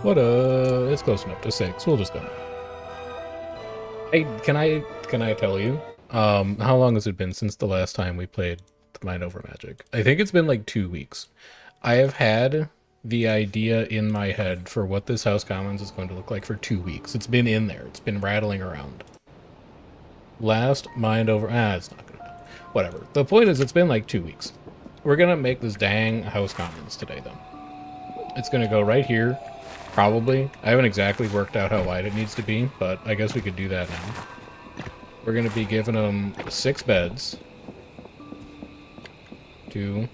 What it's close enough to 6. We'll just go. Hey, can I tell you? How long has it been since the last time we played Mind Over Magic? I think it's been like 2 weeks. I have had the idea in my head for what this House Commons is going to look like for 2 weeks. It's been in there. It's been rattling around. Last Mind Over it's not gonna whatever. The point is it's been like 2 weeks. We're gonna make this dang House Commons today though. It's gonna go right here. Probably. I haven't exactly worked out how wide it needs to be, but I guess we could do that now. We're going to be giving them 6 beds. 2,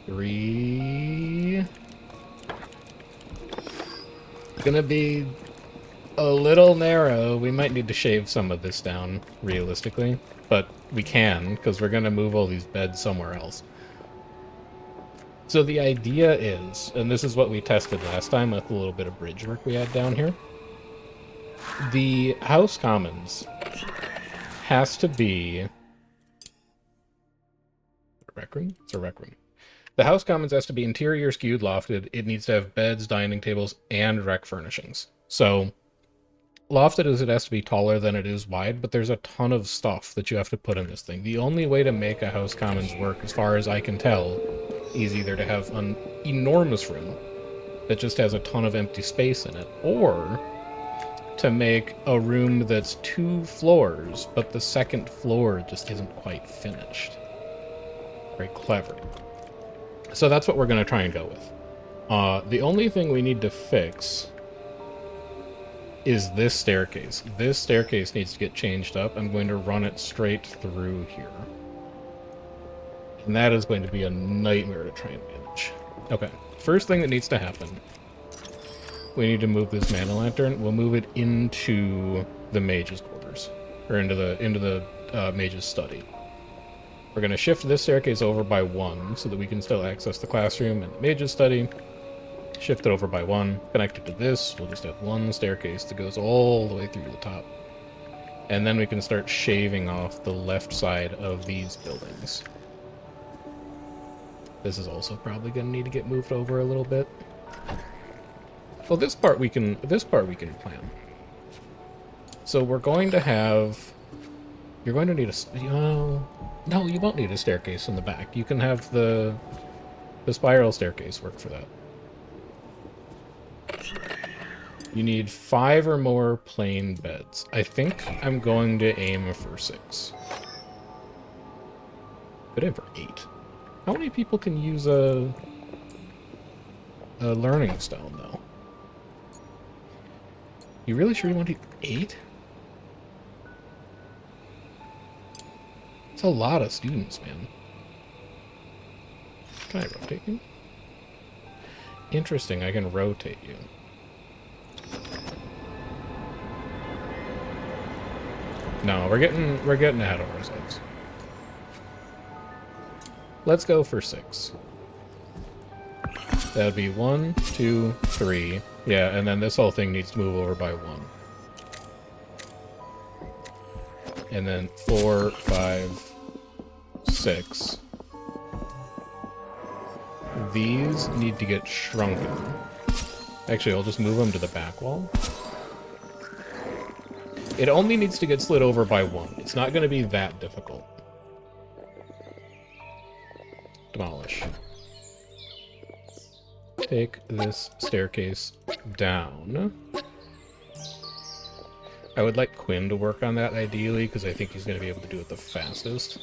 3. It's going to be a little narrow. We might need to shave some of this down, realistically. But we can, because we're going to move all these beds somewhere else. So the idea is, and this is what we tested last time with a little bit of bridge work we had down here. The House Commons has to be a rec room? It's a rec room. The House Commons has to be interior skewed lofted. It needs to have beds, dining tables, and rec furnishings. So lofted is it has to be taller than it is wide, but there's a ton of stuff that you have to put in this thing. The only way to make a House Commons work, as far as I can tell, is either to have an enormous room that just has a ton of empty space in it, or to make a room that's 2 floors, but the second floor just isn't quite finished. Very clever. So that's what we're going to try and go with. The only thing we need to fix is this staircase. This staircase needs to get changed up. I'm going to run it straight through here. And that is going to be a nightmare to try and manage. Okay, first thing that needs to happen. We need to move this mana lantern. We'll move it into the mage's quarters. Or into the mage's study. We're going to shift this staircase over by 1 so that we can still access the classroom and the mage's study. Shift it over by 1. Connect it to this. We'll just have 1 staircase that goes all the way through the top. And then we can start shaving off the left side of these buildings. This is also probably going to need to get moved over a little bit. Well, this part we can plan. So we're going to have... You're going to need a... no, you won't need a staircase in the back. You can have the spiral staircase work for that. You need 5 or more plain beds. I think I'm going to aim for 6. Could aim for 8. How many people can use a learning stone, though? You really sure you want to do 8? It's a lot of students, man. Can I rotate you? Interesting, I can rotate you. No, we're getting ahead of ourselves. Let's go for 6. That would be 1, 2, 3. Yeah, and then this whole thing needs to move over by 1. And then 4, 5, 6. These need to get shrunken. Actually, I'll just move them to the back wall. It only needs to get slid over by 1. It's not going to be that difficult. Demolish. Take this staircase down. I would like Quinn to work on that ideally, because I think he's going to be able to do it the fastest.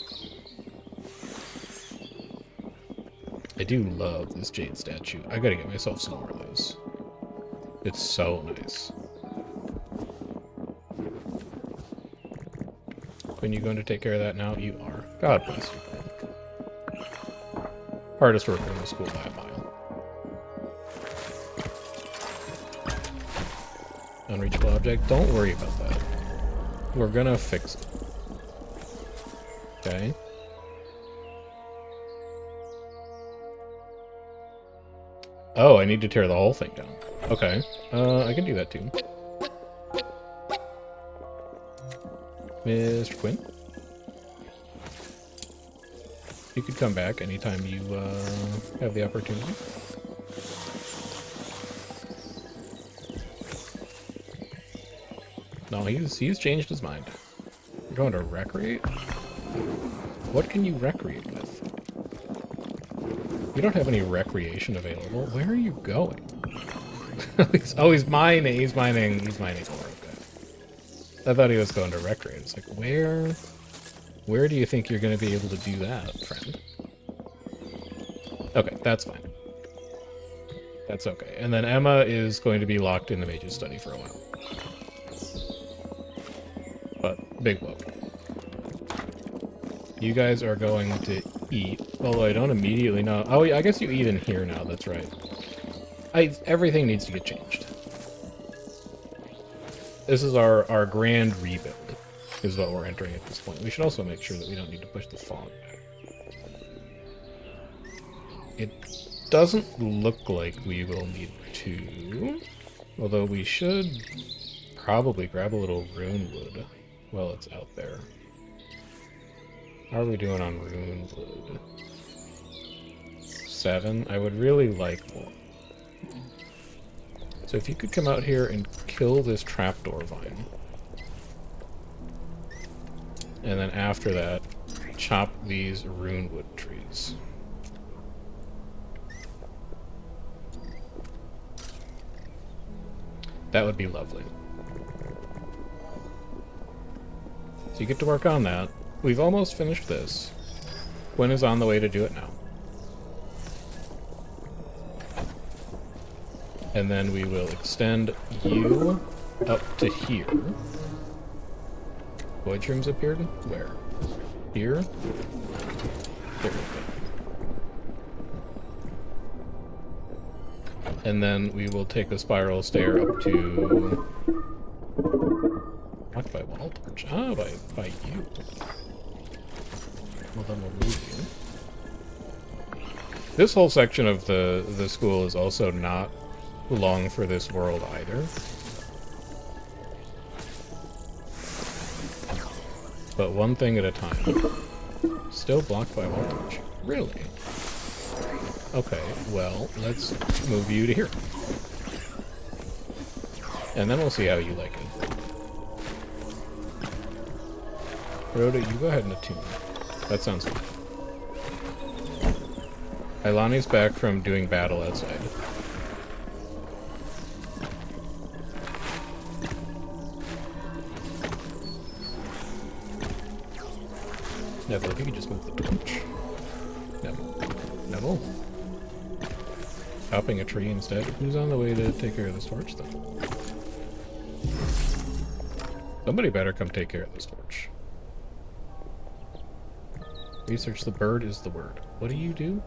I do love this jade statue. I gotta get myself some more of those. It's so nice. Quinn, you going to take care of that now? You are. God bless you, Quinn. Hardest worker in the school by a mile. Unreachable object. Don't worry about that. We're gonna fix it. Okay. Oh, I need to tear the whole thing down. Okay. I can do that too. Mr. Quinn? You could come back anytime you have the opportunity. No, he's changed his mind. You're going to recreate? What can you recreate with? You don't have any recreation available. Where are you going? He's mining. He's mining more. Okay. I thought he was going to recreate. It's like, where do you think you're going to be able to do that, friend? Okay, that's fine. That's okay. And then Emma is going to be locked in the mage's study for a while. But big whoop. You guys are going to eat. Although I don't immediately know. Oh, yeah, I guess you eat in here now. That's right. Everything needs to get changed. This is our grand rebuild, is what we're entering at this point. We should also make sure that we don't need to push the font back. It doesn't look like we will need to, although we should probably grab a little rune wood while it's out there. How are we doing on rune wood? 7? I would really like more. So if you could come out here and kill this trapdoor vine. And then after that, chop these runewood trees. That would be lovely. So you get to work on that. We've almost finished this. Gwen is on the way to do it now. And then we will extend you up to here. Void shrooms appeared? Where? Here? There we go. And then we will take a spiral stair up to... Not by wall torch. Ah, by you. Well, then we'll move you. This whole section of the school is also not long for this world either. But one thing at a time. Still blocked by wall torch. Really? Okay, well, let's move you to here. And then we'll see how you like it. Rhoda, you go ahead and attune. That sounds good. Ilani's back from doing battle outside. Neville, if you could just move the torch. Neville? Chopping a tree instead. Who's on the way to take care of this torch, then? Somebody better come take care of this torch. Research the bird is the word. What do you do?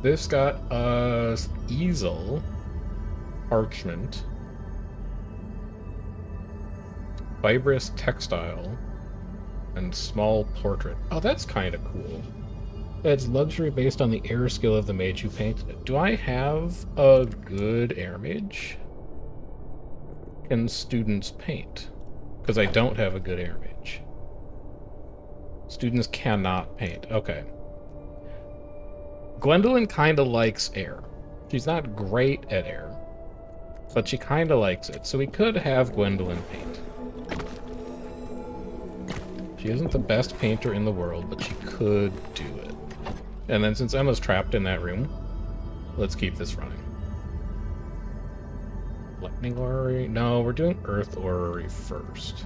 This got us easel, parchment, fibrous textile, and small portrait. Oh, that's kind of cool. It's luxury based on the air skill of the mage who painted it. Do I have a good air mage? Can students paint? Because I don't have a good air mage. Students cannot paint. Okay. Gwendolyn kind of likes air. She's not great at air, but she kind of likes it. So we could have Gwendolyn paint. She isn't the best painter in the world, but she could do it. And then since Emma's trapped in that room, let's keep this running. Lightning orrery? No, we're doing earth orrery first.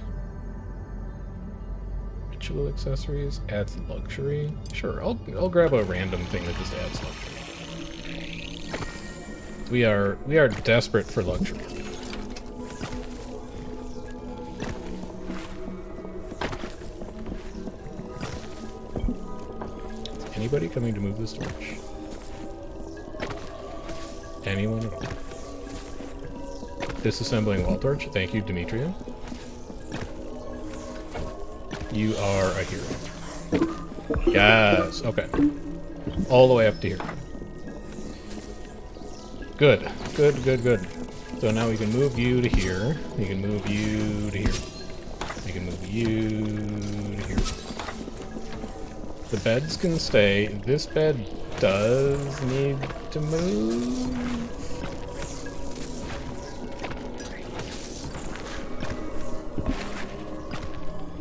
Ritual accessories adds luxury. Sure, I'll grab a random thing that just adds luxury. We are desperate for luxury. Is anybody coming to move this torch? Anyone at all? Disassembling wall torch. Thank you, Demetria. You are a hero. Yes, okay. All the way up to here. Good, good, good, good. So now we can move you to here. We can move you to here. We can move you to here. The beds can stay. This bed does need to move.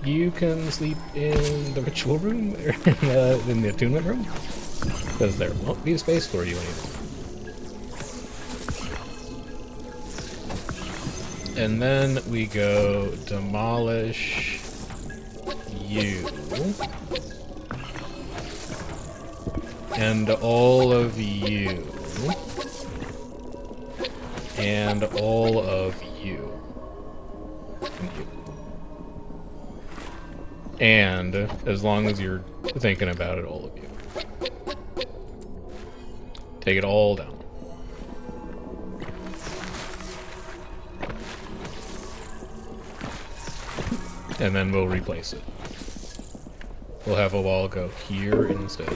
you can sleep in the ritual room, in the attunement room, because there won't be space for you anymore. And then we go demolish you. And all of you. And all of you. And you. And, as long as you're thinking about it, all of you. Take it all down. And then we'll replace it. We'll have a wall go here instead.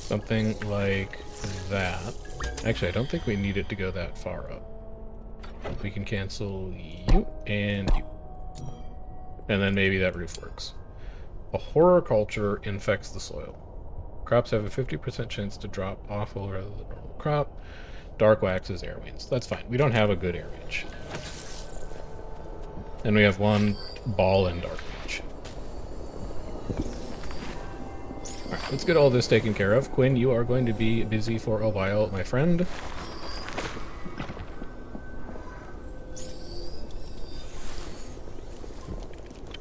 Something like that. Actually, I don't think we need it to go that far up. We can cancel you and you. And then maybe that roof works. A horror culture infects the soil. Crops have a 50% chance to drop awful rather than normal crop. Dark wax is air winds. That's fine. We don't have a good air range. And we have one ball in dark range. Alright, let's get all this taken care of. Quinn, you are going to be busy for a while, my friend.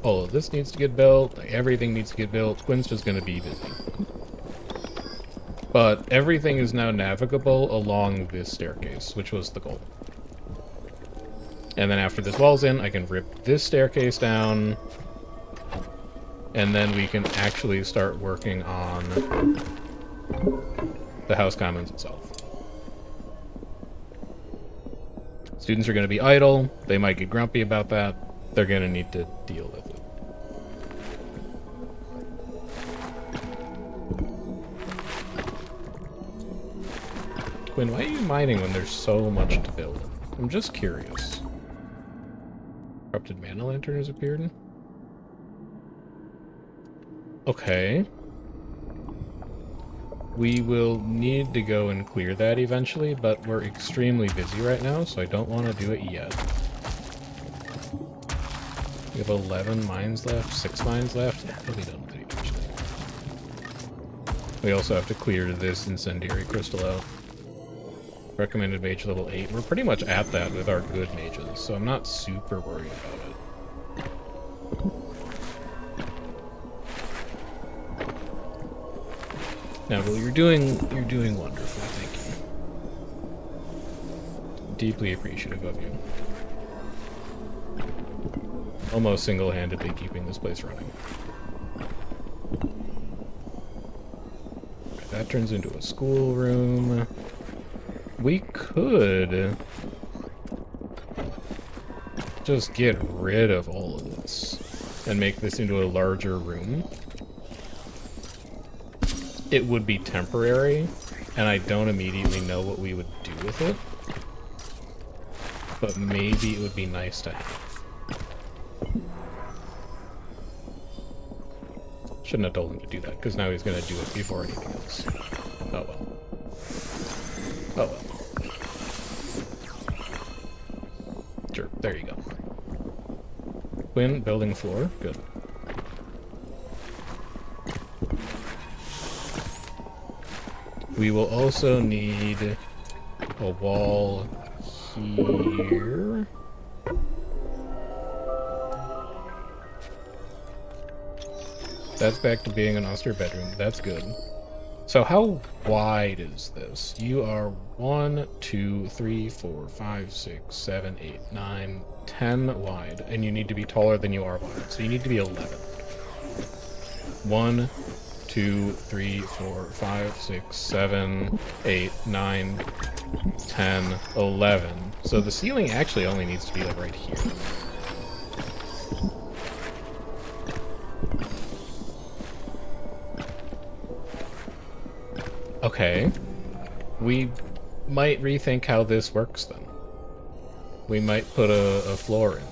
All of this needs to get built. Everything needs to get built. Quinn's just going to be busy. But everything is now navigable along this staircase, which was the goal. And then after this wall's in, I can rip this staircase down. And then we can actually start working on the house commons itself. Students are going to be idle. They might get grumpy about that. They're going to need to deal with it. Quinn, why are you mining when there's so much to build? I'm just curious. Corrupted mana lantern has appeared. Okay. We will need to go and clear that eventually, but we're extremely busy right now, so I don't want to do it yet. We have 11 mines left, 6 mines left. Yeah, we'll be done with it eventually. We also have to clear this incendiary crystal out. Recommended mage level 8. We're pretty much at that with our good mages, so I'm not super worried about it. Now, well, you're doing wonderful, thank you. Deeply appreciative of you. Almost single-handedly keeping this place running. Right, that turns into a schoolroom. We could just get rid of all of this and make this into a larger room. It would be temporary, and I don't immediately know what we would do with it. But maybe it would be nice to have. Shouldn't have told him to do that, because now he's going to do it before anything else. Oh well. Oh well. Sure, there you go. Quinn, building floor. Good. We will also need a wall here. That's back to being an austere bedroom. That's good. So how wide is this? You are 1, 2, 3, 4, 5, 6, 7, 8, 9, 10 wide, and you need to be taller than you are wide. So you need to be 11. 1, 2, 3, 4, 5, 6, 7, 8, 9, 10, 11. So the ceiling actually only needs to be like right here. Okay. We might rethink how this works then. We might put a floor in there.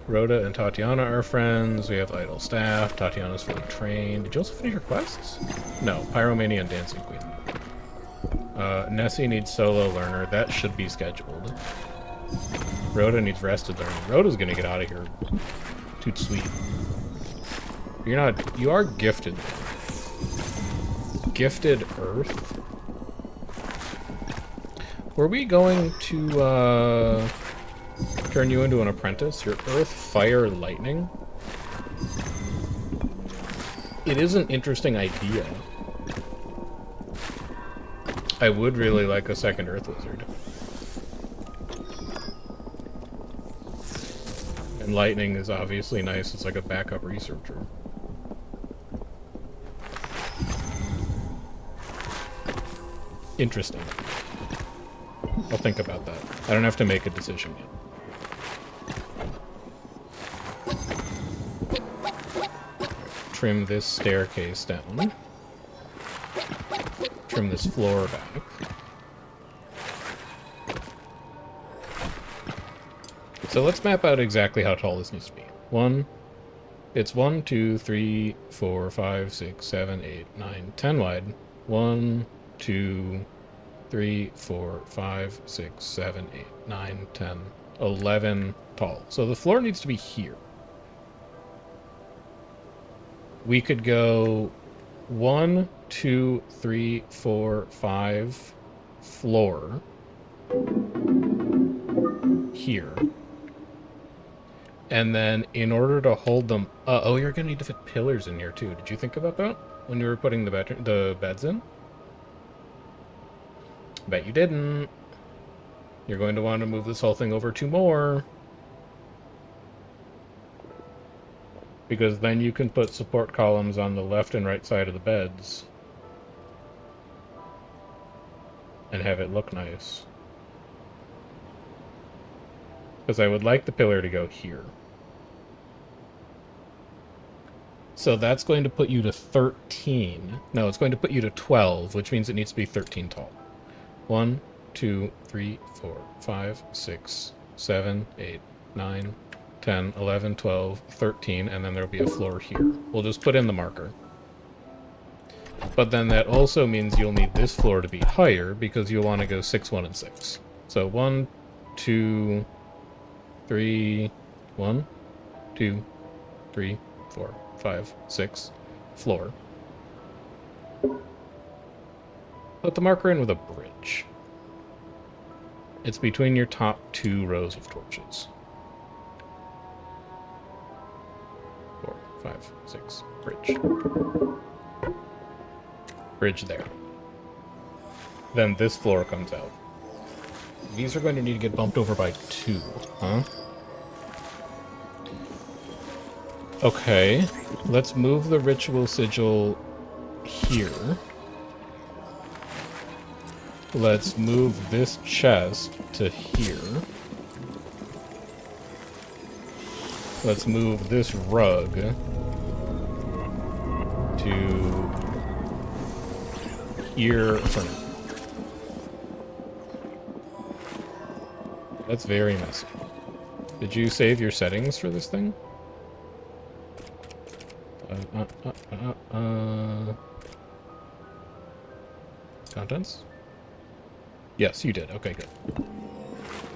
Rhoda and Tatiana are friends. We have idle staff. Tatiana's fully trained. Did you also finish your quests? No. Pyromania and Dancing Queen. Nessie needs solo learner. That should be scheduled. Rhoda needs rested learning. Rhoda's gonna get out of here. Toot sweet. You're not... You are gifted. Gifted Earth? Were we going to, turn you into an apprentice? Your Earth, Fire, Lightning? It is an interesting idea. I would really like a second Earth Wizard. And Lightning is obviously nice. It's like a backup researcher. Interesting. I'll think about that. I don't have to make a decision yet. Trim this staircase down. Trim this floor back. So let's map out exactly how tall this needs to be. It's 1, 2, 3, 4, 5, 6, 7, 8, 9, 10 wide. 1, 2, 3, 4, 5, 6, 7, 8, 9, 10, 11 tall. So the floor needs to be here. We could go 1, 2, 3, 4, 5 floor here. And then in order to hold them... oh, you're going to need to fit pillars in here too. Did you think about that when you were putting the beds in? Bet you didn't. You're going to want to move this whole thing over 2 more. Because then you can put support columns on the left and right side of the beds. And have it look nice. Because I would like the pillar to go here. So that's going to put you to 13. No, it's going to put you to 12, which means it needs to be 13 tall. 1, 2, 3, 4, 5, 6, 7, 8, 9, 10, 11, 12, 13, and then there'll be a floor here. We'll just put in the marker. But then that also means you'll need this floor to be higher because you'll want to go 6, 1, and 6. So 1, 2, 3, 1, 2, 3, 4, 5, 6, floor. Put the marker in with a bridge. It's between your top 2 rows of torches. 4, 5, 6, bridge. Bridge there. Then this floor comes out. These are going to need to get bumped over by 2, huh? Okay, let's move the ritual sigil here. Let's move this chest to here. Let's move this rug to here for now. That's very messy. Did you save your settings for this thing? Contents? Yes, you did. Okay, good.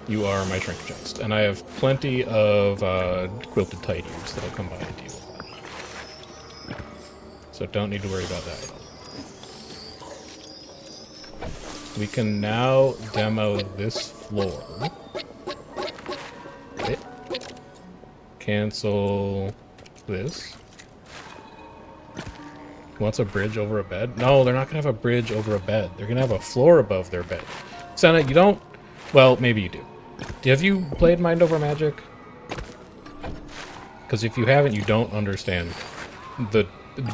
You are my shrink chest. And I have plenty of quilted tidies that'll come by and deal with that. So don't need to worry about that at all. We can now demo this floor. Okay. Cancel this. Wants a bridge over a bed? No, they're not going to have a bridge over a bed. They're going to have a floor above their bed. Senna, you don't... Well, maybe you do. Have you played Mind Over Magic? Because if you haven't, you don't understand the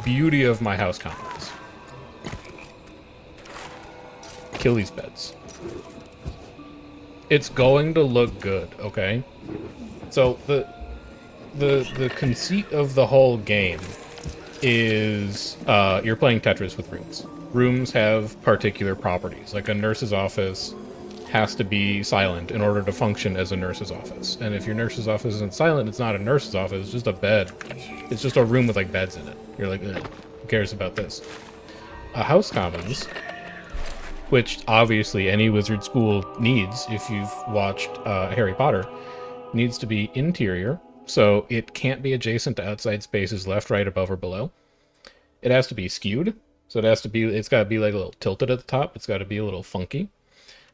beauty of my house combos. Kill these beds. It's going to look good, okay? So the conceit of the whole game is you're playing Tetris with rooms. Rooms have particular properties. Like a nurse's office has to be silent in order to function as a nurse's office. And if your nurse's office isn't silent, it's not a nurse's office, it's just a bed. It's just a room with like beds in it. You're like, ugh, who cares about this? A house commons, which obviously any wizard school needs if you've watched Harry Potter, needs to be interior, so it can't be adjacent to outside spaces left, right, above, or below. It has to be skewed, so it's got to be like a little tilted at the top. It's got to be a little funky.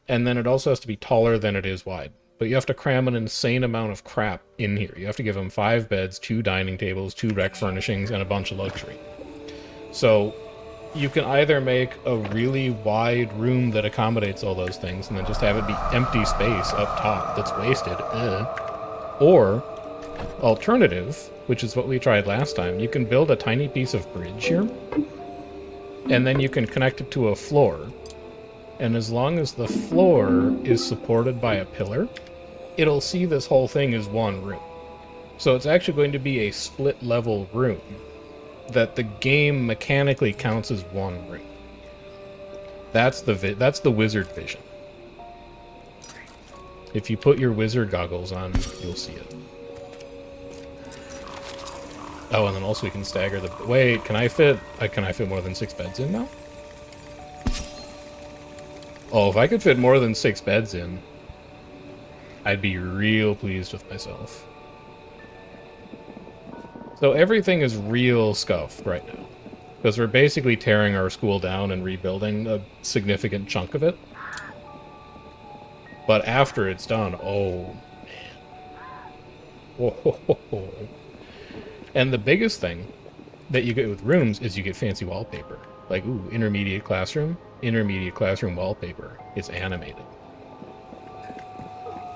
And then it also has to be taller than it is wide. But you have to cram an insane amount of crap in here. You have to give them 5 beds, 2 dining tables, 2 rec furnishings, and a bunch of luxury. So you can either make a really wide room that accommodates all those things and then just have it be empty space up top that's wasted. Or, alternative, which is what we tried last time, you can build a tiny piece of bridge here, and then you can connect it to a floor. And as long as the floor is supported by a pillar, it'll see this whole thing as one room. So it's actually going to be a split-level room that the game mechanically counts as one room. That's the wizard vision. If you put your wizard goggles on, you'll see it. Oh, and then also we can stagger the... Wait, can I fit more than 6 beds in now? Oh, if I could fit more than 6 beds in, I'd be real pleased with myself. So everything is real scuffed right now, because we're basically tearing our school down and rebuilding a significant chunk of it. But after it's done, oh, man. Whoa. And the biggest thing that you get with rooms is you get fancy wallpaper. Like, ooh, intermediate classroom wallpaper. It's animated.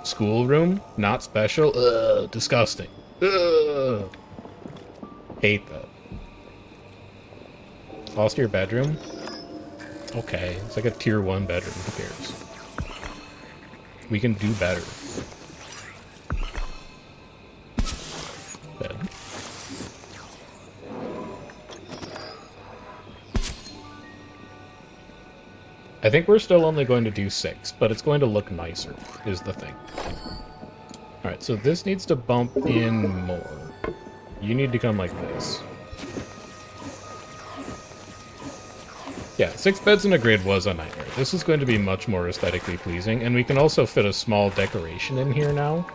Schoolroom, not special. Ugh, disgusting. Ugh. Hate that. Austere bedroom? Okay, it's like a tier 1 bedroom. Who cares? We can do better. Bed. I think we're still only going to do 6, but it's going to look nicer, is the thing. Alright, so this needs to bump in more. You need to come like this. Yeah, 6 beds in a grid was a nightmare. This is going to be much more aesthetically pleasing, and we can also fit a small decoration in here now.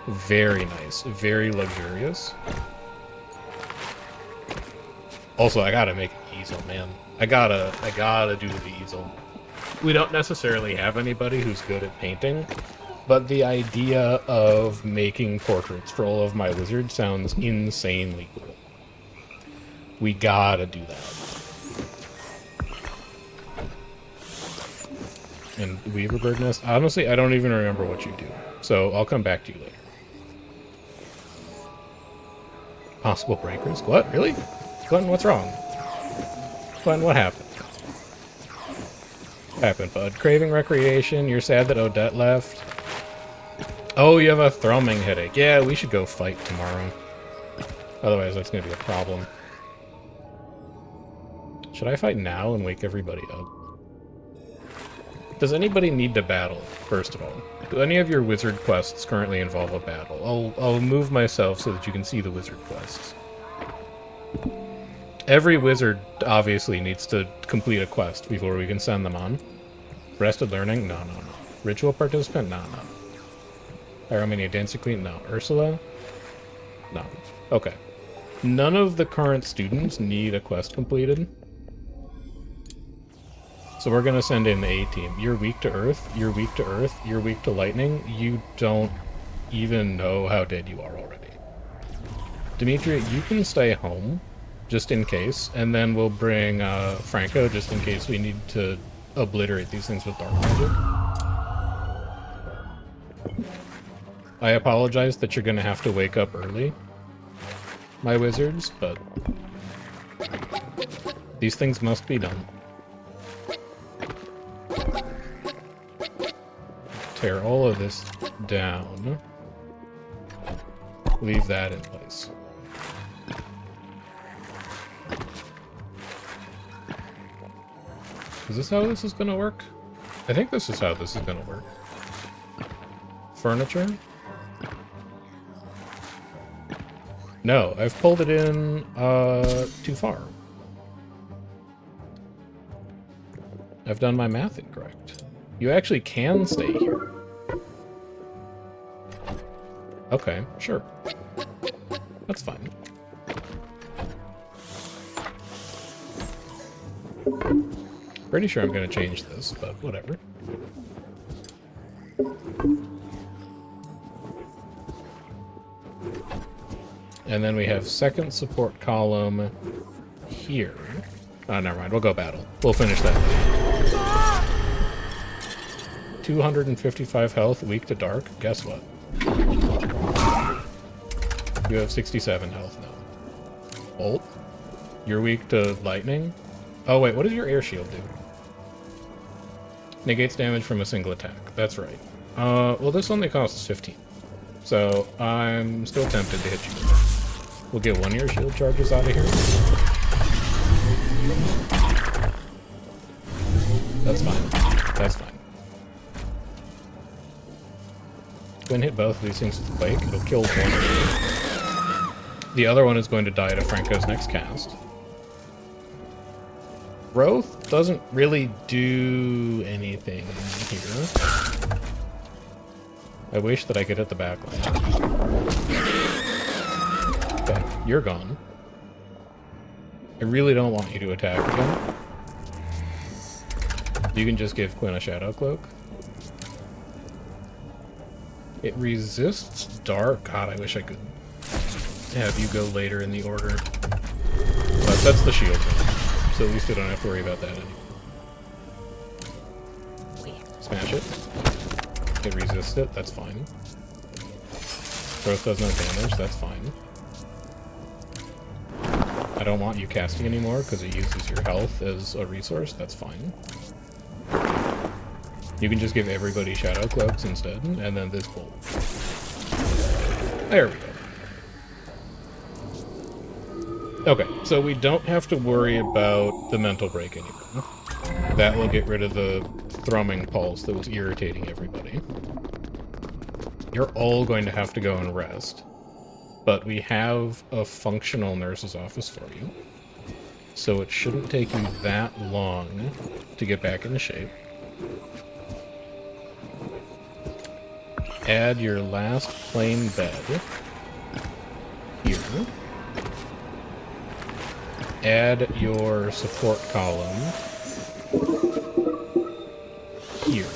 Very nice, very luxurious. Also, I gotta make an easel, man. I gotta do the easel. We don't necessarily have anybody who's good at painting, but the idea of making portraits for all of my wizards sounds insanely cool. We gotta do that. And Weaver Bird Nest, honestly, I don't even remember what you do, so I'll come back to you later. Possible breakers? What? Really? Glenn, what's wrong? Glenn, what happened? What happened, bud? Craving recreation, you're sad that Odette left. Oh, you have a thrumming headache. Yeah, we should go fight tomorrow. Otherwise, that's going to be a problem. Should I fight now and wake everybody up? Does anybody need to battle, first of all? Do any of your wizard quests currently involve a battle? I'll move myself so that you can see the wizard quests. Every wizard, obviously, needs to complete a quest before we can send them on. Rested learning? No. Ritual participant? No. Pyromania Dancing Queen? No. Ursula? No. Okay. None of the current students need a quest completed. So we're going to send in the A-team. You're weak to earth, you're weak to earth, you're weak to lightning. You don't even know how dead you are already. Demetria, you can stay home, just in case, and then we'll bring Franco, just in case we need to obliterate these things with dark magic. I apologize that you're going to have to wake up early, my wizards, but these things must be done. Tear all of this down. Leave that in place. Is this how this is going to work? I think this is how this is gonna work. Furniture? No, I've pulled it in too far. I've done my math incorrect. You actually can stay here. Okay, sure. That's fine. Pretty sure I'm gonna change this, but whatever. And then we have second support column here. Oh, never mind. We'll go battle. We'll finish that. 255 health, weak to dark. Guess what? You have 67 health now. Bolt? You're weak to lightning? Oh, wait. What does your air shield do? Negates damage from a single attack. That's right. Well, this only costs 15. So, I'm still tempted to hit you with it. We'll get one of your shield charges out of here. That's fine. That's fine. When hit both of these things with Quake, it'll kill one of them. The other one is going to die to Franco's next cast. Growth doesn't really do anything here. I wish that I could hit the back line. Okay, you're gone. I really don't want you to attack again. You can just give Quinn a Shadow Cloak. It resists dark. God, I wish I could have you go later in the order. But that's the shield one. So at least I don't have to worry about that anymore. Smash it. It resists it, that's fine. Growth does no damage, that's fine. I don't want you casting anymore because it uses your health as a resource, that's fine. You can just give everybody Shadow Cloaks instead, and then this bolt. There we go. Okay, so we don't have to worry about the mental break anymore. That will get rid of the thrumming pulse that was irritating everybody. You're all going to have to go and rest. But we have a functional nurse's office for you. So it shouldn't take you that long to get back into shape. Add your last plain bed here. Add your support column here.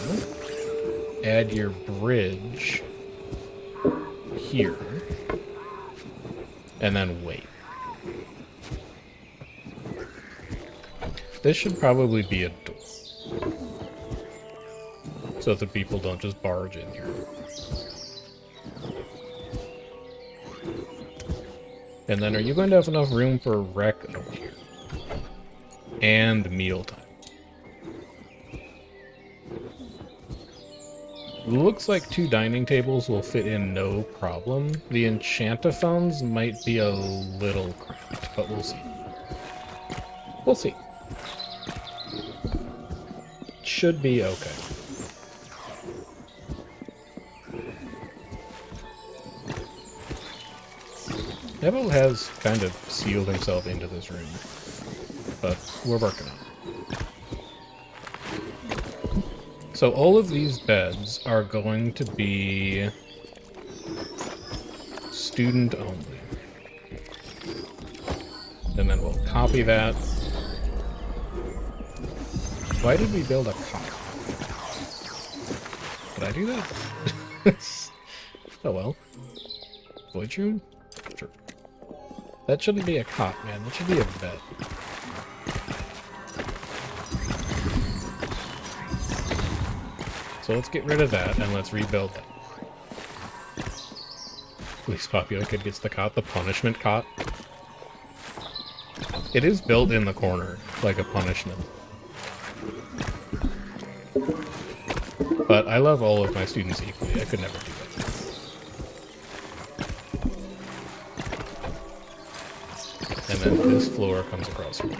Add your bridge here. And then wait. This should probably be a door. So that people don't just barge in here. And then are you going to have enough room for rec over here? And mealtime. Looks like 2 dining tables will fit in no problem. The enchantophones might be a little cramped, but we'll see. We'll see. Should be okay. Neville has kind of sealed himself into this room, but we're working on it. So all of these beds are going to be student only. And then we'll copy that. Why did we build a cot? Did I do that? Oh well. Void room? Sure. That shouldn't be a cot, man. That should be a bed. So let's get rid of that and let's rebuild that. Least popular kid gets the cot, the punishment cot. It is built in the corner, like a punishment. But I love all of my students equally. I could never do that. And then this floor comes across here.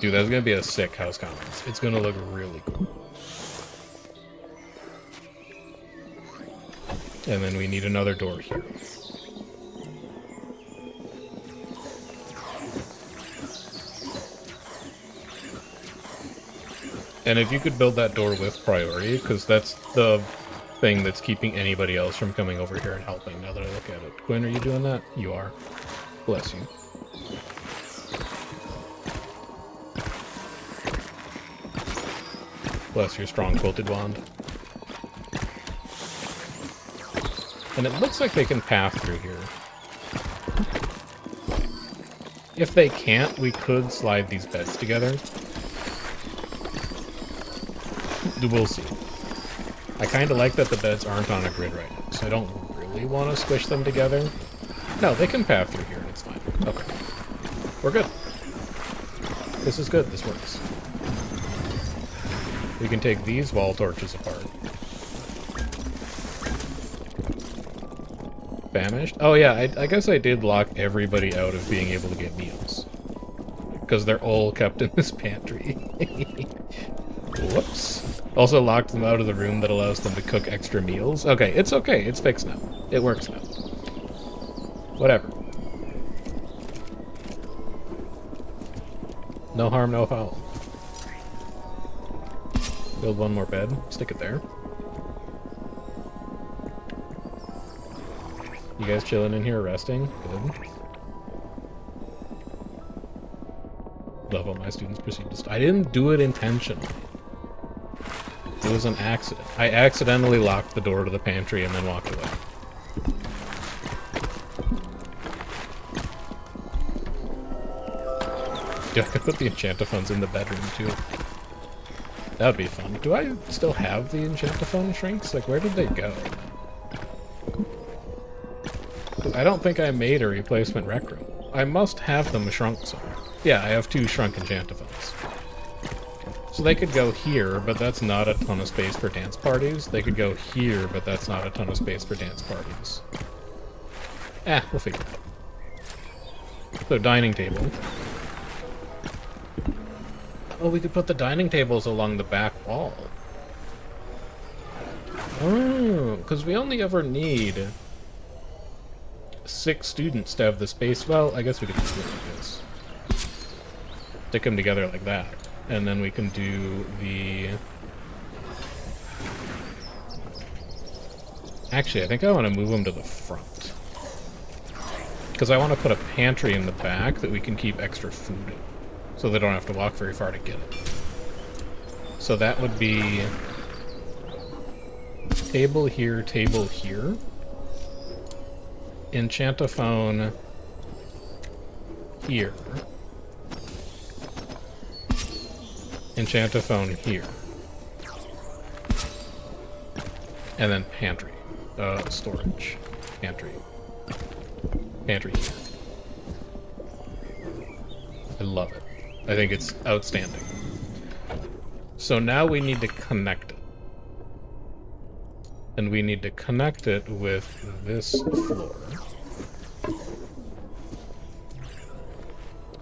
Dude, that's gonna be a sick house commons. It's gonna look really cool. And then we need another door here. And if you could build that door with priority, because that's the thing that's keeping anybody else from coming over here and helping, now that I look at it. Quinn, are you doing that? You are. Bless you. Bless your strong quilted wand. And it looks like they can path through here. If they can't, we could slide these beds together. We'll see. I kind of like that the beds aren't on a grid right now, so I don't really want to squish them together. No, they can path through here and it's fine. Okay. We're good. This is good. This works. We can take these wall torches apart. Famished? Oh yeah, I guess I did lock everybody out of being able to get meals. Because they're all kept in this pantry. Whoops. Also locked them out of the room that allows them to cook extra meals. Okay, it's okay. It's fixed now. It works now. Whatever. No harm, no foul. Build one more bed. Stick it there. You guys chilling in here resting? Good. Love how my students proceed to... I didn't do it intentionally. It was an accident. I accidentally locked the door to the pantry and then walked away. Yeah, I could put the enchantophons in the bedroom too. That would be fun. Do I still have the enchantophone shrinks? Like, where did they go? Because I don't think I made a replacement rec room. I must have them shrunk somewhere. Yeah, I have 2 shrunk enchantophons. So they could go here, but that's not a ton of space for dance parties. They could go here, but that's not a ton of space for dance parties. We'll figure it out. So, dining table. Oh, we could put the dining tables along the back wall. Oh, because we only ever need 6 students to have the space. Well, I guess we could just do it like this. Stick them together like that. And then we can do the... Actually, I think I want to move them to the front. Because I want to put a pantry in the back that we can keep extra food in. So they don't have to walk very far to get it. So that would be... Table here, table here. Enchantophone here. Enchantophone here. And then pantry. Storage. Pantry. Pantry here. I love it. I think it's outstanding. So now we need to connect it. And we need to connect it with this floor.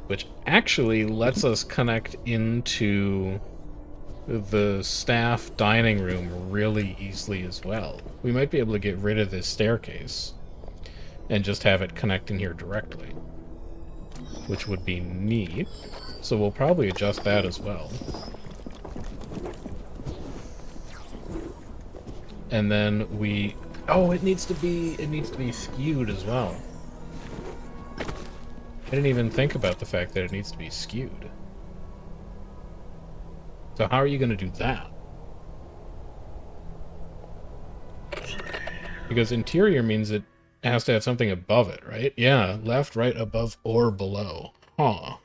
Which actually lets us connect into the staff dining room really easily as well. We might be able to get rid of this staircase and just have it connect in here directly, which would be neat. So we'll probably adjust that as well. And then we... Oh, it needs to be skewed as well. I didn't even think about the fact that it needs to be skewed. So how are you going to do that? Because interior means it has to have something above it, right? Yeah, left, right, above, or below. Huh.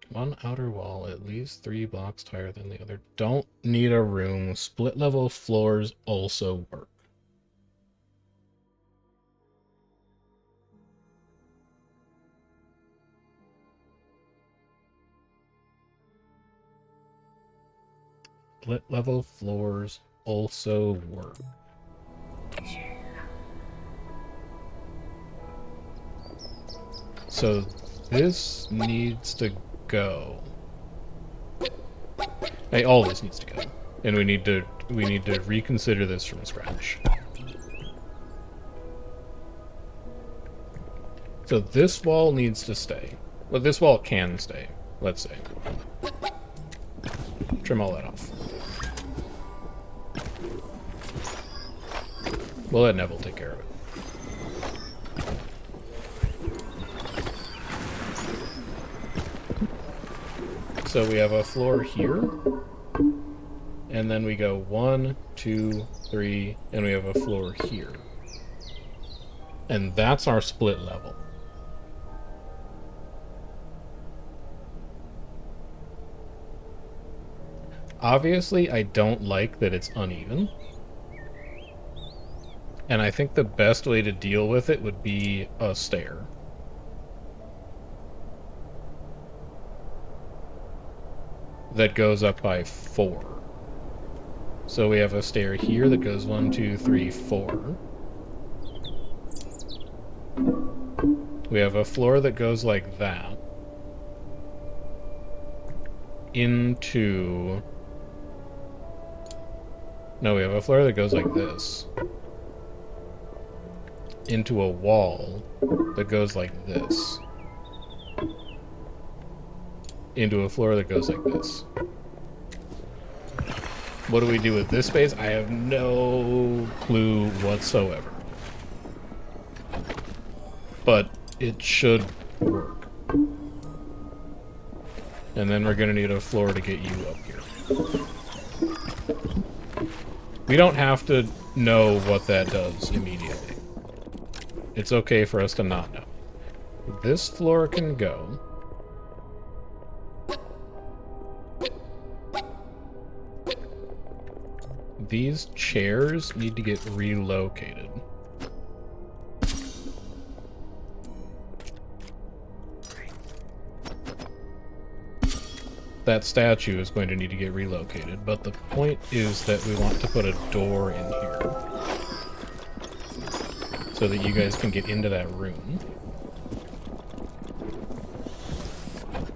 One outer wall at least 3 blocks higher than the other. Don't need a room. Split level floors also work. Split level floors also work. So this needs to go. Hey, all this needs to go. And we need to reconsider this from scratch. So this wall needs to stay. Well, this wall can stay, let's say. Trim all that off. We'll let Neville take care of it. So we have a floor here, and then we go 1, 2, 3, and we have a floor here. And that's our split level. Obviously, I don't like that it's uneven. And I think the best way to deal with it would be a stair. That goes up by 4. So we have a stair here that goes 1, 2, 3, 4. We have a floor that goes like that. Into... No, we have a floor that goes like this. Into a wall that goes like this. Into a floor that goes like this. What do we do with this space? I have no clue whatsoever. But it should work. And then we're gonna need a floor to get you up here. We don't have to know what that does immediately. It's okay for us to not know. This floor can go. These chairs need to get relocated. That statue is going to need to get relocated, but the point is that we want to put a door in here so that you guys can get into that room.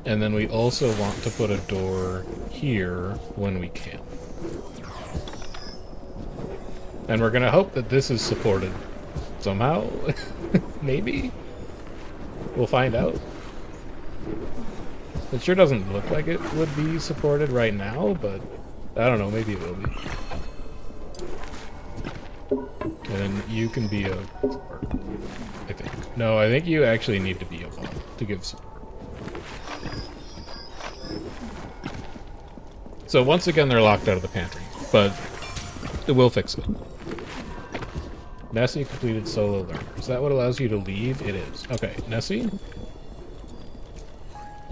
And then we also want to put a door here when we can. And we're gonna hope that this is supported somehow. Maybe? We'll find out. It sure doesn't look like it would be supported right now, but I don't know, maybe it will be. And then you can be a support, I think. No, I think you actually need to be a wall to give support. So once again, they're locked out of the pantry, but we'll fix it. Nessie completed solo learner. Is that what allows you to leave? It is. Okay, Nessie.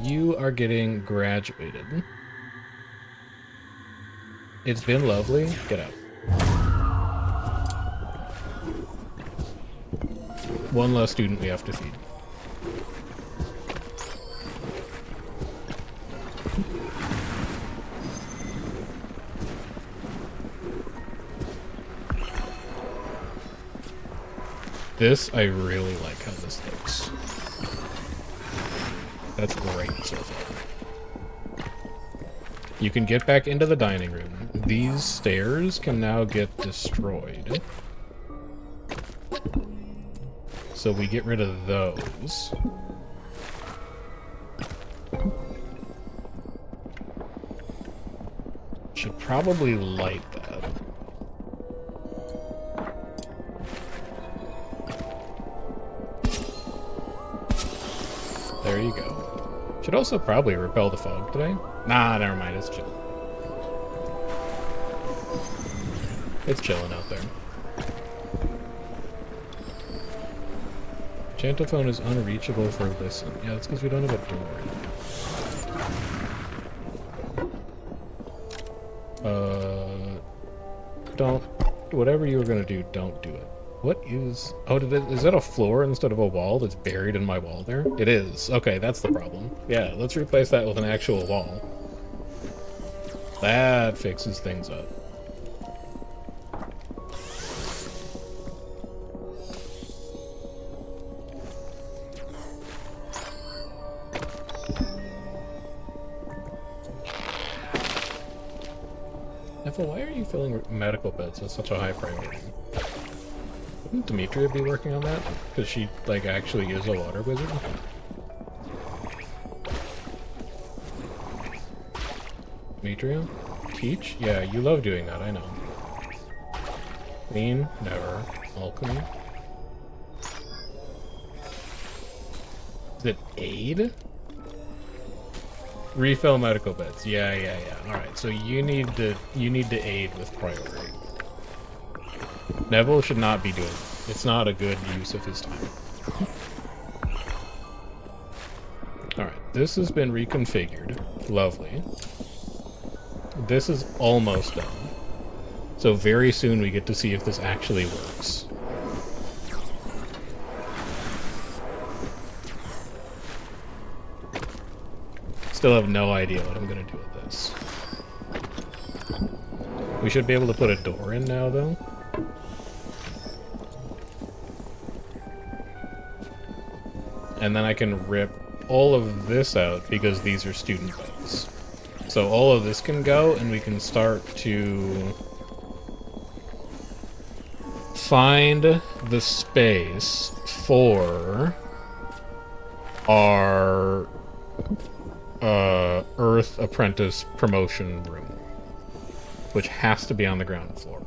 You are getting graduated. It's been lovely. Get out. One less student we have to feed. This, I really like how this looks. That's great so far. You can get back into the dining room. These stairs can now get destroyed. So we get rid of those. Should probably light that. There you go. Should also probably repel the fog today. Nah, never mind, it's chill. It's chilling out there. Chantophone is unreachable for listen. Yeah, that's because we don't have a door. Don't... Whatever you were gonna do, don't do it. What is... Oh, is that a floor instead of a wall that's buried in my wall there? It is. Okay, that's the problem. Yeah, let's replace that with an actual wall. That fixes things up. Neville, why are you filling medical beds with such a high priority? Wouldn't Demetria be working on that? Because she, like, actually is a water wizard? Demetria? Teach? Yeah, you love doing that, I know. Clean? Never. Alchemy? Is it aid? Refill medical beds. Yeah. Alright, so you need to aid with priority. Neville should not be doing it. It's not a good use of his time. Alright, this has been reconfigured. Lovely. This is almost done. So very soon we get to see if this actually works. Still have no idea what I'm gonna do with this. We should be able to put a door in now, though. And then I can rip all of this out because these are student beds. So all of this can go, and we can start to find the space for our Earth Apprentice promotion room, which has to be on the ground floor.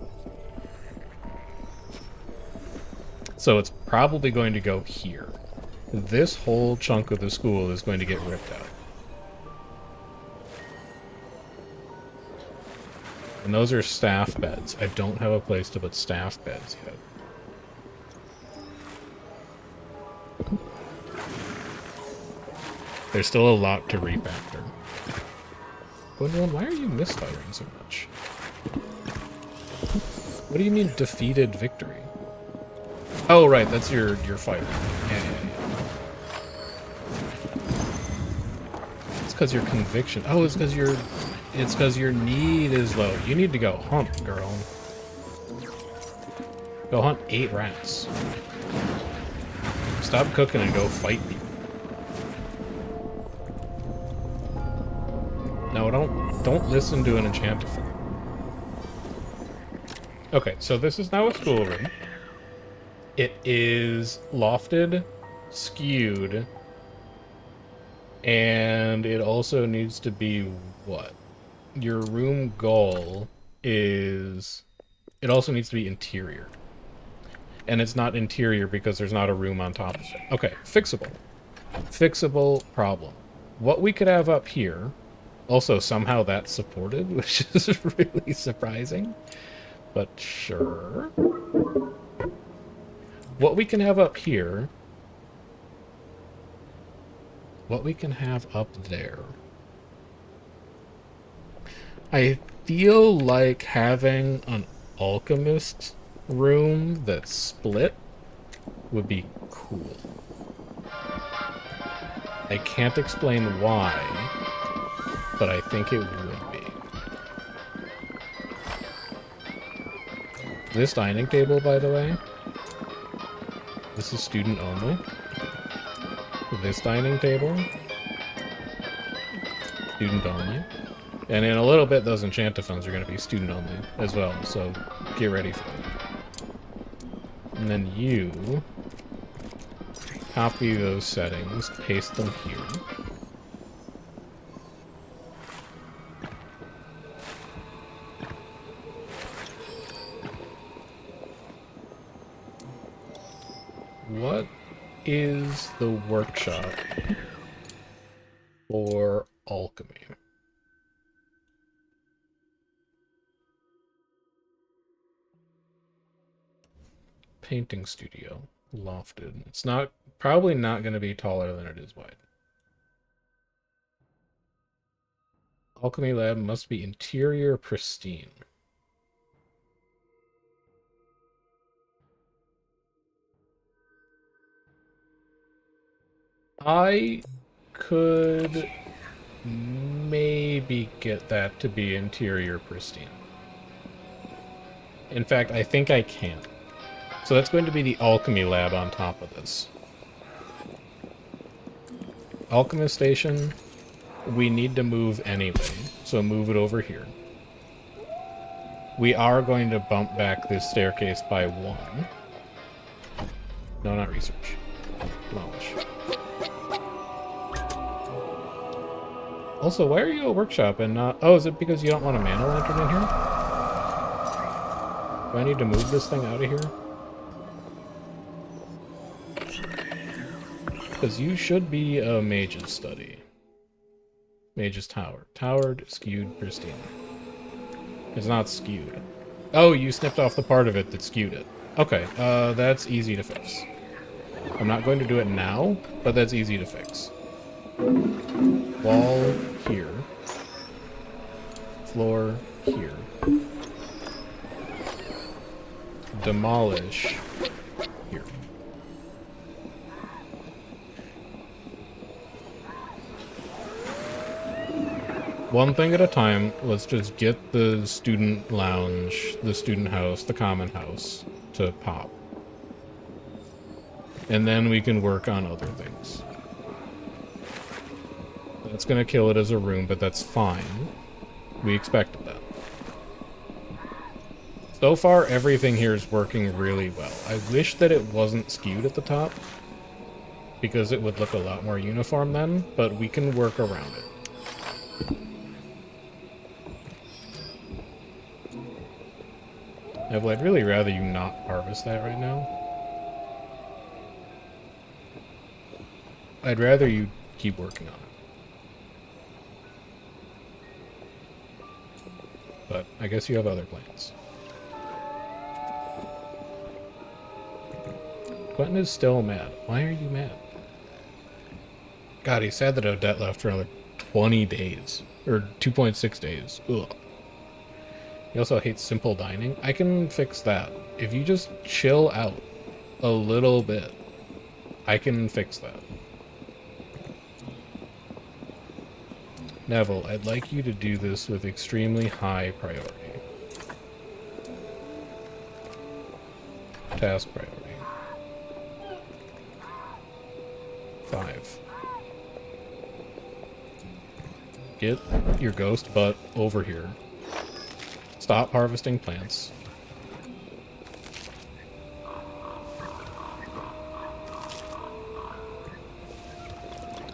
So it's probably going to go here. This whole chunk of the school is going to get ripped out. And those are staff beds. I don't have a place to put staff beds yet. There's still a lot to refactor. Gwendolyn, why are you misfiring so much? What do you mean, defeated victory? Oh, right, that's your fire. Yeah. It's because your conviction... Oh, it's because your need is low. You need to go hunt, girl. Go hunt 8 rats. Stop cooking and go fight people. No, don't listen to an enchantifer. Okay, so this is now a schoolroom. It is lofted, skewed, and it also needs to be what? Your room goal is... It also needs to be interior. And it's not interior because there's not a room on top of it. Okay, fixable. Fixable problem. What we could have up here... Also, somehow that's supported, which is really surprising. But sure. What we can have up here... What we can have up there... I feel like having an alchemist room that's split would be cool. I can't explain why, but I think it would be. This dining table, by the way, this is student only. This dining table, student only. And in a little bit, those enchantifons are going to be student only as well, so get ready for it. And then you copy those settings, paste them here. What is the workshop for alchemy? Painting studio, lofted. It's not probably not going to be taller than it is wide. Alchemy lab must be interior pristine. I could maybe get that to be interior pristine. In fact, I think I can. So that's going to be the alchemy lab on top of this. Alchemist station, we need to move anyway, so move it over here. We are going to bump back this staircase by 1. No, not research. Demolish. Also, why are you a workshop and not... Oh, is it because you don't want a mana lantern in here? Do I need to move this thing out of here? Because you should be a mage's study. Mage's tower. Towered, skewed, pristine. It's not skewed. Oh, you snipped off the part of it that skewed it. Okay, that's easy to fix. I'm not going to do it now, but that's easy to fix. Wall here. Floor here. Demolish here. One thing at a time. Let's just get the student lounge, the student house, the common house to pop. And then we can work on other things. That's gonna kill it as a room, but that's fine. We expected that. So far, everything here is working really well. I wish that it wasn't skewed at the top, because it would look a lot more uniform then, but we can work around it. Now, I'd really rather you not harvest that right now. I'd rather you keep working on it. But I guess you have other plans. Quentin is still mad. Why are you mad? God, he's sad that Odette left for another 20 days. Or 2.6 days. Ugh. He also hates simple dining. I can fix that. If you just chill out a little bit, I can fix that. Neville, I'd like you to do this with extremely high priority. Task priority. 5. Get your ghost butt over here. Stop harvesting plants.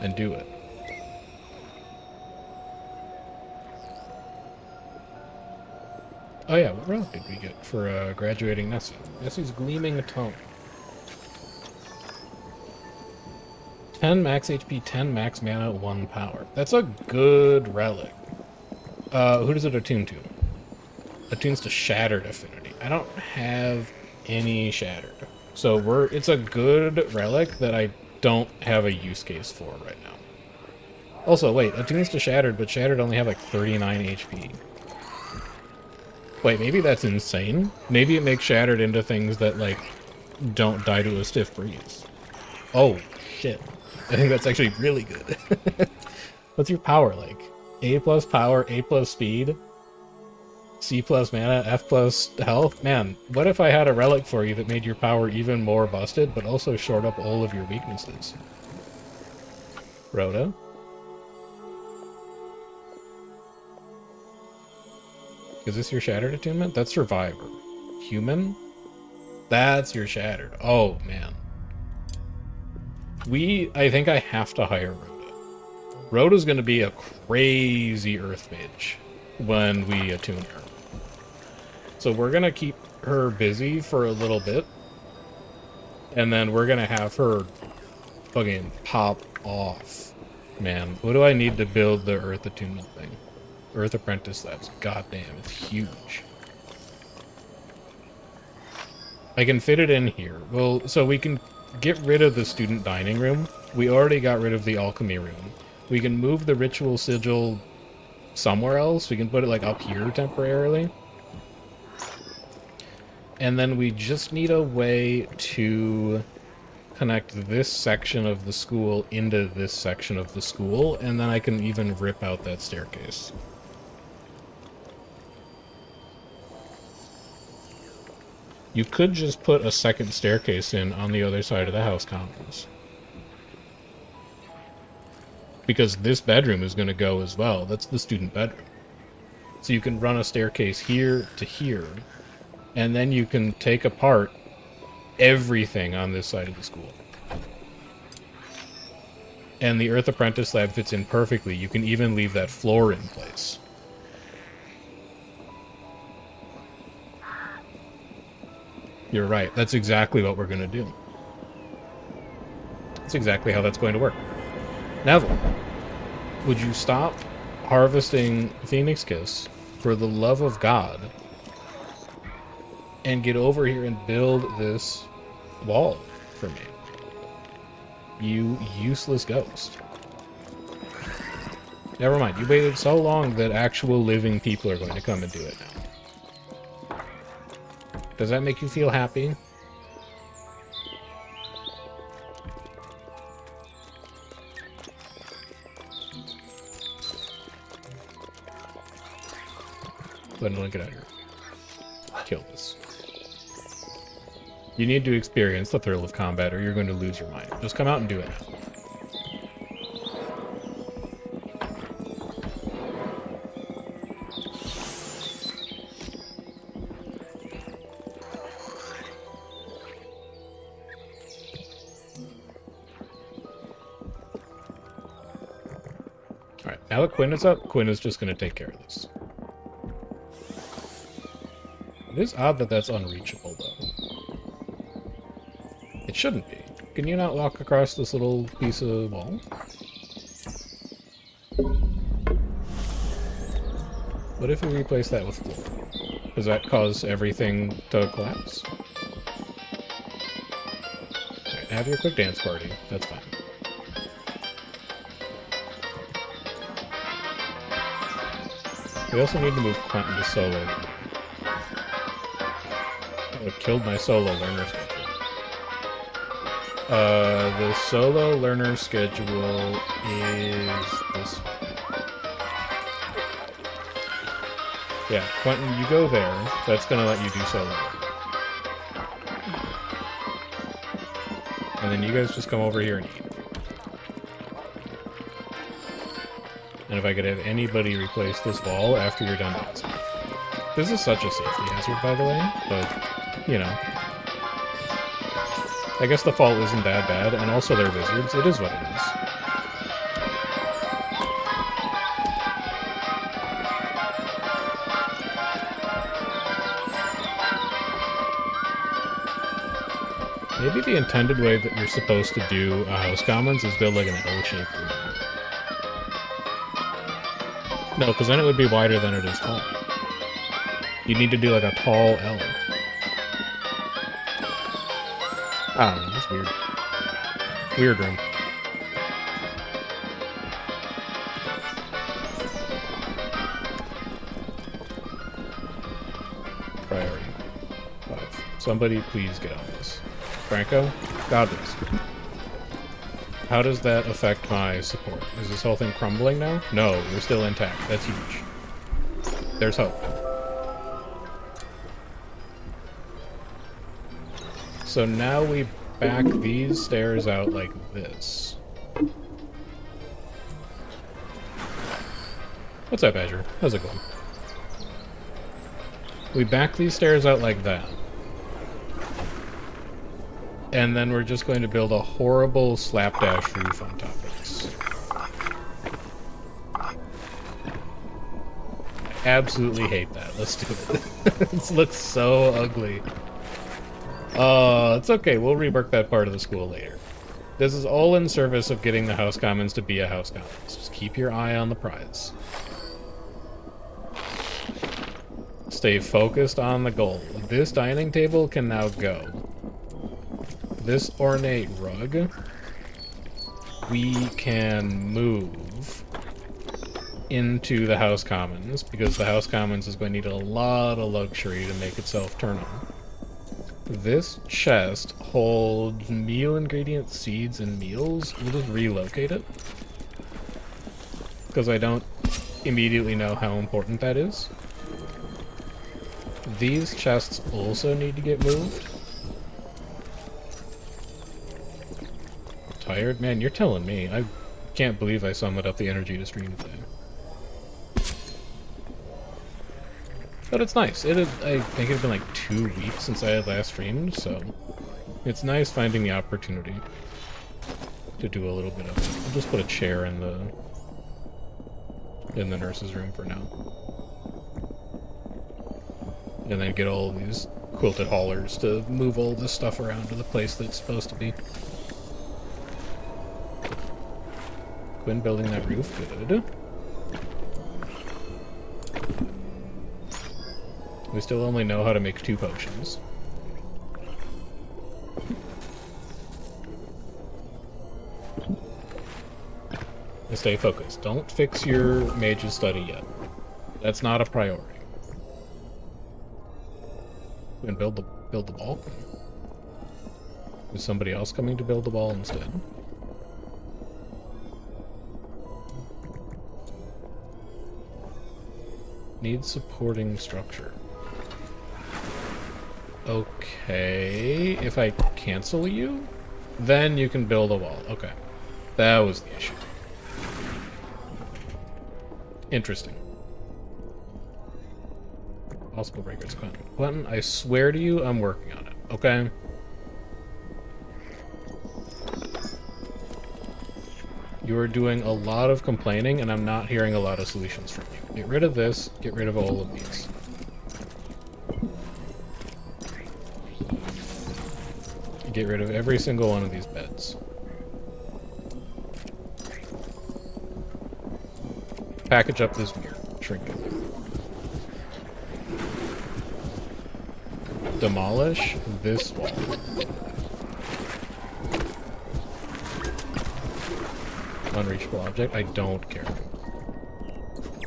And do it. Oh yeah, what relic did we get for graduating Nessie? Nessie's Gleaming Tome. 10 max HP, 10 max mana, 1 power. That's a good relic. Who does it attune to? Attunes to Shattered Affinity. I don't have any Shattered. So it's a good relic that I don't have a use case for right now. Also, wait, attunes to Shattered, but Shattered only have like 39 HP. Wait, maybe that's insane. Maybe it makes Shattered into things that, like, don't die to a stiff breeze. Oh, shit. I think that's actually really good. What's your power like? A plus power, A plus speed, C plus mana, F plus health? Man, what if I had a relic for you that made your power even more busted, but also shored up all of your weaknesses? Rhoda? Is this your Shattered attunement? That's Survivor. Human? That's your Shattered. Oh, man. I think I have to hire Rhoda. Rhoda's going to be a crazy Earth Mage when we attune her. So we're going to keep her busy for a little bit. And then we're going to have her fucking pop off. Man, what do I need to build the Earth attunement thing? Earth Apprentice, that's goddamn, it's huge. I can fit it in here. Well, so we can get rid of the student dining room. We already got rid of the alchemy room. We can move the ritual sigil somewhere else. We can put it like up here temporarily. And then we just need a way to connect this section of the school into this section of the school, and then I can even rip out that staircase. You could just put a second staircase in on the other side of the house commons. Because this bedroom is going to go as well. That's the student bedroom. So you can run a staircase here to here, and then you can take apart everything on this side of the school. And the Earth Apprentice slab fits in perfectly. You can even leave that floor in place. You're right. That's exactly what we're going to do. That's exactly how that's going to work. Neville, would you stop harvesting Phoenix Kiss for the love of God and get over here and build this wall for me? You useless ghost. Never mind. You waited so long that actual living people are going to come and do it now. Does that make you feel happy? Gwendolyn, get out of here. Kill this. You need to experience the thrill of combat or you're going to lose your mind. Just come out and do it now. Alright, now that Quinn is up, Quinn is just going to take care of this. It is odd that that's unreachable, though. It shouldn't be. Can you not walk across this little piece of wall? What if we replace that with floor? Does that cause everything to collapse? Alright, have your quick dance party. That's fine. We also need to move Quentin to solo. I killed my solo learner schedule. The solo learner schedule is this one. Yeah, Quentin, you go there. That's gonna let you do solo. And then you guys just come over here and eat. And if I could have anybody replace this wall after you're done dancing. This is such a safety hazard, by the way, but, you know. I guess the fault isn't that bad, and also they're wizards. It is what it is. Maybe the intended way that you're supposed to do House Commons is build like an L-shaped room. No, because then it would be wider than it is tall. You need to do like a tall L. I don't know, it's weird. Weird room. Priority 5. Somebody please get on this. Franco? God bless. How does that affect my support? Is this whole thing crumbling now? No, we're still intact. That's huge. There's hope. So now we back these stairs out like this. What's up, Azure? How's it going? We back these stairs out like that. And then we're just going to build a horrible slapdash roof on top of this. I absolutely hate that. Let's do it. This looks so ugly. It's okay. We'll rework that part of the school later. This is all in service of getting the House Commons to be a House Commons. Just keep your eye on the prize. Stay focused on the goal. This dining table can now go. This ornate rug, we can move into the House Commons, because the House Commons is going to need a lot of luxury to make itself turn on. This chest holds meal ingredients, seeds, and meals. We'll just relocate it, because I don't immediately know how important that is. These chests also need to get moved. Tired? Man, you're telling me. I can't believe I summoned up the energy to stream today. But it's nice. I think it had been like 2 weeks since I had last streamed, so it's nice finding the opportunity to do a little bit of it. I'll just put a chair in the nurse's room for now. And then get all these quilted haulers to move all this stuff around to the place that it's supposed to be. Quinn building that roof, good. We still only know how to make 2 potions. And stay focused. Don't fix your mage's study yet. That's not a priority. And build the ball. Is somebody else coming to build the ball instead? Needs supporting structure. Okay, if I cancel you, then you can build a wall. Okay, that was the issue. Interesting. Possible breakers, Quentin. Quentin, I swear to you, I'm working on it, okay? You are doing a lot of complaining, and I'm not hearing a lot of solutions from you. Get rid of this, get rid of all of these. Get rid of every single one of these beds. Package up this mirror. Shrink it. Demolish this wall. Unreachable object. I don't care.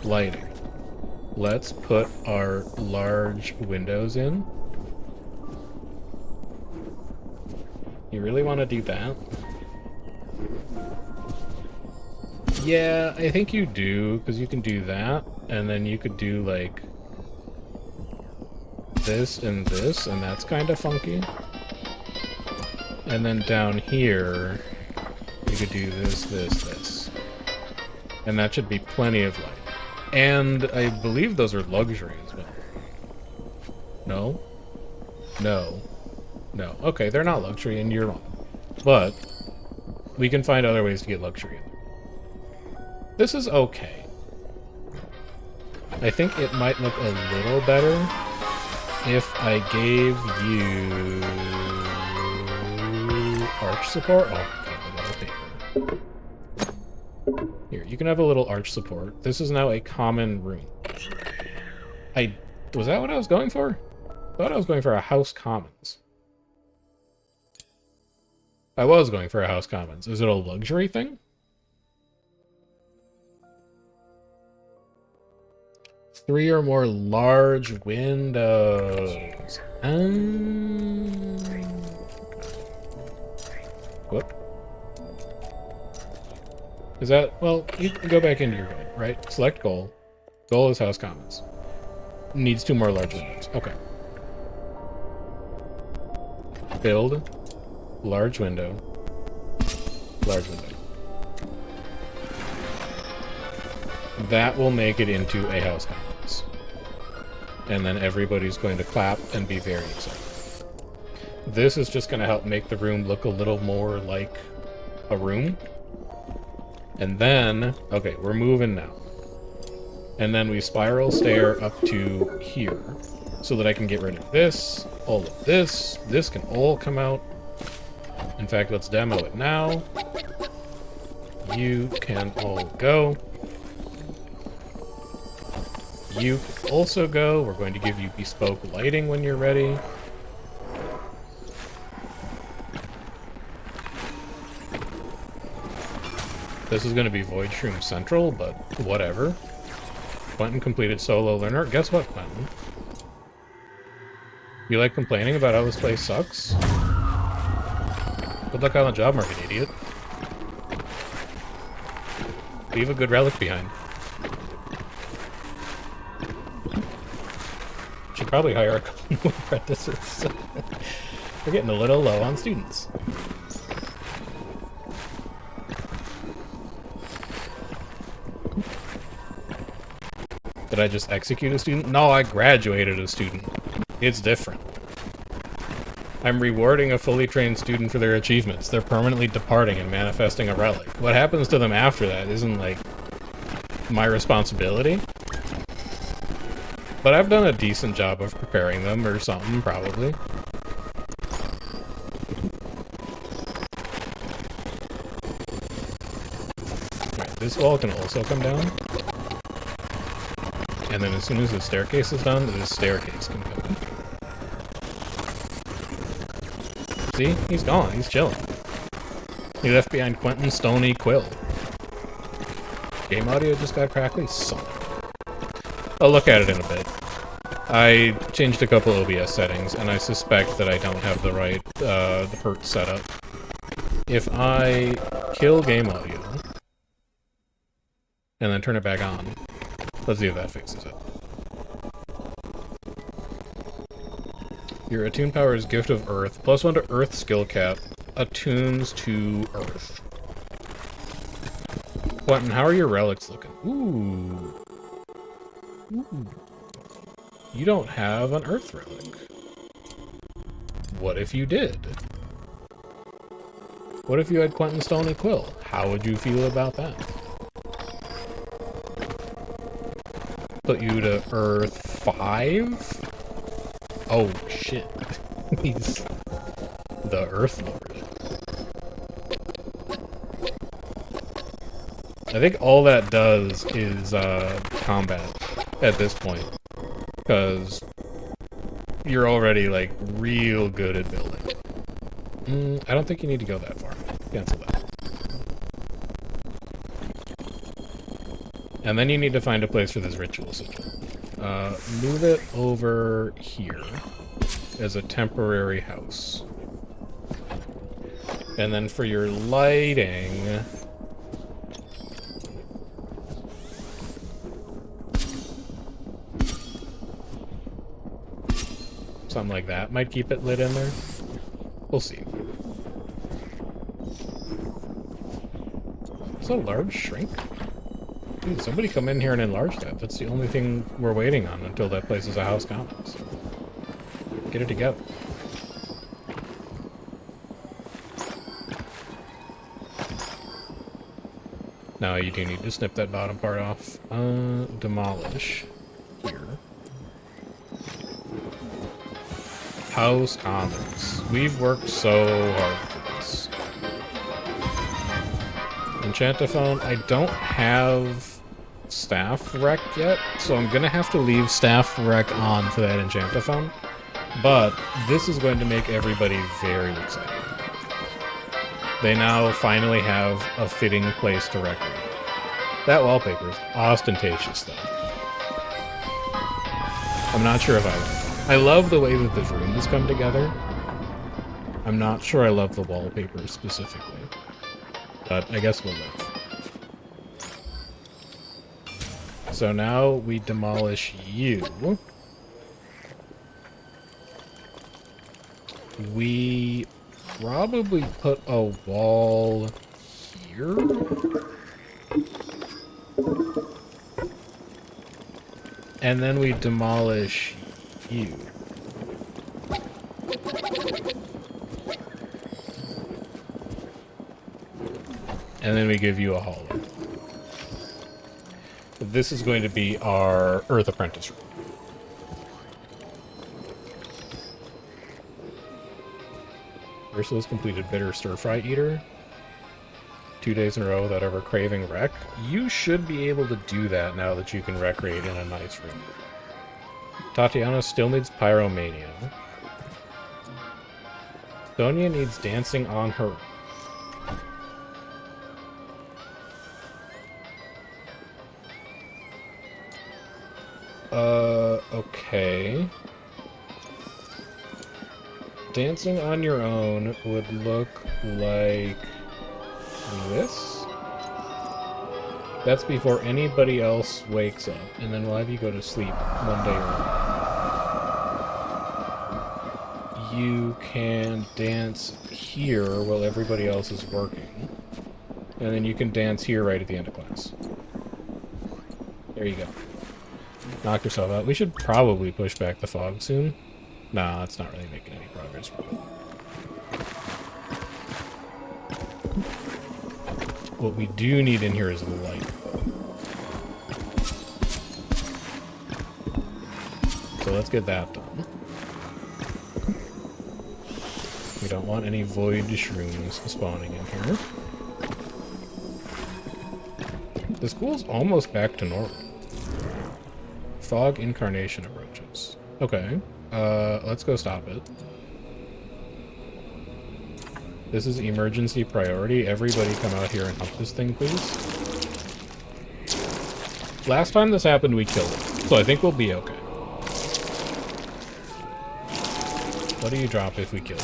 Lighting. Let's put our large windows in. You really want to do that? Yeah, I think you do, because you can do that, and then you could do, like, this, and that's kind of funky. And then down here, you could do this. And that should be plenty of light. And I believe those are luxury as well. No? No. No. Okay, they're not luxury, and you're wrong. But we can find other ways to get luxury in them. This is okay. I think it might look a little better if I gave you arch support. Oh, God, I got paper. Here, you can have a little arch support. This is now a common room. Was that what I was going for? I thought I was going for a house commons. I was going for a house commons. Is it a luxury thing? Three or more large windows. Whoop. Is that... Well, you can go back into your guide, right? Select goal. Goal is house commons. Needs 2 more large windows. Okay. Build. Large window. Large window. That will make it into a house commons. And then everybody's going to clap and be very excited. This is just going to help make the room look a little more like a room. And then, okay, we're moving now. And then we spiral stair up to here so that I can get rid of this, all of this. This can all come out. In fact, let's demo it now. You can all go. You can also go. We're going to give you bespoke lighting when you're ready. This is going to be Void Shroom Central, but whatever. Quentin completed solo learner. Guess what, Quentin? You like complaining about how this place sucks? Good luck on the job market, idiot. Leave a good relic behind. Should probably hire a couple more apprentices. We're getting a little low on students. Did I just execute a student? No, I graduated a student. It's different. I'm rewarding a fully trained student for their achievements. They're permanently departing and manifesting a relic. What happens to them after that isn't, like, my responsibility. But I've done a decent job of preparing them or something, probably. Right, this wall can also come down. And then as soon as the staircase is done, this staircase can come in. See? He's gone. He's chilling. He left behind Quentin Stoney Quill. Game audio just got crackly? Son. I'll look at it in a bit. I changed a couple OBS settings, and I suspect that I don't have the right the Hertz setup. If I kill game audio, and then turn it back on, let's see if that fixes it. Your attune power is Gift of Earth. +1 to Earth skill cap. Attunes to Earth. Quentin, how are your relics looking? Ooh. Ooh. You don't have an Earth relic. What if you did? What if you had Quentin Stoney Quill? How would you feel about that? Put you to Earth 5? Oh, shit. He's the Earth Lord. I think all that does is combat at this point. Because you're already, like, real good at building. I don't think you need to go that far. Cancel that. And then you need to find a place for this ritual sigil. Move it over here as a temporary house. And then for your lighting... something like that might keep it lit in there. We'll see. Is that a large shrink? Dude, somebody come in here and enlarge that. That's the only thing we're waiting on until that place is a house commons. Get it together. No, you do need to snip that bottom part off. Demolish. Here. House commons. We've worked so hard for this. Enchantophone. I don't have staff rec yet, so I'm gonna have to leave staff rec on for that enchantophone. But this is going to make everybody very excited. They now finally have a fitting place to recreate. That wallpaper is ostentatious, though. I'm not sure if I like it. I love the way that the rooms come together. I'm not sure I love the wallpaper specifically. But I guess we'll live. So now we demolish you. We probably put a wall here. And then we demolish you. And then we give you a hallway. This is going to be our Earth Apprentice room. Ursula's completed Bitter Stir Fry Eater. 2 days in a row without ever craving rec. You should be able to do that now that you can recreate in a nice room. Tatiana still needs Pyromania. Sonia needs Dancing on Her. Okay. Dancing on your own would look like this. That's before anybody else wakes up, and then we'll have you go to sleep one day early. You can dance here while everybody else is working. And then you can dance here right at the end of class. There you go. Knock yourself out. We should probably push back the fog soon. Nah, it's not really making any progress. What we do need in here is light. So let's get that done. We don't want any void shrooms spawning in here. The school's almost back to normal. Fog incarnation approaches. Okay. Let's go stop it. This is emergency priority. Everybody come out here and help this thing, please. Last time this happened, we killed it. So I think we'll be okay. What do you drop if we kill you?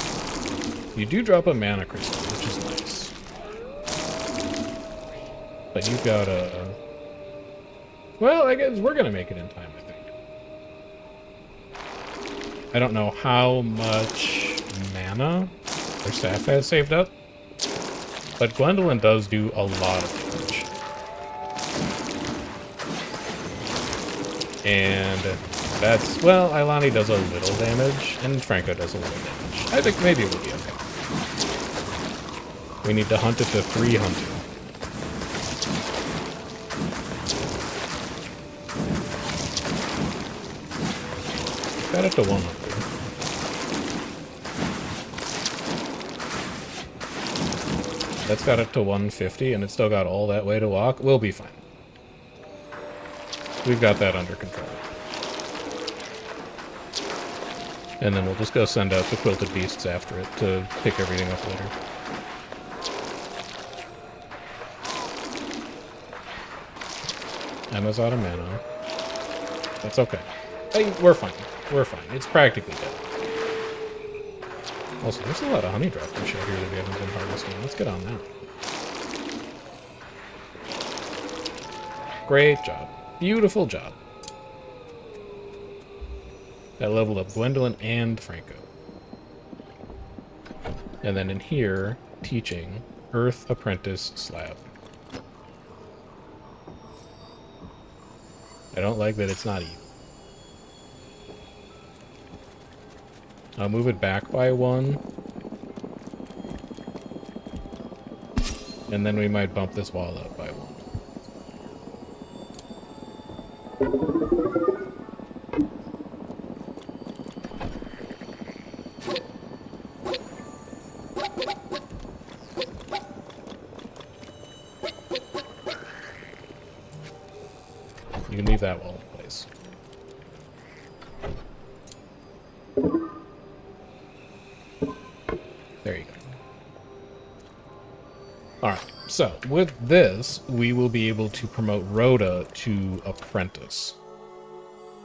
You do drop a mana crystal, which is nice. But you've got a... Well, I guess we're gonna make it in time, I think. I don't know how much mana our staff has saved up, but Gwendolyn does do a lot of damage. And that's, well, Ilani does a little damage, and Franco does a little damage. I think maybe we'll be okay. We need to hunt it to 300. Got it to 100. That's got it to 150, and it's still got all that way to walk. We'll be fine. We've got that under control. And then we'll just go send out the quilted beasts after it to pick everything up later. Emma's out of mana. That's okay. Hey, we're fine. We're fine. It's practically dead. Also, there's a lot of honey drop fish out here that we haven't been harvesting. Let's get on that. Great job. Beautiful job. That leveled up Gwendolyn and Franco. And then in here, teaching Earth Apprentice Slab. I don't like that it's not even. I'll move it back by 1. And then we might bump this wall up by 1. You can leave that wall in place. There you go. Alright, so with this, we will be able to promote Rhoda to Apprentice.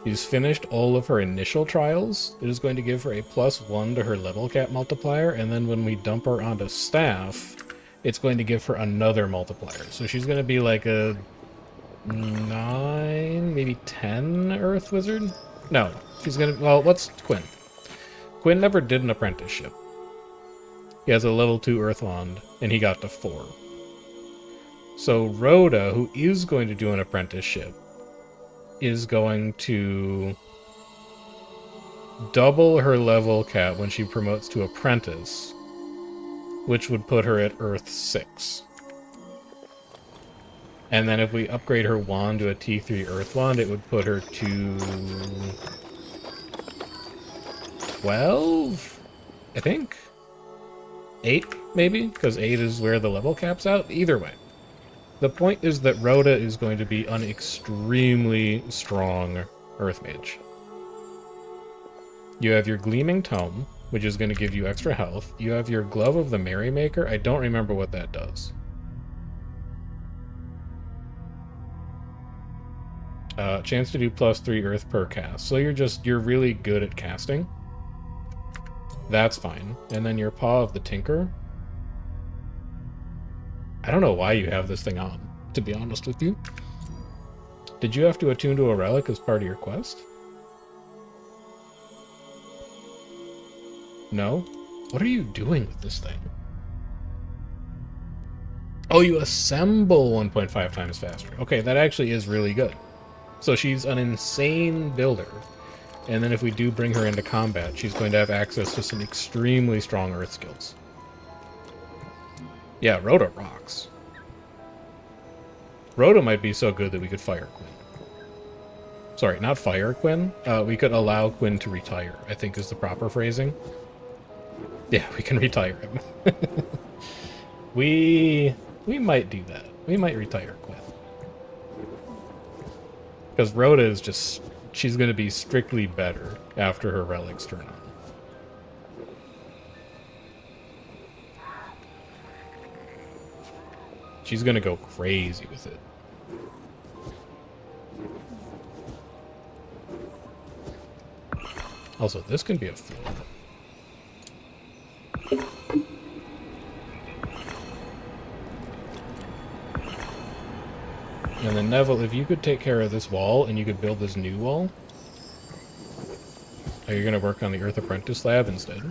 She's finished all of her initial trials. It is going to give her a +1 to her level cap multiplier, and then when we dump her onto staff, it's going to give her another multiplier. So she's going to be like a 9, maybe 10 Earth Wizard? No, she's going to... Well, what's Quinn? Quinn never did an apprenticeship. He has a level 2 Earth Wand, and he got to 4. So Rhoda, who is going to do an apprenticeship, is going to double her level cap when she promotes to Apprentice, which would put her at Earth 6. And then if we upgrade her wand to a T3 Earth Wand, it would put her to 12, I think? 8, maybe? Because 8 is where the level cap's out? Either way. The point is that Rhoda is going to be an extremely strong Earth Mage. You have your Gleaming Tome, which is going to give you extra health. You have your Glove of the Merrymaker. I don't remember what that does. Chance to do +3 Earth per cast. So you're really good at casting. That's fine. And then your Paw of the Tinker. I don't know why you have this thing on, to be honest with you. Did you have to attune to a relic as part of your quest? No? What are you doing with this thing? Oh, you assemble 1.5 times faster. Okay, that actually is really good. So she's an insane builder. And then if we do bring her into combat, she's going to have access to some extremely strong earth skills. Yeah, Rhoda rocks. Rhoda might be so good that we could fire Quinn. Sorry, not fire Quinn. We could allow Quinn to retire, I think is the proper phrasing. Yeah, we can retire him. We might do that. We might retire Quinn. Because Rhoda is just... She's going to be strictly better after her relics turn on. She's going to go crazy with it. Also, this can be a floor. And then Neville, if you could take care of this wall and you could build this new wall. Are you going to work on the Earth Apprentice Lab instead?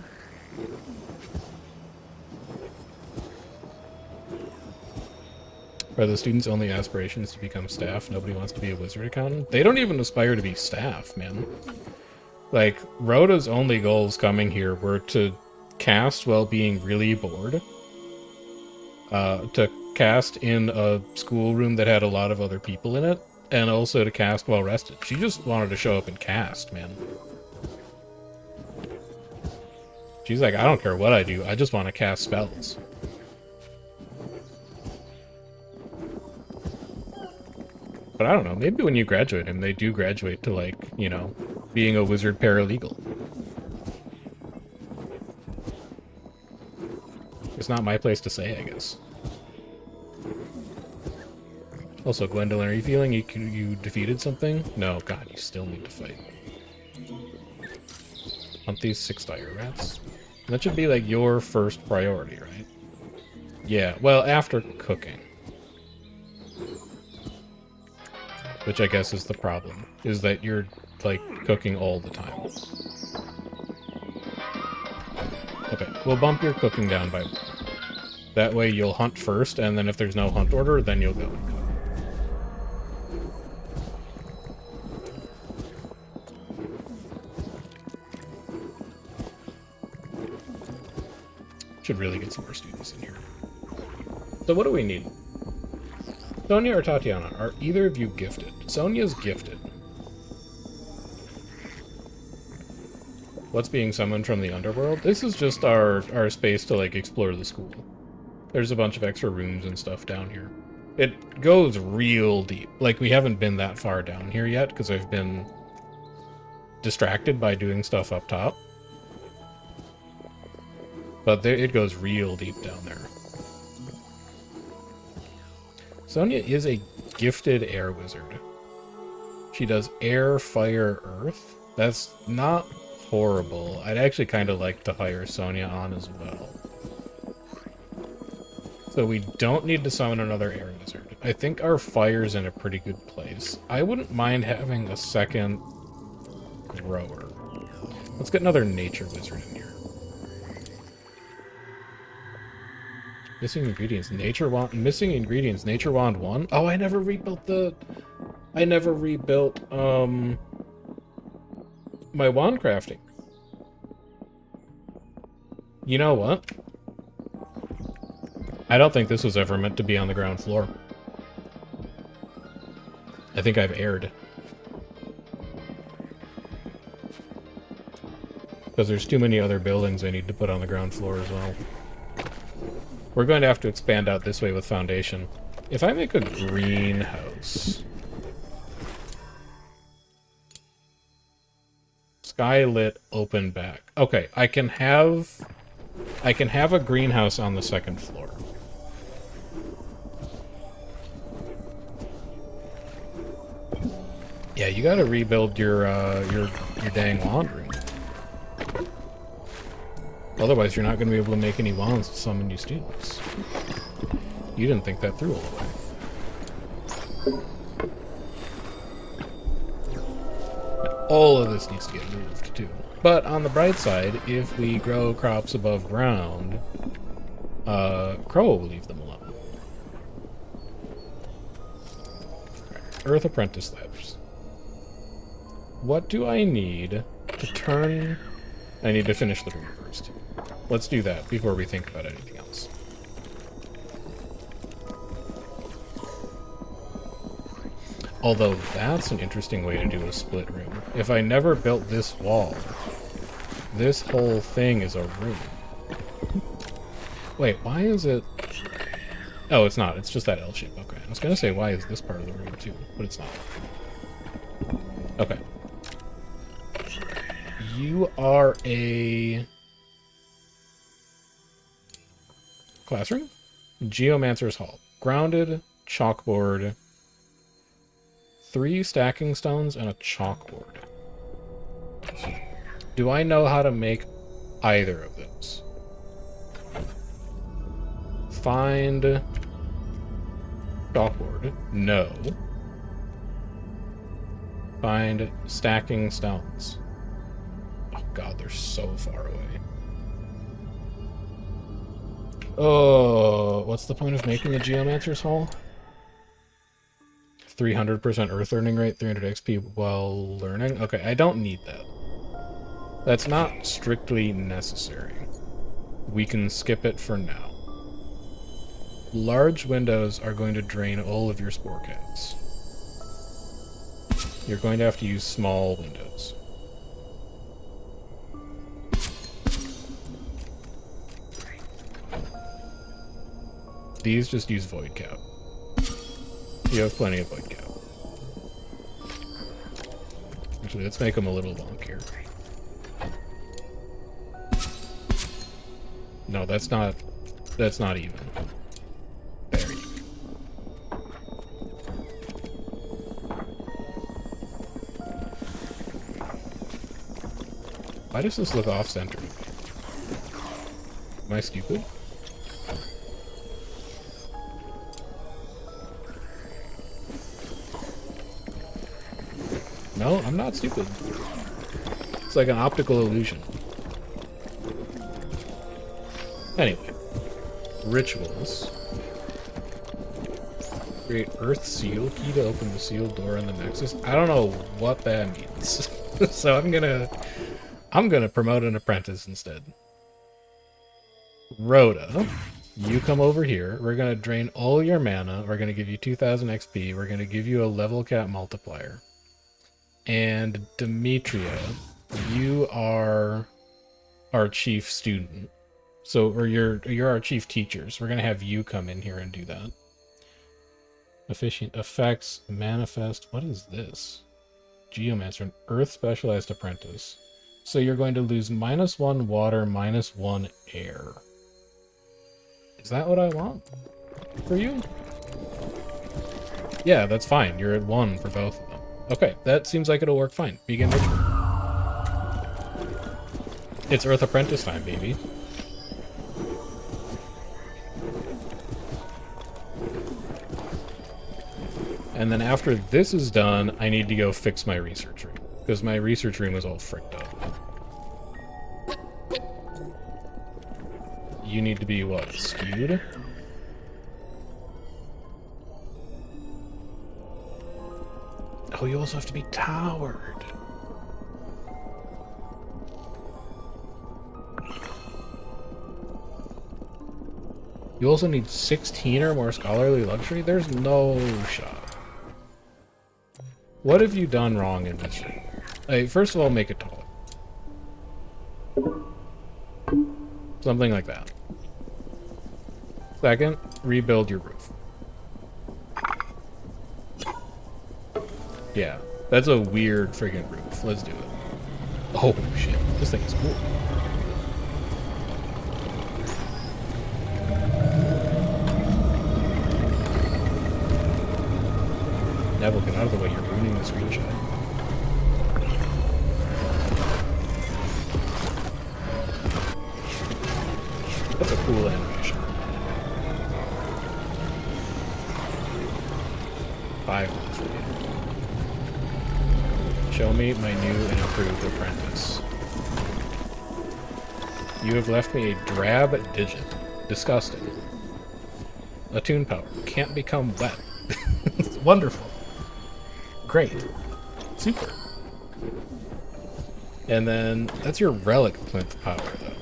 Are the students' only aspirations to become staff? Nobody wants to be a wizard accountant? They don't even aspire to be staff, man. Like, Rhoda's only goals coming here were to cast while being really bored. To cast in a schoolroom that had a lot of other people in it, and also to cast while rested. She just wanted to show up and cast, man. She's like, I don't care what I do, I just want to cast spells. But I don't know, maybe when you graduate and they do graduate to, like, you know, being a wizard paralegal. It's not my place to say, I guess. Also, Gwendolyn, are you feeling you defeated something? No, God, you still need to fight. Hunt these 6 dire rats. That should be, like, your first priority, right? Yeah, well, after cooking. Which I guess is the problem, is that you're, like, cooking all the time. Okay, we'll bump your cooking down by 1. That way you'll hunt first, and then if there's no hunt order, then you'll go and cook. Should really get some more students in here. So what do we need? Sonia or Tatiana, are either of you gifted? Sonia's gifted. What's being summoned from the underworld? This is just our space to, like, explore the school. There's a bunch of extra rooms and stuff down here. It goes real deep. Like, we haven't been that far down here yet, because I've been distracted by doing stuff up top. But it goes real deep down there. Sonia is a gifted air wizard. She does air, fire, earth. That's not horrible. I'd actually kind of like to hire Sonia on as well. So we don't need to summon another air wizard. I think our fire's in a pretty good place. I wouldn't mind having a second grower. Let's get another nature wizard in here. Missing ingredients, nature wand, missing ingredients, nature wand 1. Oh, I never rebuilt my wand crafting. You know what? I don't think this was ever meant to be on the ground floor. I think I've erred. Because there's too many other buildings I need to put on the ground floor as well. We're going to have to expand out this way with foundation. If I make a greenhouse... Skylit open back. Okay, I can have a greenhouse on the second floor. Yeah, you gotta rebuild your dang wand room. Otherwise, you're not going to be able to make any wands to summon new students. You didn't think that through all the way. All of this needs to get moved, too. But on the bright side, if we grow crops above ground, Crow will leave them alone. Right. Earth Apprentice Labs. What do I need to turn... I need to finish the room first. Let's do that before we think about anything else. Although that's an interesting way to do a split room. If I never built this wall, this whole thing is a room. Wait, why is it... Oh, it's not. It's just that L shape. Okay. I was going to say, why is this part of the room too? But it's not. Okay. You are a... classroom? Geomancer's Hall. Grounded, chalkboard, 3 stacking stones, and a chalkboard. Do I know how to make either of those? Find chalkboard. No. Find stacking stones. Oh god, they're so far away. Oh, what's the point of making a Geomancer's Hall? 300% Earth earning rate, 300 XP while learning? Okay, I don't need that. That's not strictly necessary. We can skip it for now. Large windows are going to drain all of your spore caps. You're going to have to use small windows. These just use void cap. You have plenty of void cap. Actually, let's make them a little longier. No, that's not even. There you go. Why does this look off-center? Am I stupid? No, I'm not stupid. It's like an optical illusion. Anyway. Rituals. Create Earth Seal key to open the sealed door in the Nexus. I don't know what that means. So I'm gonna promote an apprentice instead. Rhoda, you come over here. We're gonna drain all your mana. We're gonna give you 2,000 XP. We're gonna give you a level cap multiplier. And Demetria, you are our chief student. So, or you're our chief teachers. We're gonna have you come in here and do that. Efficient effects, manifest. What is this? Geomancer, an Earth specialized apprentice. So you're going to lose -1 water, -1 air. Is that what I want for you? Yeah, that's fine. You're at 1 for both of them. Okay, that seems like it'll work fine. Begin ritual. It's Earth Apprentice time, baby. And then after this is done, I need to go fix my research room. Because my research room is all fricked up. You need to be, what, skewed? Oh, you also have to be towered. You also need 16 or more scholarly luxury? There's no shot. What have you done wrong in this room? Hey, first of all, make it taller. Something like that. Second, rebuild your roof. Yeah, that's a weird friggin' roof. Let's do it. Oh, shit. This thing is cool. Neville, get out of the way. You're ruining the screenshot. That's a cool animation. 5 for you. Show me my new and improved apprentice. You have left me a drab digit. Disgusting. Attune power. Can't become wet. It's wonderful. Great. Super. And then that's your relic plinth power, though.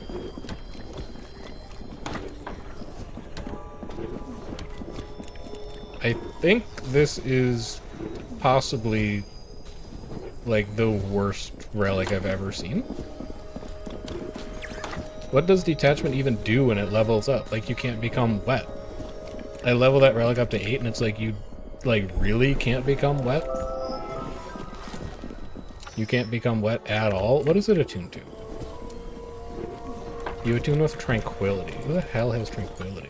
I think this is possibly like the worst relic I've ever seen. What does detachment even do when it levels up? Like, you can't become wet. I level that relic up to 8 and it's like you like really can't become wet. You can't become wet at all. What is it attuned to? You attune with tranquility. Who the hell has tranquility?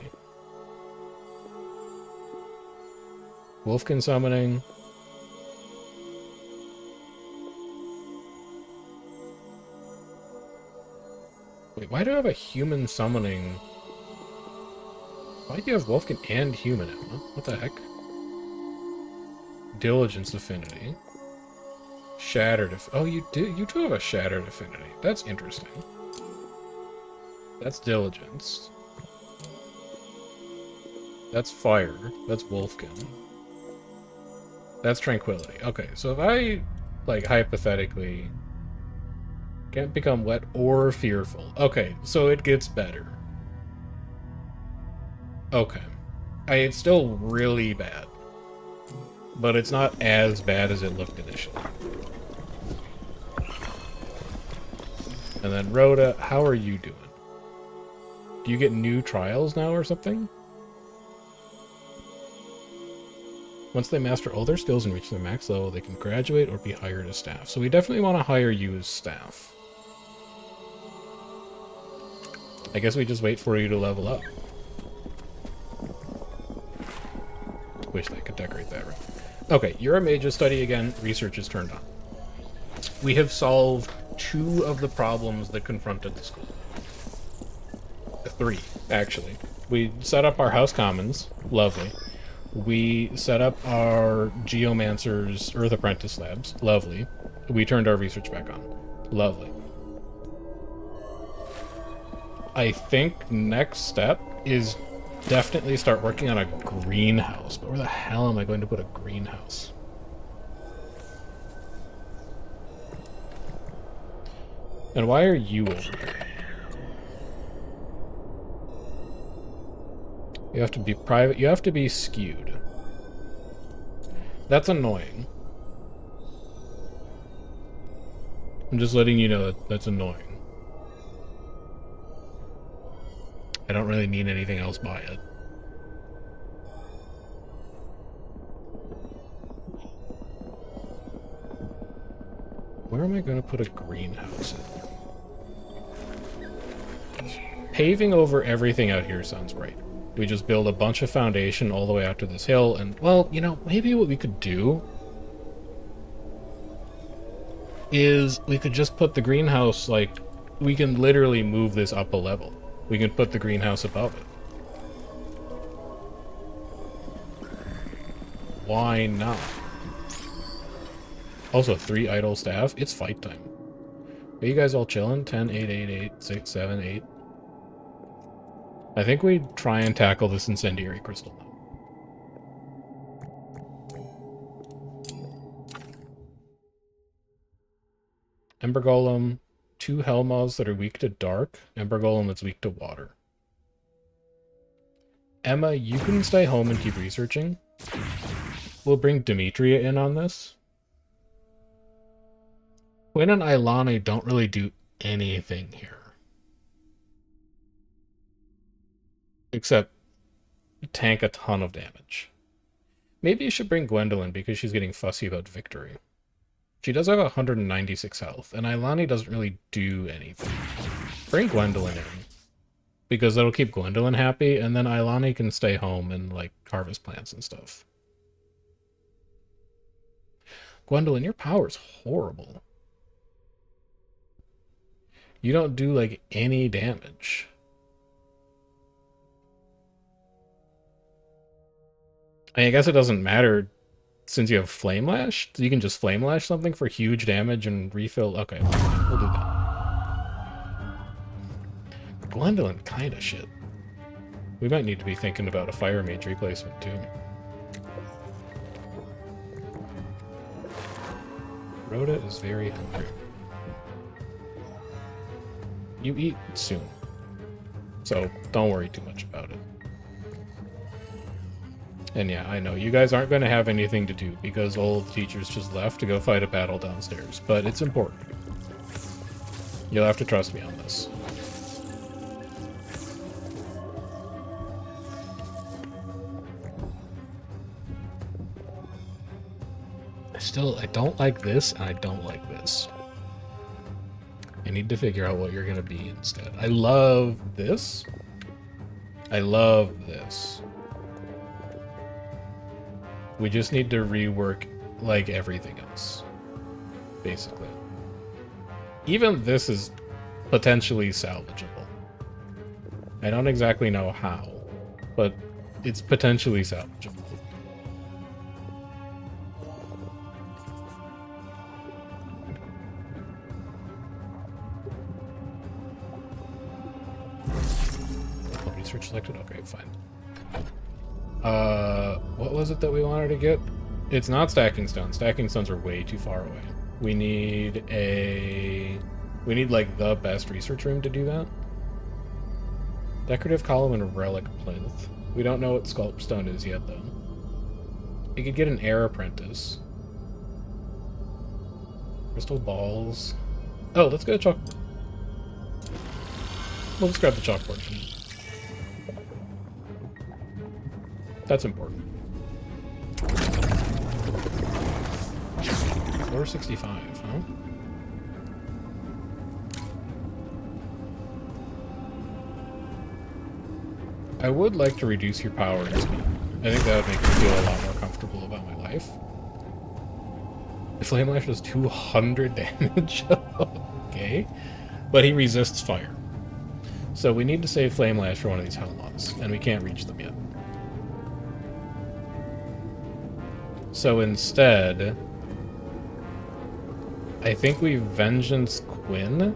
Wolfkin summoning. Wait, why do I have a human summoning? Why do you have Wolfkin and human, Emma? What the heck? Diligence affinity. Shattered oh, you do have a shattered affinity. That's interesting. That's diligence. That's fire. That's Wolfkin. That's tranquility. Okay, so if I, like, hypothetically can't become wet or fearful. Okay, so it gets better. Okay. It's still really bad. But it's not as bad as it looked initially. And then Rhoda, how are you doing? Do you get new trials now or something? Once they master all their skills and reach their max level, they can graduate or be hired as staff. So we definitely want to hire you as staff. I guess we just wait for you to level up. Wish I could decorate that right. Okay, you're a mage's study again. Research is turned on. We have solved 2 of the problems that confronted the school. 3, actually. We set up our house commons. Lovely. We set up our geomancer's earth apprentice labs. Lovely. We turned our research back on. Lovely. I think next step is definitely start working on a greenhouse. But where the hell am I going to put a greenhouse? And why are you over there? You have to be private. You have to be skewed. That's annoying. I'm just letting you know that that's annoying. I don't really mean anything else by it. Where am I going to put a greenhouse in? Paving over everything out here sounds right. We just build a bunch of foundation all the way out to this hill, and, well, you know, maybe what we could do is we could just put the greenhouse, like, we can literally move this up a level. We can put the greenhouse above it. Why not? Also, 3 idle staff. It's fight time. Are you guys all chilling? 10, 8, 8, 8, 6, 7, 8. I think we try and tackle this incendiary crystal now. Ember Golem, 2 Hellmaws that are weak to dark. Ember Golem that's weak to water. Emma, you can stay home and keep researching. We'll bring Demetria in on this. Quinn and Ilani don't really do anything here. Except tank a ton of damage. Maybe you should bring Gwendolyn because she's getting fussy about victory. She does have 196 health, and Ilani doesn't really do anything. Bring Gwendolyn in. Because that'll keep Gwendolyn happy, and then Ilani can stay home and, like, harvest plants and stuff. Gwendolyn, your power's horrible. You don't do, like, any damage. I guess it doesn't matter since you have Flame Lash. You can just Flame Lash something for huge damage and refill. Okay, we'll do that. Gwendolyn kind of shit. We might need to be thinking about a Fire Mage replacement too. Rhoda is very hungry. You eat soon, so don't worry too much about it. And yeah, I know, you guys aren't going to have anything to do because all the teachers just left to go fight a battle downstairs, but it's important. You'll have to trust me on this. I don't like this, and I don't like this. I need to figure out what you're going to be instead. I love this. I love this. We just need to rework, like, everything else. Basically. Even this is potentially salvageable. I don't exactly know how, but it's potentially salvageable. Research selected? Okay, fine. What was it that we wanted to get? It's not stacking stones. Stacking stones are way too far away. We need like the best research room to do that. Decorative column and a relic plinth. We don't know what sculpt stone is yet, though. We could get an air apprentice. Crystal balls. Oh, let's get a chalk. We'll just grab the chalkboard. That's important. Floor 65, huh? I would like to reduce your power and speed. I think that would make me feel a lot more comfortable about my life. The Flame Lash does 200 damage. Okay. But he resists fire. So we need to save Flame Lash for one of these Hellmons, and we can't reach them yet. So instead, I think we Vengeance Quinn.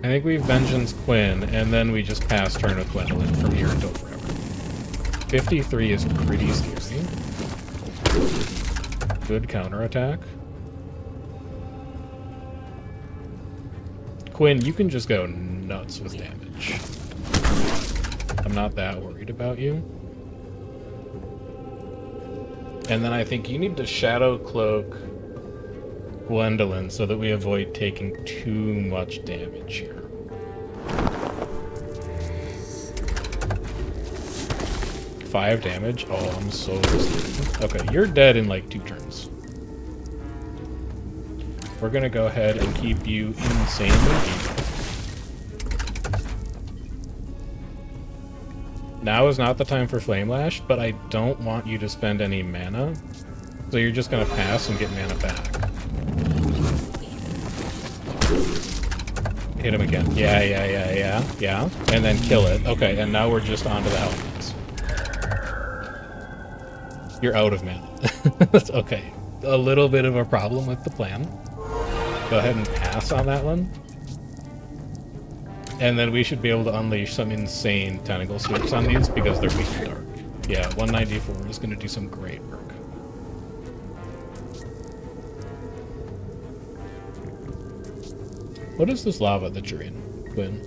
I think we Vengeance Quinn, and then we just pass turn with Gwendolyn from here until forever. 53 is pretty scary. Good counterattack. Quinn, you can just go nuts with damage. I'm not that worried about you. And then I think you need to Shadow Cloak Gwendolyn so that we avoid taking too much damage here. Five damage? Oh, I'm so scared. Okay, you're dead in like 2 turns. We're gonna go ahead and keep you insanely deep. Now is not the time for Flame Lash, but I don't want you to spend any mana. So you're just gonna pass and get mana back. Hit him again. Yeah. And then kill it. Okay, and now we're just onto the Hellmons. You're out of mana. That's okay. A little bit of a problem with the plan. Go ahead and pass on that one. And then we should be able to unleash some insane tentacle sweeps on these because they're weak to dark. Yeah, 194 is going to do some great work. What is this lava that you're in, Quinn?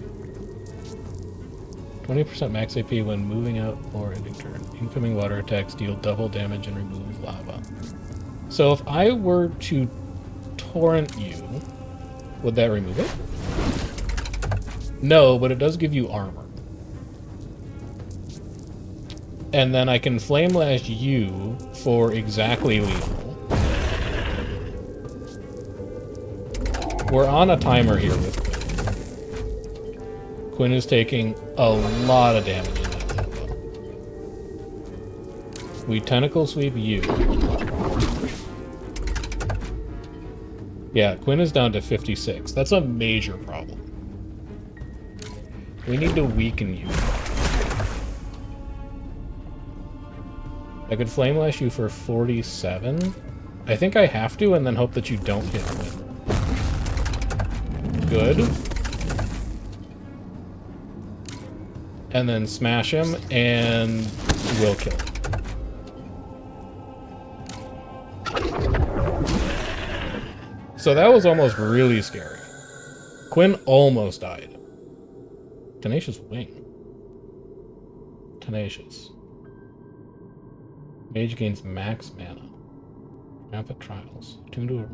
20% max AP when moving out or ending turn. Incoming water attacks deal double damage and remove lava. So if I were to torrent you, would that remove it? No, but it does give you armor. And then I can Flame Lash you for exactly lethal. We're on a timer here with Quinn. Quinn is taking a lot of damage in that tempo. We Tentacle Sweep you. Yeah, Quinn is down to 56. That's a major problem. We need to weaken you. I could Flame Lash you for 47. I think I have to, and then hope that you don't hit Quinn. Good. And then smash him, and we'll kill him. So that was almost really scary. Quinn almost died. Tenacious Wing. Tenacious. Mage gains max mana. Rampant Trials. Tune to a...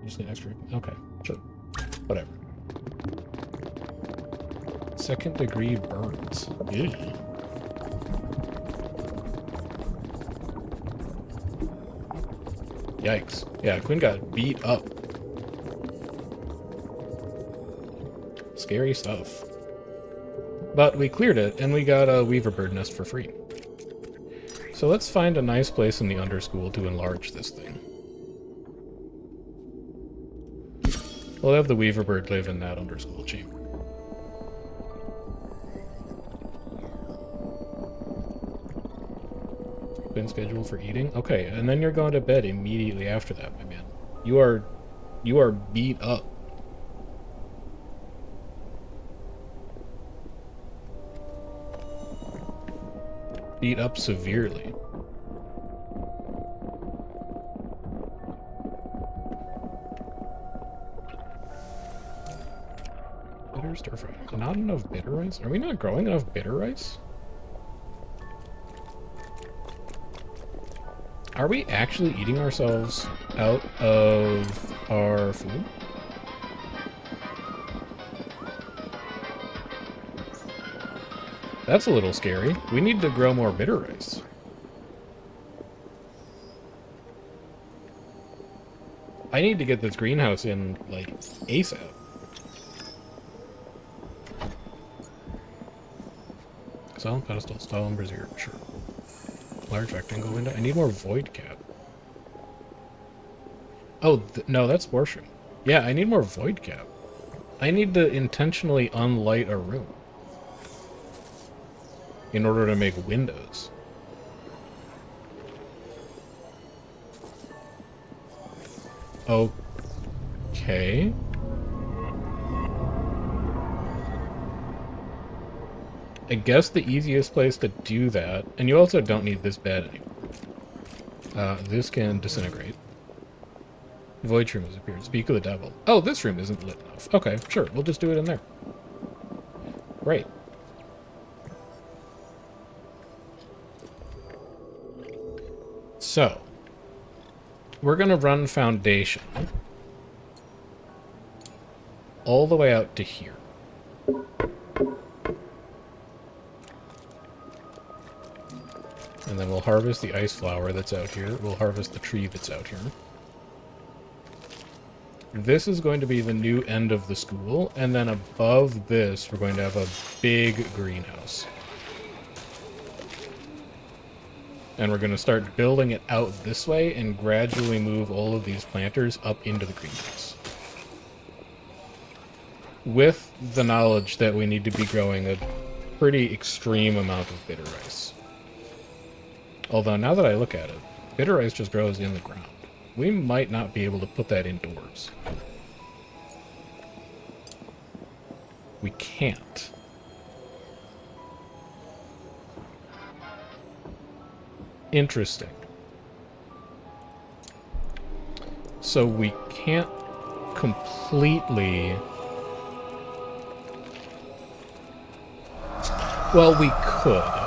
Usually extra... Okay, sure. Whatever. Second degree burns. Ew. Yikes. Yeah, Quinn got beat up. Scary stuff. But we cleared it, and we got a Weaver Bird nest for free. So let's find a nice place in the underschool to enlarge this thing. We'll have the Weaver Bird live in that underschool chamber. Been scheduled for eating? Okay, and then you're going to bed immediately after that, my man. You are beat up. Beat up severely. Bitter stir fry. Not enough bitter rice? Are we not growing enough bitter rice? Are we actually eating ourselves out of our food? That's a little scary. We need to grow more bitter rice. I need to get this greenhouse in, like, ASAP. Stone, pedestal, stone, brazier, sure. Large rectangle window. I need more void cap. Oh, no, that's worship. Yeah, I need more void cap. I need to intentionally unlight a room in order to make windows. Okay. I guess the easiest place to do that, and you also don't need this bed anymore. This can disintegrate. Void room has appeared. Speak of the devil. Oh, this room isn't lit enough. Okay, sure. We'll just do it in there. Great. So, we're going to run foundation all the way out to here. And then we'll harvest the ice flower that's out here. We'll harvest the tree that's out here. This is going to be the new end of the school, and then above this, we're going to have a big greenhouse. And we're going to start building it out this way and gradually move all of these planters up into the greenhouse. With the knowledge that we need to be growing a pretty extreme amount of bitter rice. Although, now that I look at it, bitter rice just grows in the ground. We might not be able to put that indoors. We can't. Interesting. So we can't completely... Well, we could.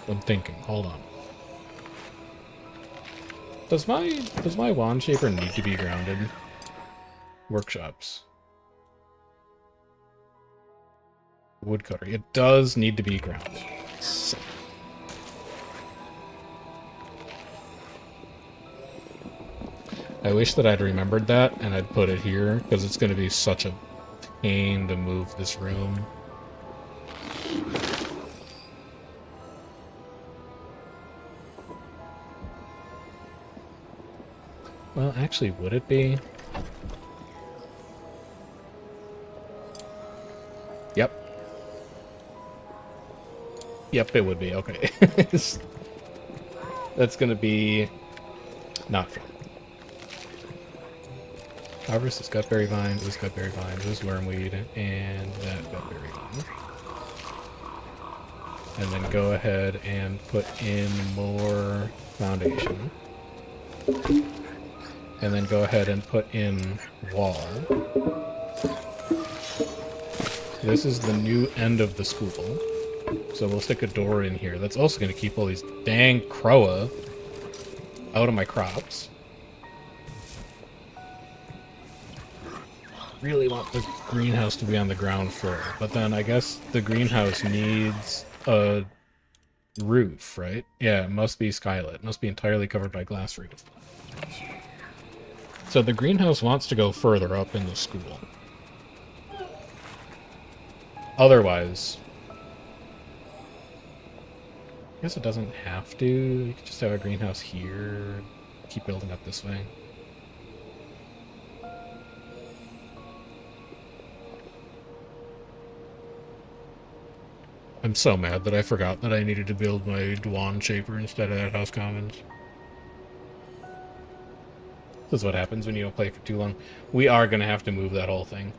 I'm thinking. Hold on. Does my wand shaper need to be grounded? Workshops. Woodcutter. It does need to be grounded. So. I wish that I'd remembered that and I'd put it here, because it's going to be such a pain to move this room. Well, actually, would it be? Yep. Yep, it would be. Okay. That's going to be not fun. Harvest this gutberry vine, this gutberry vine, this wormweed, and that gutberry vine. And then go ahead and put in more foundation. And then go ahead and put in wall. This is the new end of the school. So we'll stick a door in here. That's also going to keep all these dang crowa out of my crops. Really want the greenhouse to be on the ground floor, but then I guess the greenhouse needs a roof, right? Yeah, it must be skylit. It must be entirely covered by glass roof. So the greenhouse wants to go further up in the school. Otherwise, I guess it doesn't have to. You could just have a greenhouse here, keep building up this way. I'm so mad that I forgot that I needed to build my Dwan Shaper instead of that House Commons. This is what happens when you don't play for too long. We are going to have to move that whole thing.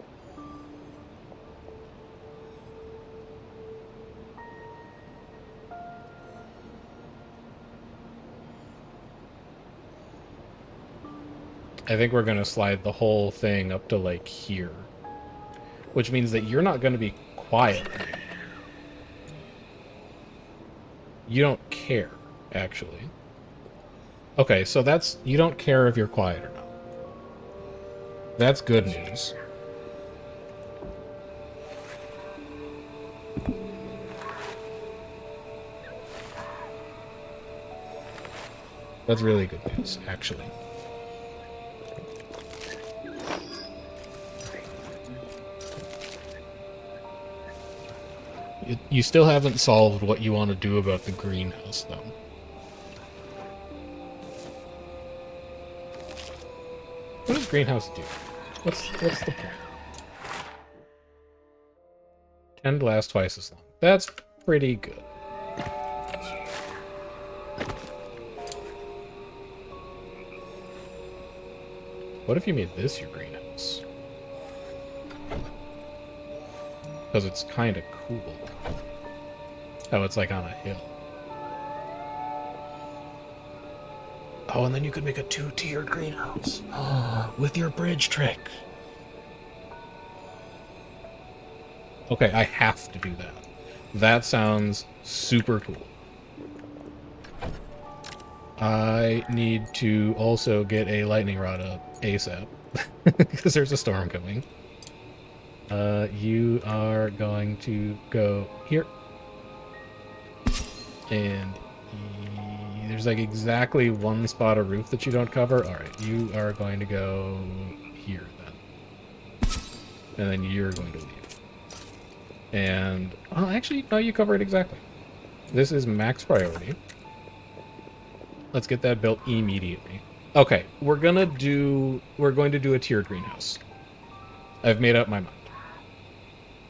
I think we're going to slide the whole thing up to, like, here. Which means that you're not going to be quiet anymore. You don't care, actually. Okay, so that's... You don't care if you're quiet or not. That's good news. That's really good news, actually. You still haven't solved what you want to do about the greenhouse, though. What does greenhouse do? What's the point? Tend to last twice as long. That's pretty good. What if you made this your greenhouse? Because it's kind of cool. Oh, it's like on a hill. Oh, and then you could make a two-tiered greenhouse. With your bridge trick. Okay, I have to do that. That sounds super cool. I need to also get a lightning rod up ASAP. Because there's a storm coming. You are going to go here. And there's like exactly one spot of roof that you don't cover. Alright, you are going to go here then. And then you're going to leave. And, well, actually, no, you cover it exactly. This is max priority. Let's get that built immediately. Okay, we're going to do a tiered greenhouse. I've made up my mind.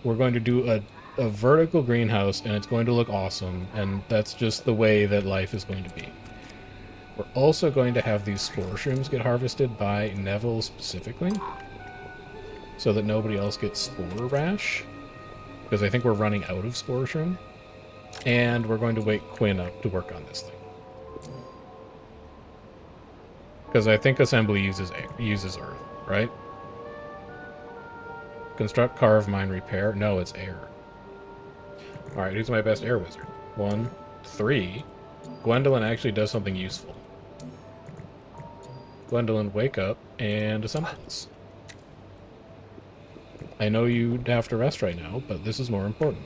We're going to do a vertical greenhouse, and it's going to look awesome, and that's just the way that life is going to be. We're also going to have these spore shrooms get harvested by Neville specifically, so that nobody else gets spore rash, because I think we're running out of spore shroom, and we're going to wake Quinn up to work on this thing. Because I think assembly uses earth, right? Construct, carve, mine, repair. No, it's air. Alright, who's my best air wizard? 1, 3. Gwendolyn actually does something useful. Gwendolyn, wake up and assemble this. I know you'd have to rest right now, but this is more important.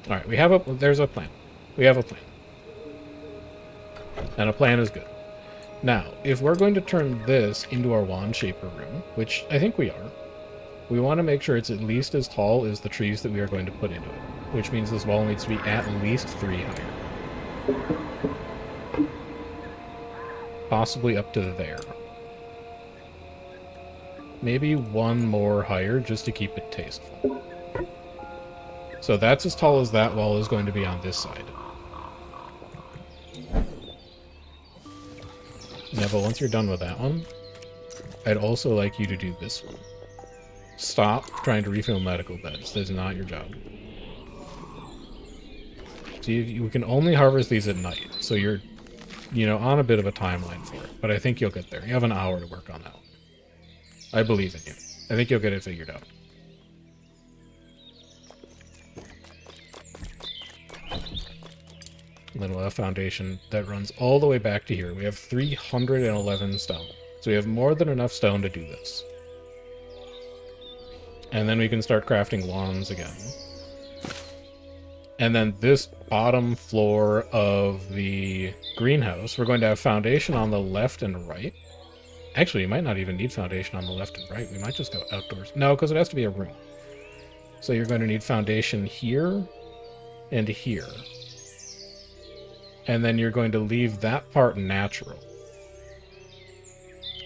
Alright, there's a plan. We have a plan. And a plan is good. Now, if we're going to turn this into our wand shaper room, which I think we are, we want to make sure it's at least as tall as the trees that we are going to put into it, which means this wall needs to be at least 3 higher. Possibly up to there. Maybe 1 more higher just to keep it tasteful. So that's as tall as that wall is going to be on this side. Yeah, but once you're done with that one, I'd also like you to do this one. Stop trying to refill medical beds. That is not your job. See, you can only harvest these at night, so you're, on a bit of a timeline for it. But I think you'll get there. You have an hour to work on that one. I believe in you. I think you'll get it figured out. And then we'll have foundation that runs all the way back to here. We have 311 stone. So we have more than enough stone to do this. And then we can start crafting lawns again. And then this bottom floor of the greenhouse, we're going to have foundation on the left and right. Actually, you might not even need foundation on the left and right. We might just go outdoors. No, because it has to be a room. So you're going to need foundation here and here. And then you're going to leave that part natural.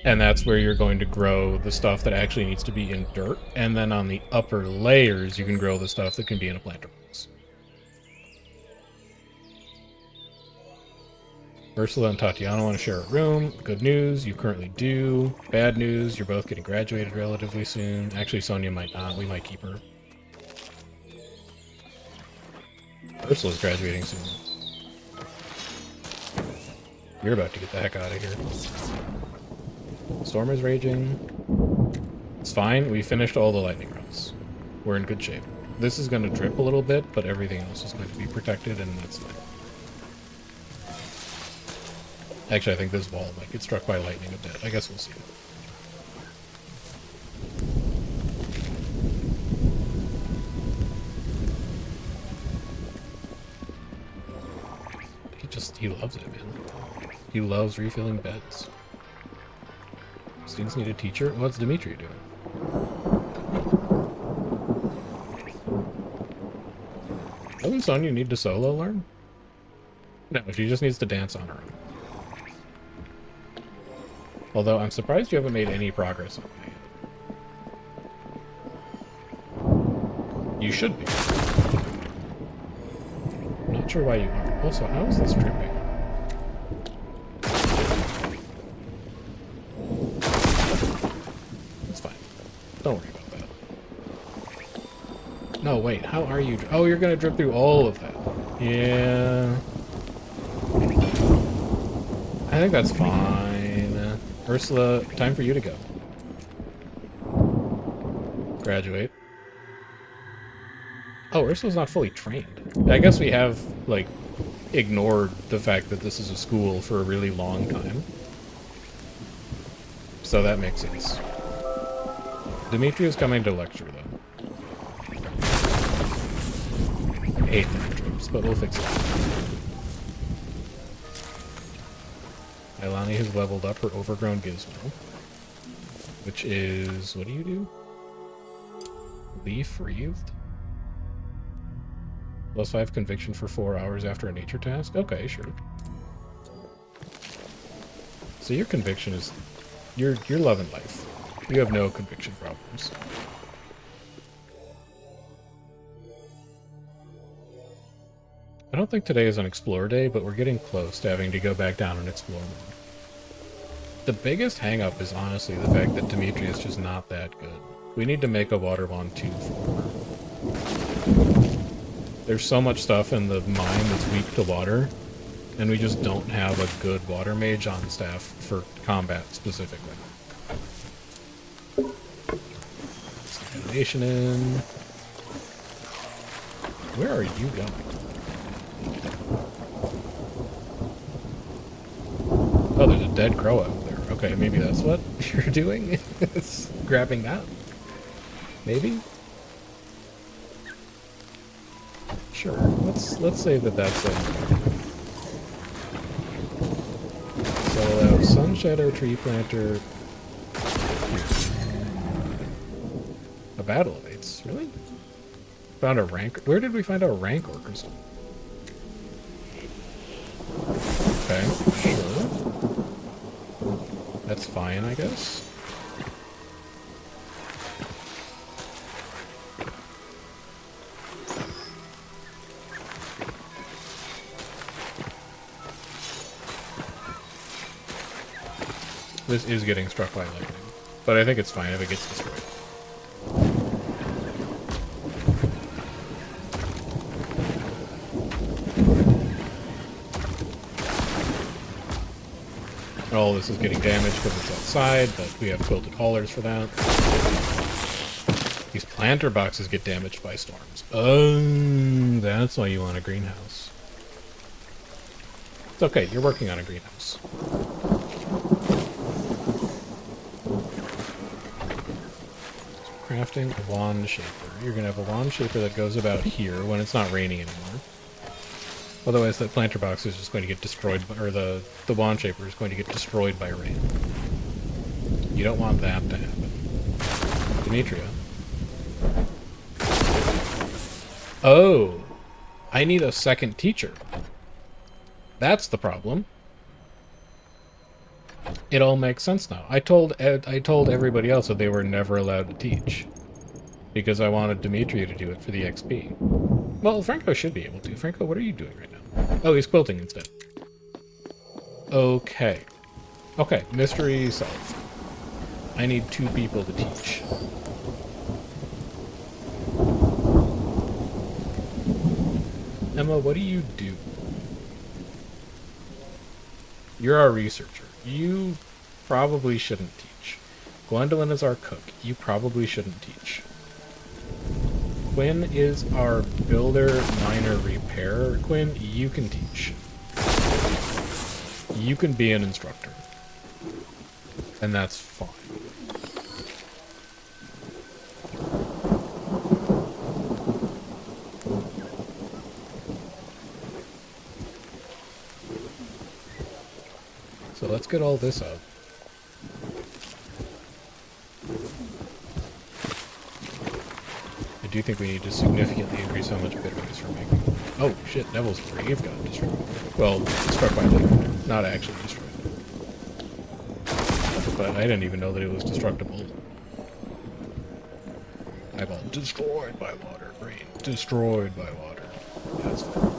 And that's where you're going to grow the stuff that actually needs to be in dirt. And then on the upper layers, you can grow the stuff that can be in a planter box. Ursula and Tatiana want to share a room. Good news, you currently do. Bad news, you're both getting graduated relatively soon. Actually, Sonia might not. We might keep her. Ursula's graduating soon. You're about to get the heck out of here. Storm is raging. It's fine. We finished all the lightning rounds. We're in good shape. This is going to drip a little bit, but everything else is going to be protected, and that's fine. Actually, I think this wall might get struck by lightning a bit. I guess we'll see. He loves it, man. He loves refilling beds. Students need a teacher? What's Dimitri doing? Doesn't Sonya need to solo learn? No, she just needs to dance on her own. Although, I'm surprised you haven't made any progress on that. You should be. I'm not sure why you aren't. Also, how is this dripping? It's fine. Don't worry about that. No, wait, how are you? Oh, you're gonna drip through all of that. Yeah. I think that's fine. Ursula, time for you to go. Graduate. Oh, Ursula's not fully trained. I guess we have, like, ignored the fact that this is a school for a really long time. So that makes sense. Dimitri is coming to lecture, though. I hate that trips, but we'll fix it. Ilani has leveled up her overgrown gizmo. Which is... what do you do? Leaf Wreathed? +5 conviction for 4 hours after a nature task? Okay, sure. So your conviction is... You're loving life. You have no conviction problems. I don't think today is an explore day, but we're getting close to having to go back down and explore more. The biggest hang-up is honestly the fact that Dimitri is just not that good. We need to make a water wand 2 for her. There's so much stuff in the mine that's weak to water, and we just don't have a good water mage on staff for combat specifically. Foundation in. Where are you going? Oh, there's a dead crow out there. Okay, maybe that's what you're doing? It's grabbing that? Maybe? Sure. Let's say that that's it. So we'll have Sun Shadow Tree Planter here. A battle awaits. Really? Found a rank. Where did we find our rank orcas? Okay, sure. That's fine, I guess. This is getting struck by lightning. But I think it's fine if it gets destroyed. All this is getting damaged because it's outside, but we have quilted haulers for that. These planter boxes get damaged by storms. Oh, that's why you want a greenhouse. It's okay, you're working on a greenhouse. So crafting a wand shaper. You're going to have a wand shaper that goes about here when it's not raining anymore. Otherwise, that planter box is just going to get destroyed, or the wand shaper is going to get destroyed by rain. You don't want that to happen. Demetria. Oh, I need a second teacher. That's the problem. It all makes sense now. I told everybody else that they were never allowed to teach because I wanted Demetria to do it for the XP. Well, Franco should be able to. Franco, what are you doing right now? Oh, he's quilting instead. Okay. Okay, mystery solved. I need 2 people to teach. Emma, what do you do? You're our researcher. You probably shouldn't teach. Gwendolyn is our cook. You probably shouldn't teach. Quinn is our builder, miner, repairer. Quinn, you can teach. You can be an instructor. And that's fine. So let's get all this up. I do think we need to significantly increase how much bitterness we're making. Oh shit, Neville's grave got destroyed. Well, struck by lightning, not actually destroyed. But I didn't even know that it was destructible. Eyeball destroyed by water. Brain destroyed by water. That's fine.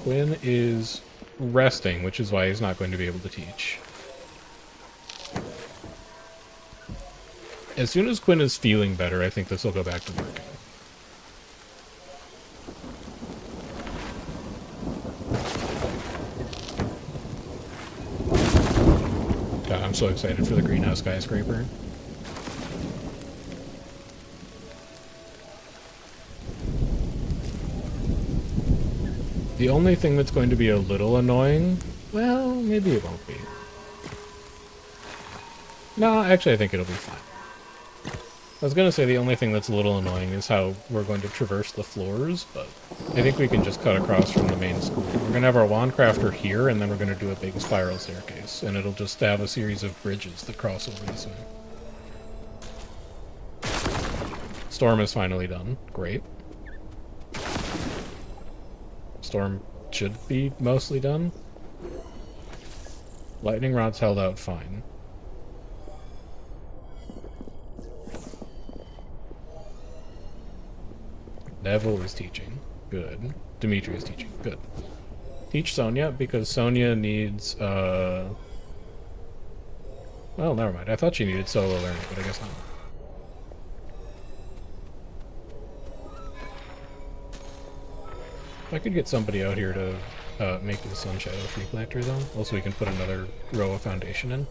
Quinn is resting, which is why he's not going to be able to teach. As soon as Quinn is feeling better, I think this will go back to working. God, I'm so excited for the greenhouse skyscraper. The only thing that's going to be a little annoying, well, maybe it won't be. No, actually I think it'll be fine. I was going to say the only thing that's a little annoying is how we're going to traverse the floors, but I think we can just cut across from the main school. We're going to have our wand crafter here, and then we're going to do a big spiral staircase, and it'll just have a series of bridges that cross over this way. Storm is finally done. Great. Storm should be mostly done. Lightning rods held out fine. Neville is teaching. Good. Dimitri is teaching. Good. Teach Sonia, because Sonia needs, well, never mind. I thought she needed solo learning, but I guess not. I could get somebody out here to make the Sun Shadow tree planter, though. Also, we can put another row of foundation in.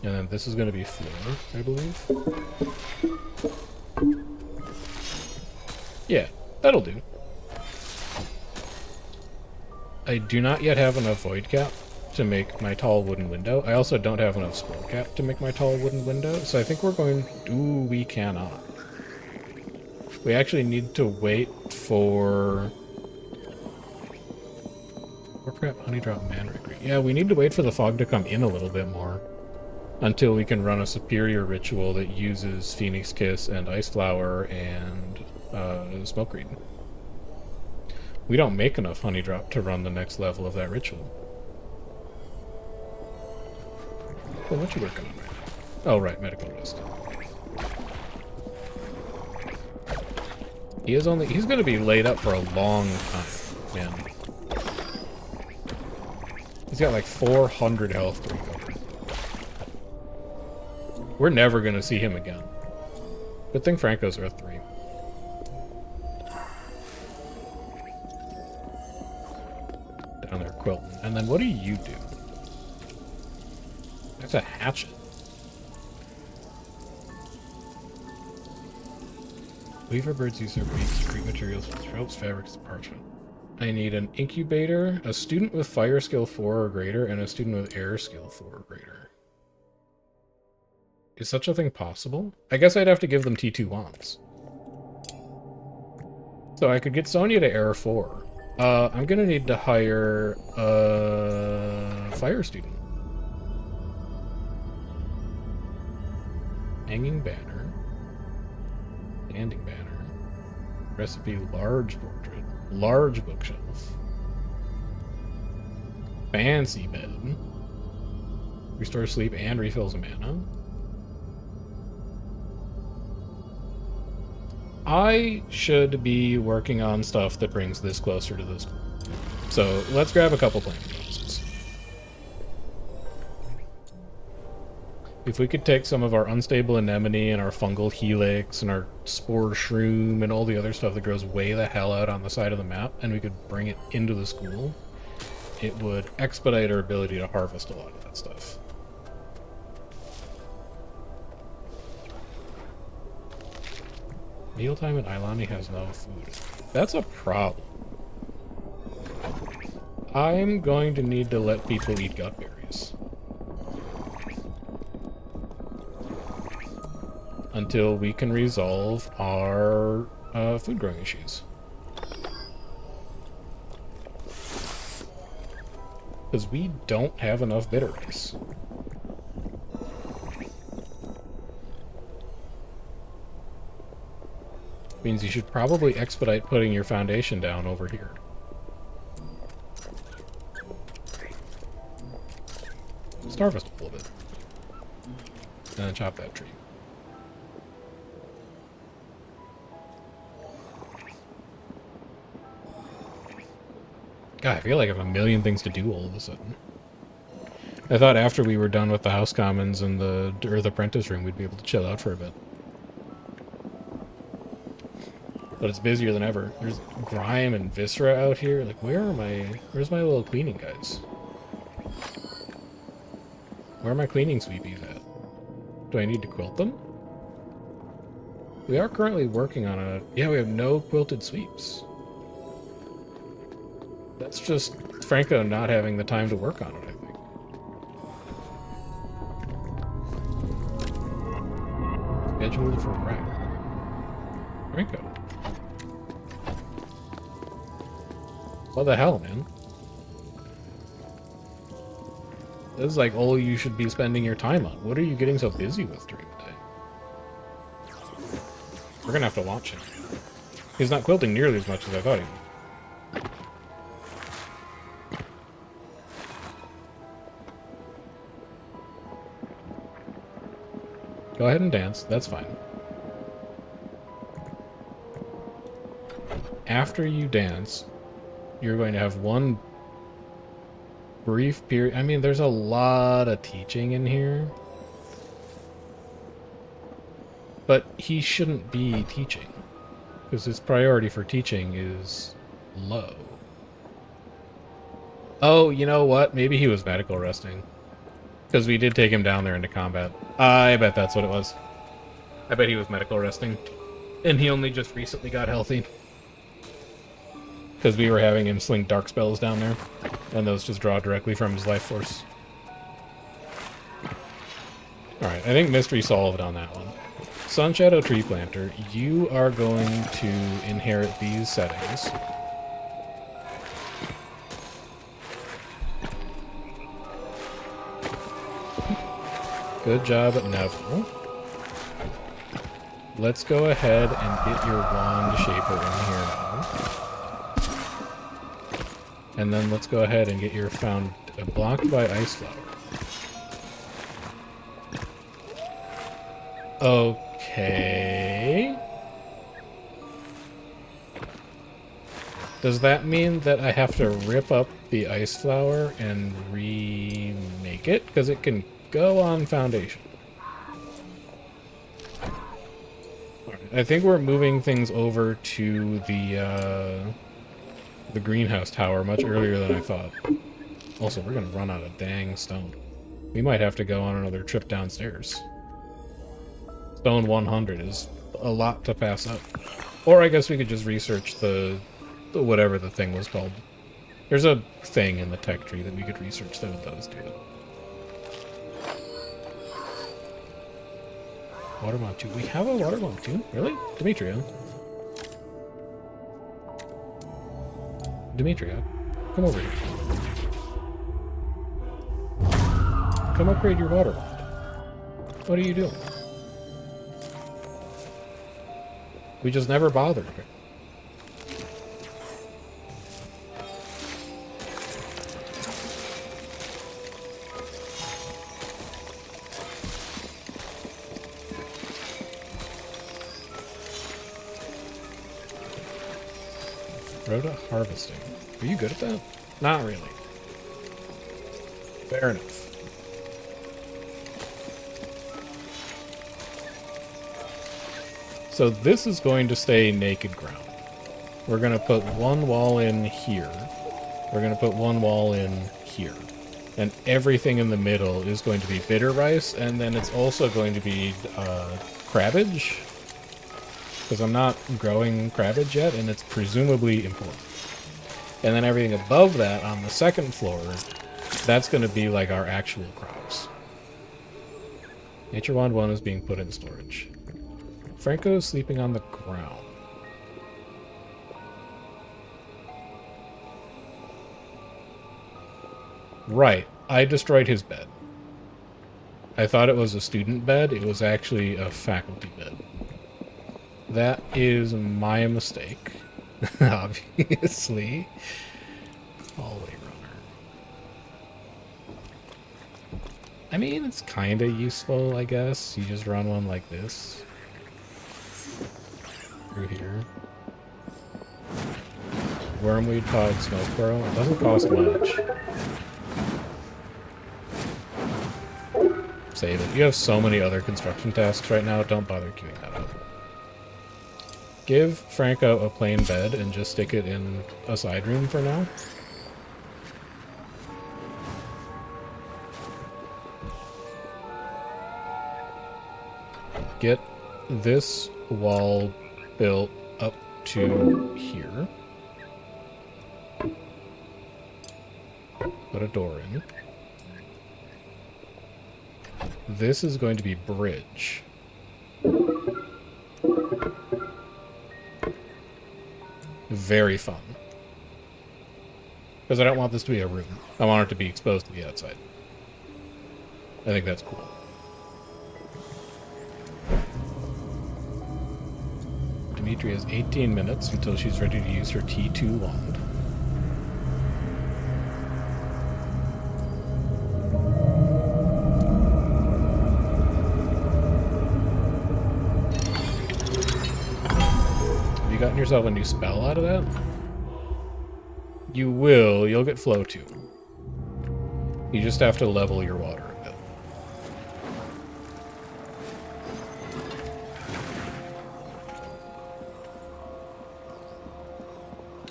And then this is going to be floor, I believe. Yeah, that'll do. I do not yet have enough void cap to make my tall wooden window. I also don't have enough scroll cap to make my tall wooden window, so I think we're going... Ooh, we cannot. We actually need to wait for... Warcrap, Honeydrop, Manrick. Yeah, we need to wait for the fog to come in a little bit more. Until we can run a superior ritual that uses Phoenix Kiss and Ice Flower and Smoke Reed. We don't make enough Honeydrop to run the next level of that ritual. Well, what you working on right now? Oh, right, medical rest. He's gonna be laid up for a long time, man. He's got like 400 health to recover. We're never gonna see him again. Good thing Franco's are 3. Down there, Quilton. And then what do you do? That's a hatchet. Weaver birds use their beaks to create materials from ropes, fabrics, and parchment. I need an incubator, a student with fire skill 4 or greater, and a student with air skill 4 or greater. Is such a thing possible? I guess I'd have to give them T2 wands. So I could get Sonya to air 4. I'm gonna need to hire a fire student. Hanging banner. Standing banner. Recipe large portrait. Large bookshelf. Fancy bed. Restores sleep and refills mana. I should be working on stuff that brings this closer to this goal. So let's grab a couple plant boxes. If we could take some of our unstable anemone and our fungal helix and our spore shroom and all the other stuff that grows way the hell out on the side of the map, and we could bring it into the school, it would expedite our ability to harvest a lot of that stuff. Mealtime and Ilani has no food. That's a problem. I'm going to need to let people eat gut berries. Until we can resolve our food growing issues. Because we don't have enough bitter rice. Means you should probably expedite putting your foundation down over here. Starve us a little bit. And then chop that tree. God, I feel like I have a million things to do all of a sudden. I thought after we were done with the house commons and the Earth Apprentice room, we'd be able to chill out for a bit. But it's busier than ever. There's grime and viscera out here. Like, where's my little cleaning guys? Where are my cleaning sweepies at? Do I need to quilt them? We are currently working on yeah, we have no quilted sweeps. That's just Franco not having the time to work on it, I think. Scheduled for rec. Franco. What the hell, man? This is like all you should be spending your time on. What are you getting so busy with during the day? We're gonna have to watch him. He's not quilting nearly as much as I thought he would. Go ahead and dance. That's fine. After you dance, you're going to have one brief period. I mean, there's a lot of teaching in here. But he shouldn't be teaching, because his priority for teaching is low. Oh, you know what? Maybe he was medical resting. Because we did take him down there into combat. I bet that's what it was. I bet he was medical resting. And he only just recently got healthy. Because we were having him sling dark spells down there. And those just draw directly from his life force. Alright, I think mystery solved on that one. Sunshadow Tree Planter, you are going to inherit these settings. Good job at Neville. Let's go ahead and get your wand shaper in here now. And then let's go ahead and get your found blocked by ice flower. Okay. Does that mean that I have to rip up the ice flower and remake it? Because it can go on foundation. Alright, I think we're moving things over to the greenhouse tower much earlier than I thought. Also, we're gonna run out of dang stone. We might have to go on another trip downstairs. Stone 100 is a lot to pass up. Or I guess we could just research the whatever the thing was called. There's a thing in the tech tree that we could research that would let us do it. Water bomb 2. We have a water bomb 2? Really? Demetria? Demetria, come over here. Come upgrade your water wand. What are you doing? We just never bothered. Rhoda harvesting. Are you good at that? Not really. Fair enough. So this is going to stay naked ground. We're going to put one wall in here. We're going to put one wall in here. And everything in the middle is going to be bitter rice, and then it's also going to be crabbage. Because I'm not growing crabbage yet, and it's presumably important. And then everything above that on the second floor, that's going to be like our actual crops. Nature Wand 1 is being put in storage. Franco is sleeping on the ground. Right, I destroyed his bed. I thought it was a student bed, it was actually a faculty bed. That is my mistake, obviously. Hallway runner. I mean, it's kind of useful, I guess. You just run one like this. Through here. Wormweed pod smoke burrow. It doesn't cost much. Save it. You have so many other construction tasks right now, don't bother queuing that up. Give Franco a plain bed and just stick it in a side room for now. Get this wall built up to here. Put a door in. This is going to be bridge. Very fun. Because I don't want this to be a room. I want it to be exposed to the outside. I think that's cool. Dimitri has 18 minutes until she's ready to use her T2 wand. Have you gotten yourself a new spell out of that? You will. You'll get flow 2. You just have to level your water a bit.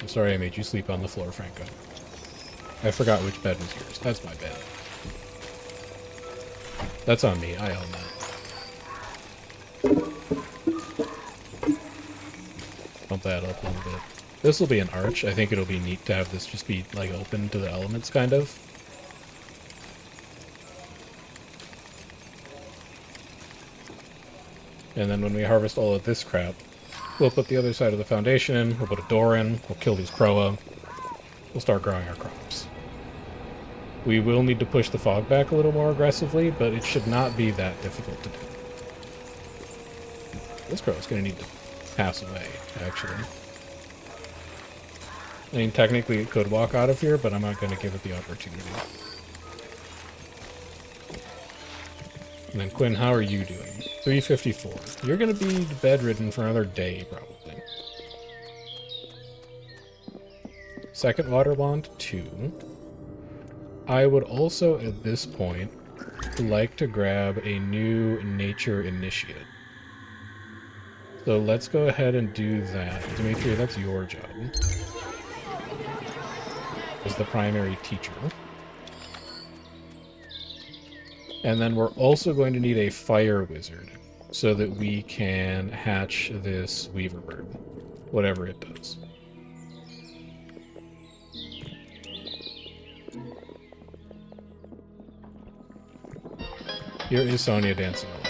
I'm sorry I made you sleep on the floor, Franco. I forgot which bed was yours. That's my bed. That's on me. I own that. Bump that up a little bit. This will be an arch. I think it'll be neat to have this just be, like, open to the elements, kind of. And then when we harvest all of this crap, we'll put the other side of the foundation in, we'll put a door in, we'll kill these Croa, we'll start growing our crops. We will need to push the fog back a little more aggressively, but it should not be that difficult to do. This Crow is going to need to pass away, actually. I mean, technically it could walk out of here, but I'm not going to give it the opportunity. And then, Quinn, how are you doing? 354. You're going to be bedridden for another day, probably. second water wand, 2. I would also, at this point, like to grab a new nature initiate. So let's go ahead and do that. Dimitri, that's your job as the primary teacher. And then we're also going to need a fire wizard so that we can hatch this weaver bird, whatever it does. Here is Sonia dancing along.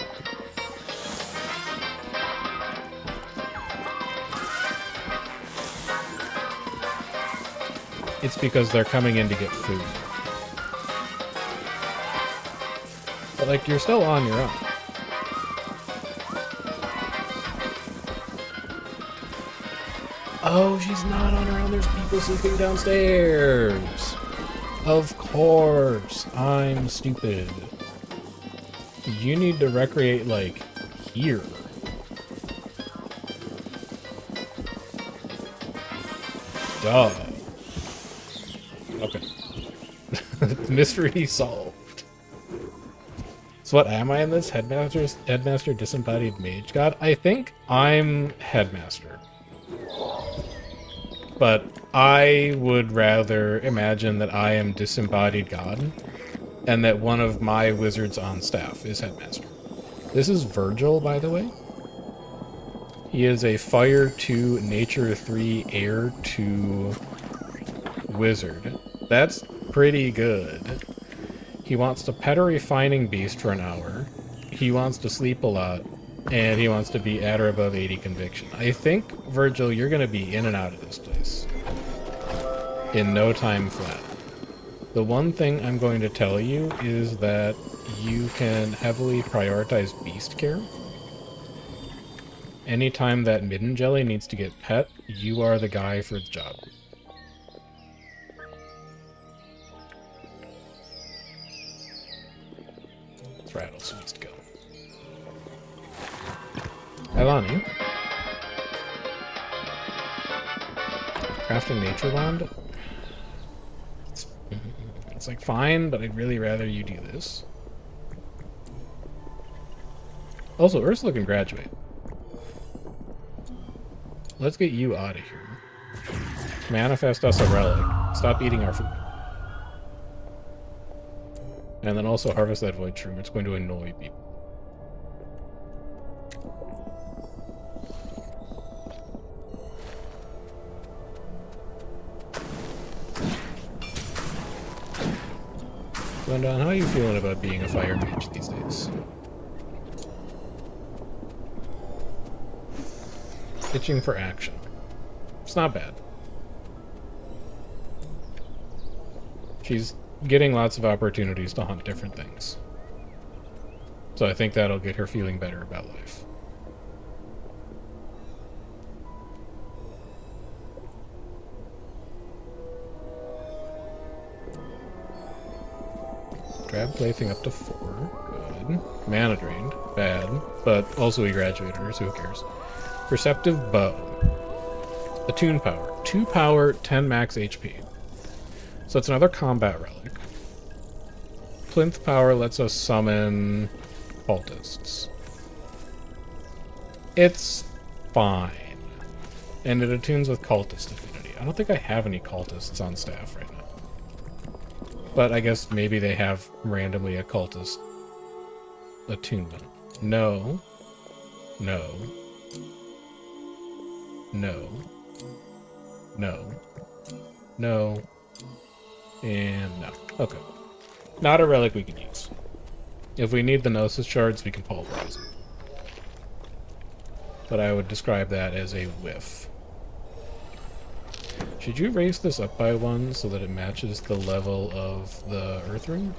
It's because they're coming in to get food. But, like, you're still on your own. Oh, she's not on her own. There's people sleeping downstairs. Of course. I'm stupid. You need to recreate, like, here. Duh. Okay. Mystery solved. So what am I in this? Headmaster disembodied mage god? I think I'm headmaster. But I would rather imagine that I am disembodied god and that one of my wizards on staff is headmaster. This is Virgil, by the way. He is a Fire 2, Nature 3, Air 2 wizard. That's pretty good. He wants to pet a refining beast for an hour. He wants to sleep a lot. And he wants to be at or above 80 conviction. I think, Virgil, you're going to be in and out of this place in no time flat. The one thing I'm going to tell you is that you can heavily prioritize beast care. Anytime that midden jelly needs to get pet, you are the guy for the job. Rattles needs to go. Elani. Crafting nature wand. It's like fine, but I'd really rather you do this. Also, Ursula can graduate. Let's get you out of here. Manifest us a relic. Stop eating our food. And then also harvest that void shroom. It's going to annoy people. Glendon, how are you feeling about being a fire mage these days? Itching for action. It's not bad. She's getting lots of opportunities to hunt different things. So I think that'll get her feeling better about life. Grab plaything up to 4. Good. Mana drained. Bad. But also we graduated her, so who cares? Perceptive bow. Attune power. 2 power, 10 max HP. So it's another combat relic. Plinth power lets us summon cultists. It's fine. And it attunes with cultist affinity. I don't think I have any cultists on staff right now. But I guess maybe they have randomly a cultist attunement. No. No. No. No. No. And no. Okay. Not a relic we can use. If we need the Gnosis shards, we can pulverize them. But I would describe that as a whiff. Should you raise this up by 1 so that it matches the level of the Earth Ring?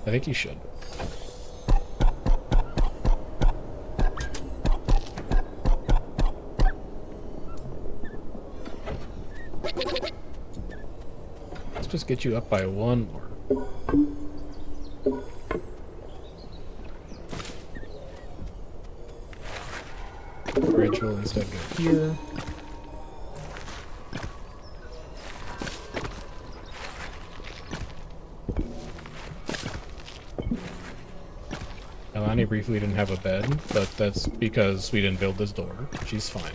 I think you should. Let's just get you up by 1 more. Bridge will instead go here. Ailani briefly didn't have a bed, but that's because we didn't build this door. She's fine.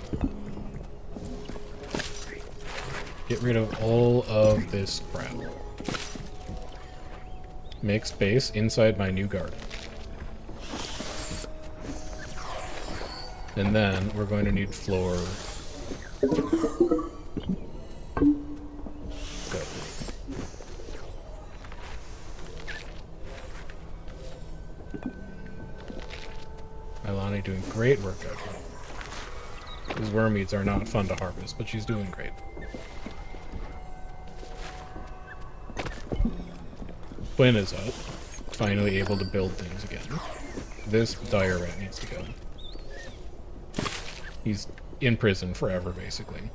Get rid of all of this crap. Make space inside my new garden. And then we're going to need floor. Good. Ailani doing great work out here. These wormeats are not fun to harvest, but she's doing great. Quinn is up. Finally able to build things again. This dire rat needs to go. He's in prison forever, basically.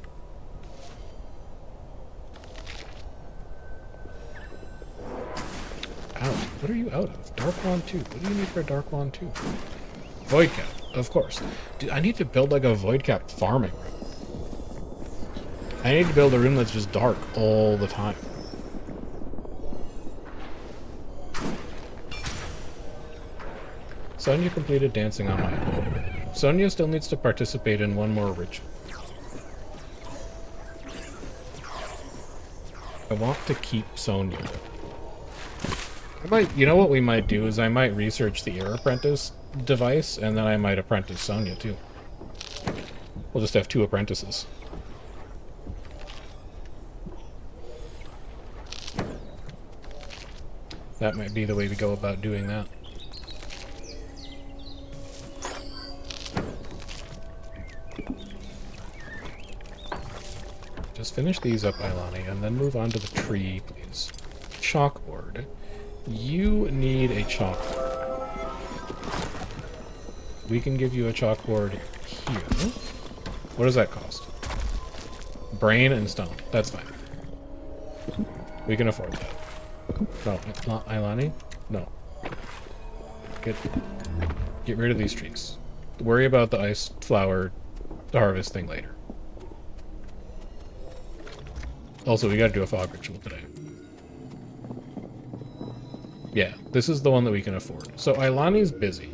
Ow, what are you out of? Dark Wand 2. What do you need for a Dark Wand 2? Void Cap, of course. Dude, I need to build like a Void Cap farming room. I need to build a room that's just dark all the time. Sonia completed dancing on my own. Sonia still needs to participate in one more ritual. I want to keep Sonia. You know what we might do is I might research the Air Apprentice device, and then I might apprentice Sonia too. We'll just have 2 apprentices. That might be the way we go about doing that. Just finish these up, Ailani, and then move on to the tree, please. Chalkboard. You need a chalkboard. We can give you a chalkboard here. What does that cost? Brain and stone. That's fine. We can afford that. No, not Ailani? No. Get rid of these trees. Worry about the ice flower harvest thing later. Also, we gotta do a fog ritual today. Yeah, this is the one that we can afford. So Ailani's busy.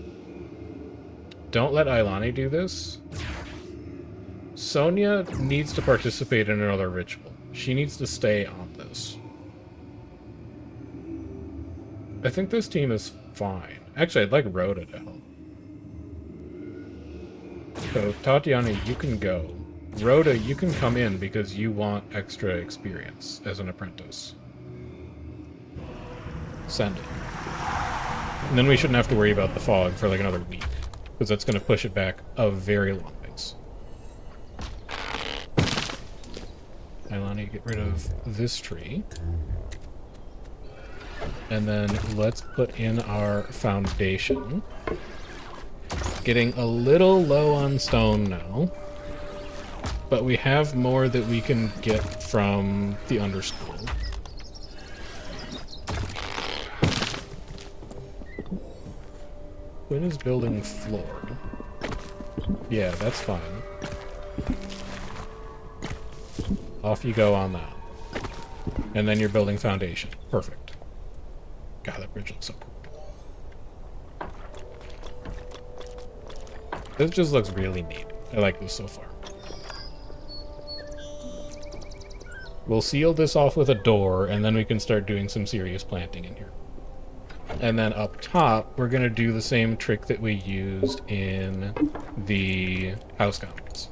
Don't let Ailani do this. Sonia needs to participate in another ritual. She needs to stay on this. I think this team is fine. Actually, I'd like Rhoda to help. So, Tatiana, you can go. Rhoda, you can come in because you want extra experience as an apprentice. Send it. And then we shouldn't have to worry about the fog for like another week, because that's going to push it back a very long ways. Ailani, get rid of this tree. And then let's put in our foundation. Getting a little low on stone now. But we have more that we can get from the underschool. Quinn is building floor. Yeah, that's fine. Off you go on that. And then you're building foundation. Perfect. God, that bridge looks so cool. This just looks really neat. I like this so far. We'll seal this off with a door, and then we can start doing some serious planting in here. And then up top, we're going to do the same trick that we used in the house commons.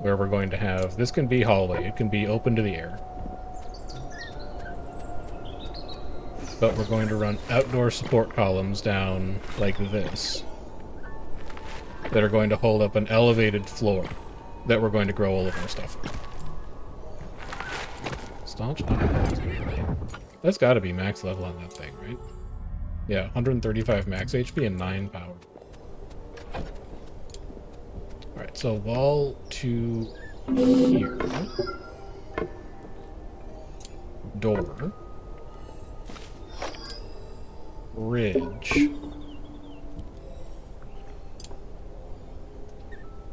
Where we're going to have, this can be hallway, it can be open to the air. But we're going to run outdoor support columns down like this, that are going to hold up an elevated floor that we're going to grow all of our stuff on. Staunch That's got to be max level on that thing, right? Yeah, 135 max HP and 9 power. Alright, so wall to here. Door. Ridge.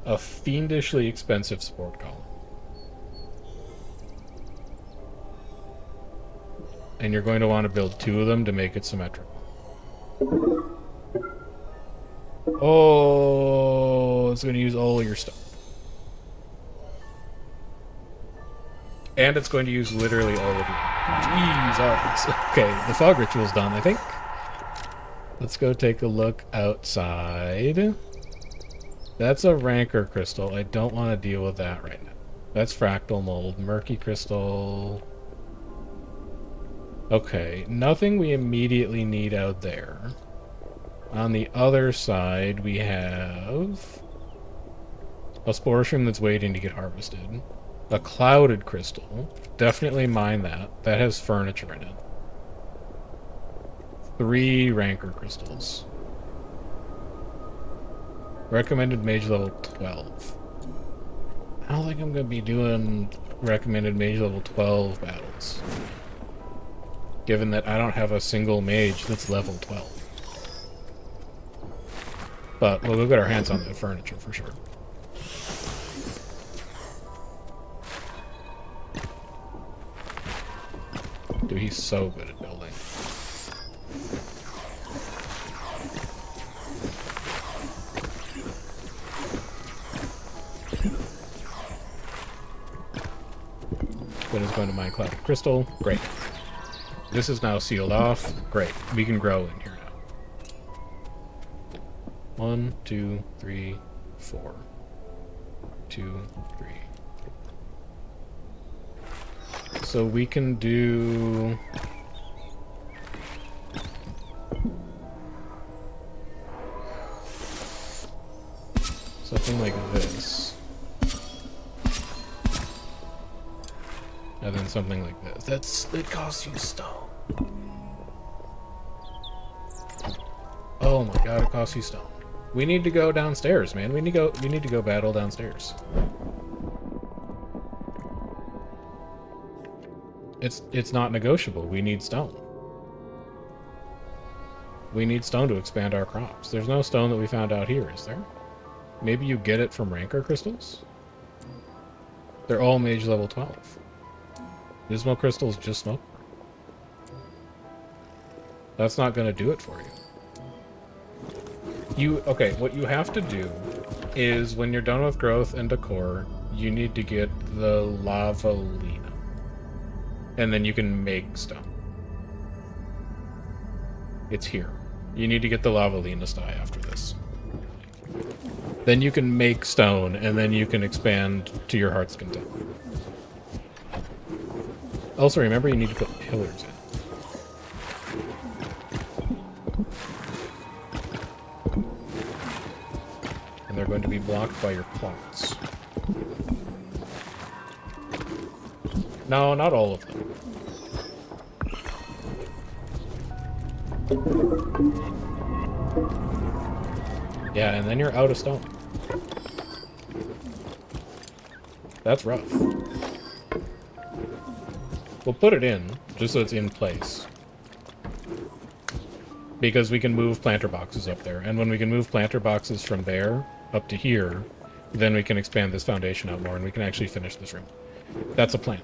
A fiendishly expensive support column. and you're going to want to build 2 of them to make it symmetrical. Oh, it's going to use all your stuff. And it's going to use literally all of you. Jeez, okay, the fog ritual's done, I think. Let's go take a look outside. That's a rancor crystal. I don't want to deal with that right now. That's fractal mold. Murky crystal. Okay, nothing we immediately need out there. On the other side, we have a sportium that's waiting to get harvested. A clouded crystal. Definitely mine that. That has furniture in it. 3 rancor crystals. Recommended mage level 12. I don't think I'm going to be doing recommended mage level 12 battles. Given that I don't have a single mage that's level 12. But we'll go get our hands on the furniture for sure. Dude, he's so good at building. That is going to mine clouded crystal. Great. This is now sealed off. Great. We can grow in here now. 1, 2, 3, 4. 2, 3. So we can do... something like this. And then something like this. It costs you stone. Oh my god, it costs you stone. We need to go downstairs, man. We need to go battle downstairs. It's not negotiable. We need stone. We need stone to expand our crops. There's no stone that we found out here, is there? Maybe you get it from rancor crystals? They're all mage level 12. Dismal crystals just smoke. That's not going to do it for you. Okay, what you have to do is when you're done with growth and decor, you need to get the lavalina. And then you can make stone. It's here. You need to get the lavalina sty after this. Then you can make stone, and then you can expand to your heart's content. Also, remember you need to put pillars in. And they're going to be blocked by your plots. No, not all of them. Yeah, and then you're out of stone. That's rough. We'll put it in, just so it's in place. Because we can move planter boxes up there. And when we can move planter boxes from there up to here, then we can expand this foundation out more and we can actually finish this room. That's a plan.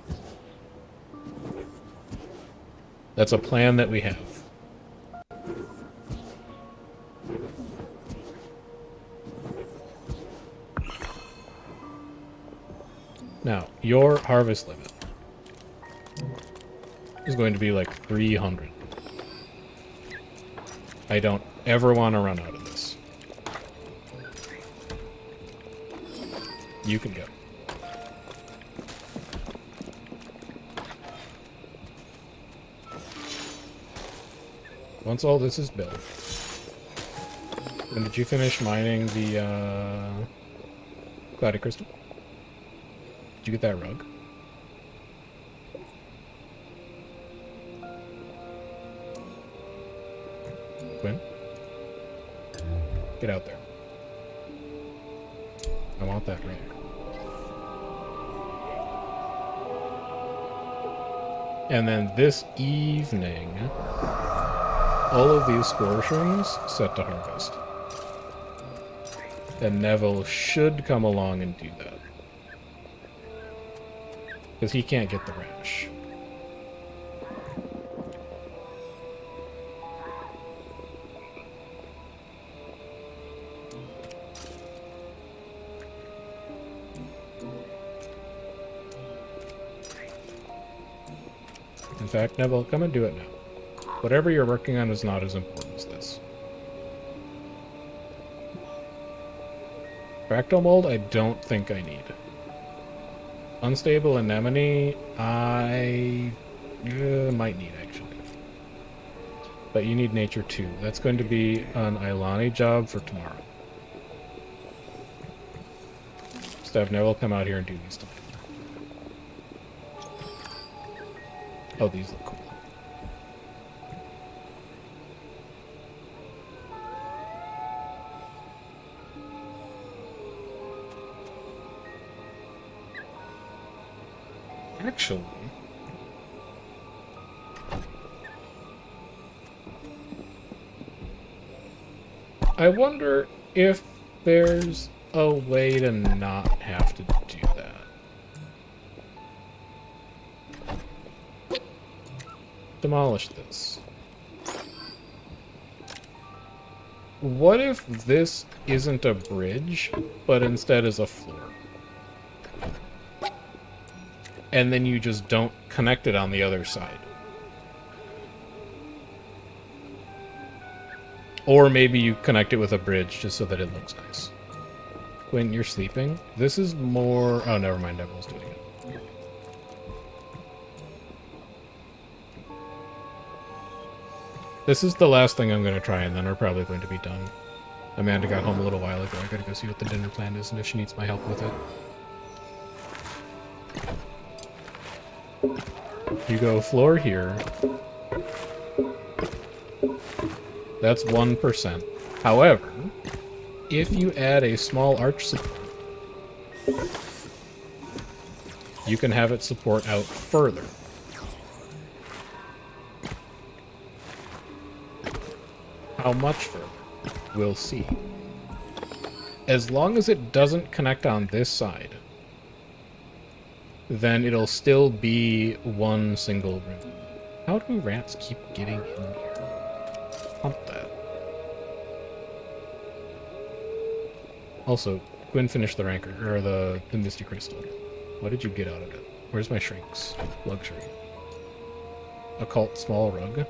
That's a plan that we have. Now, your harvest limit is going to be like 300. I don't ever want to run out of this. You can go. Once all this is built, when did you finish mining the clouded crystal? Did you get that rug? Quinn? Get out there. I want that rug. And then this evening, all of these spore shrooms set to harvest. And Neville should come along and do that. Because he can't get the rash. In fact, Neville, come and do it now. Whatever you're working on is not as important as this. Fractal mold, I don't think I need. Unstable anemone, I might need, actually. But you need nature too. That's going to be an Ilani job for tomorrow. Just have Neville come out here and do these stuff. Oh, these look cool. Actually, I wonder if there's a way to not have to do that. Demolish this. What if this isn't a bridge, but instead is a floor? And then you just don't connect it on the other side. Or maybe you connect it with a bridge just so that it looks nice. When you're sleeping, this is more... Oh, never mind, Devil's doing it. This is the last thing I'm going to try, and then we're probably going to be done. Amanda got home a little while ago. I gotta go see what the dinner plan is and if she needs my help with it. You go floor here. That's 1%. However, if you add a small arch support, you can have it support out further. How much further? We'll see. As long as it doesn't connect on this side, then it'll still be one single room. How do rats keep getting in here? Pump that. Also, Gwyn finished the rancor, or the Misty Crystal. What did you get out of it? Where's my shrinks? Luxury. Occult small rug.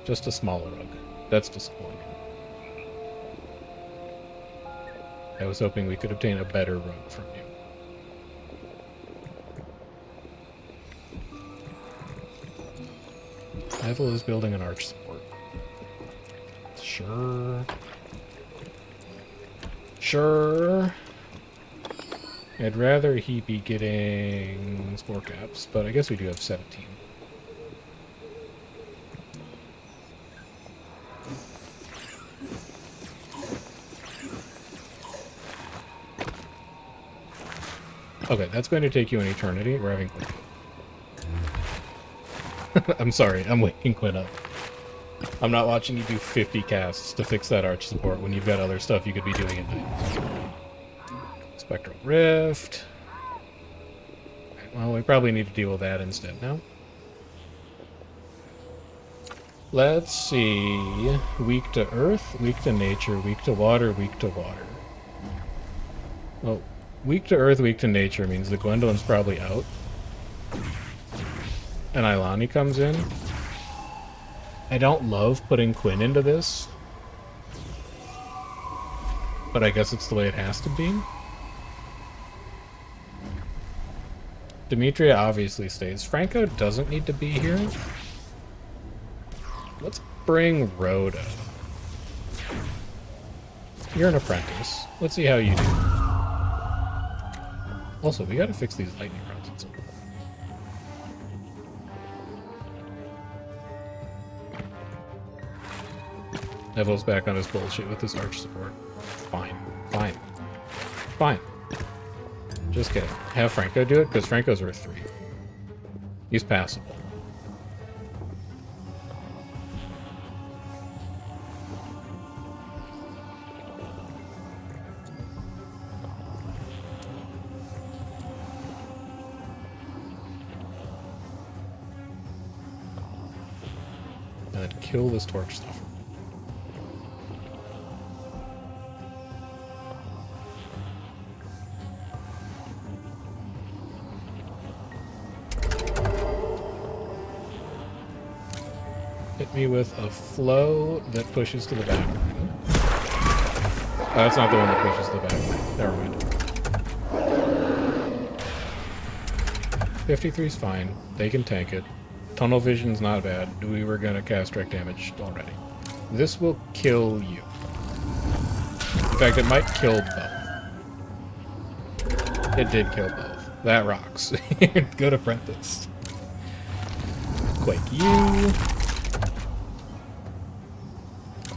Just a small rug. That's disappointing. I was hoping we could obtain a better rug from you. Neville is building an arch support. Sure. Sure. I'd rather he be getting spore caps, but I guess we do have 17. Okay, that's going to take you an eternity. We're having Quinn. I'm sorry, I'm waking Quinn up. I'm not watching you do 50 casts to fix that arch support when you've got other stuff you could be doing at night. Spectral Rift. Well, we probably need to deal with that instead now. Let's see. Weak to earth, weak to nature, weak to water, weak to water. Well, weak to earth, weak to nature means the Gwendolyn's probably out. And Ilani comes in. I don't love putting Quinn into this, but I guess it's the way it has to be. Demetria obviously stays. Franco doesn't need to be here. Let's bring Rhoda. You're an apprentice. Let's see how you do. Also, we gotta fix these lightning rods at some point. Neville's back on his bullshit with his arch support. Fine. Fine. Fine. Just kidding. Have Franco do it, because Franco's worth 3. He's passable. And then kill this torch stuff. me with a flow that pushes to the back. Oh, that's not the one that pushes to the back. Never mind. 53 is fine. They can tank it. Tunnel vision's not bad. We were gonna cast direct damage already. This will kill you. In fact, it might kill both. It did kill both. That rocks. Good apprentice. Quake you.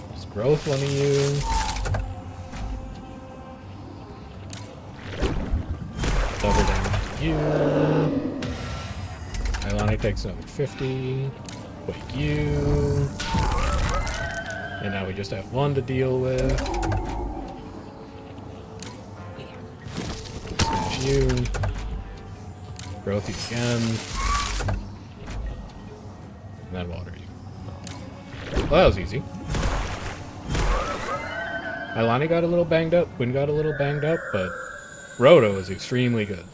There's growth one of you. Double damage to you. Ilani takes another 50. Quake you. And now we just have one to deal with. Smash you. Growth you again. And then water you. Well, that was easy. Ilani got a little banged up. Quinn got a little banged up, but Roto is extremely good.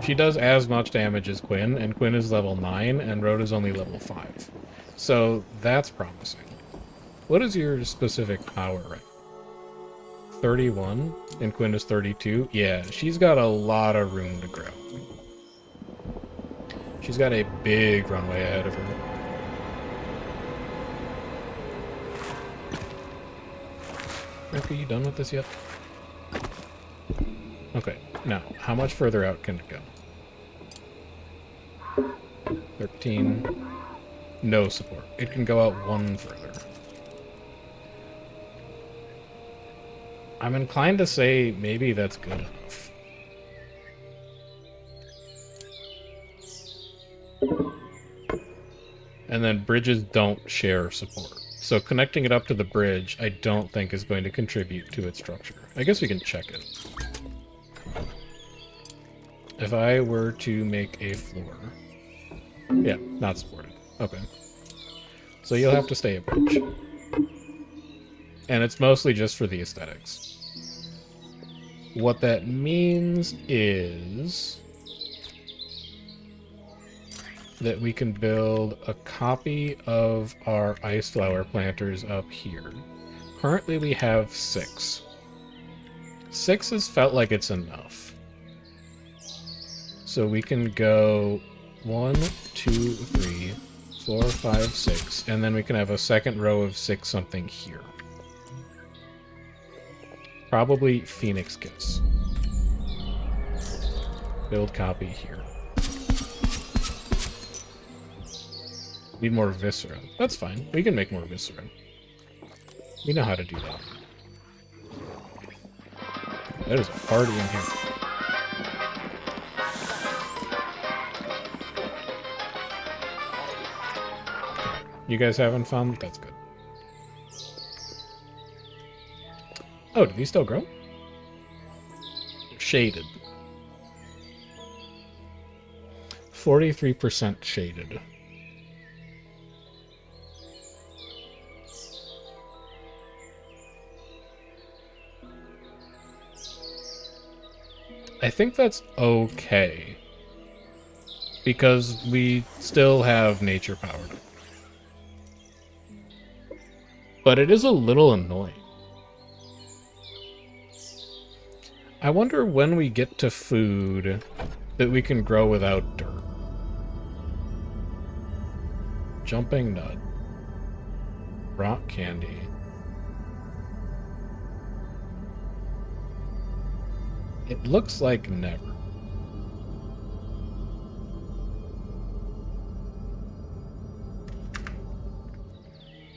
She does as much damage as Quinn, and Quinn is level 9, and Rhoda's only level 5. So that's promising. What is your specific power rank? 31, and Quinn is 32? Yeah, she's got a lot of room to grow. She's got a big runway ahead of her. Okay, you done with this yet? Okay, now, how much further out can it go? 13. No support. It can go out one further. I'm inclined to say maybe that's good enough. And then bridges don't share support. So connecting it up to the bridge, I don't think is going to contribute to its structure. I guess we can check it. If I were to make a floor... Yeah, not supported. Okay. So you'll have to stay a bridge. And it's mostly just for the aesthetics. What that means is that we can build a copy of our ice flower planters up here. Currently we have 6. 6 has felt like it's enough. So we can go 1, 2, 3, 4, 5, 6, and then we can have a second row of 6 something here. Probably Phoenix kits. Build copy here. Need more viscera. That's fine. We can make more viscera. We know how to do that. That is a party in here. You guys having fun? That's good. Oh, do these still grow? Shaded. 43% shaded. I think that's okay. Because we still have nature powered. But it is a little annoying. I wonder when we get to food that we can grow without dirt. Jumping nut. Rock candy. It looks like never.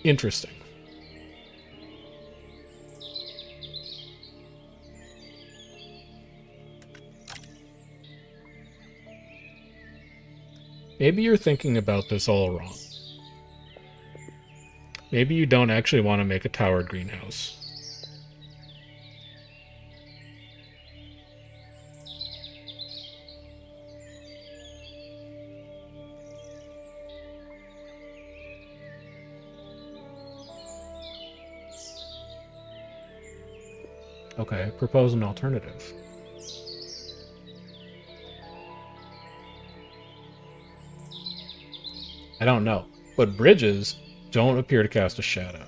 Interesting. Maybe you're thinking about this all wrong. Maybe you don't actually want to make a towered greenhouse. Okay, propose an alternative. I don't know. But bridges don't appear to cast a shadow.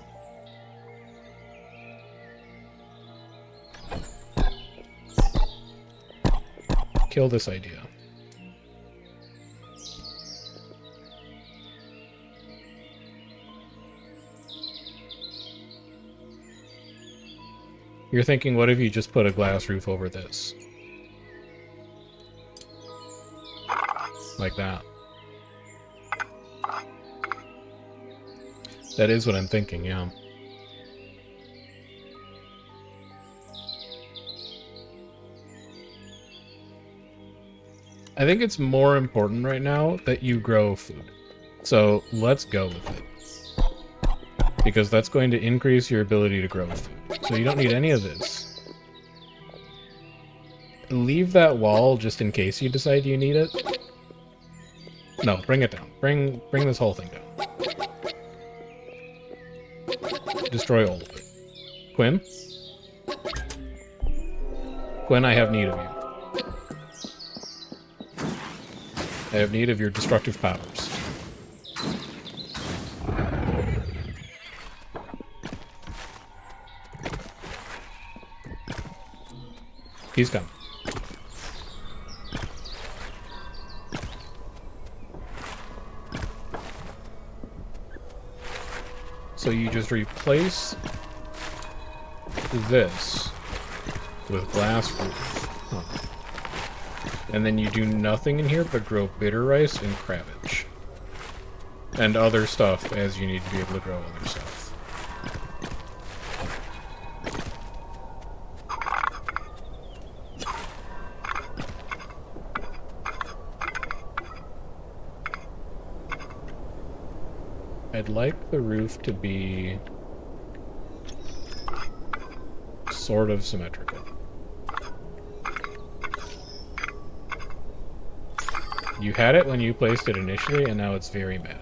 Kill this idea. You're thinking, what if you just put a glass roof over this? Like that. That is what I'm thinking, yeah. I think it's more important right now that you grow food. So let's go with it. Because that's going to increase your ability to grow food. So you don't need any of this. Leave that wall just in case you decide you need it. No, bring it down. Bring this whole thing down. Destroy all of it. Quinn? Quinn, I have need of you. I have need of your destructive powers. He's coming. So you just replace this with glass roof. Huh. And then you do nothing in here but grow bitter rice and cabbage. And other stuff as you need to be able to grow other stuff. I'd like the roof to be sort of symmetrical. You had it when you placed it initially, and now it's very mad.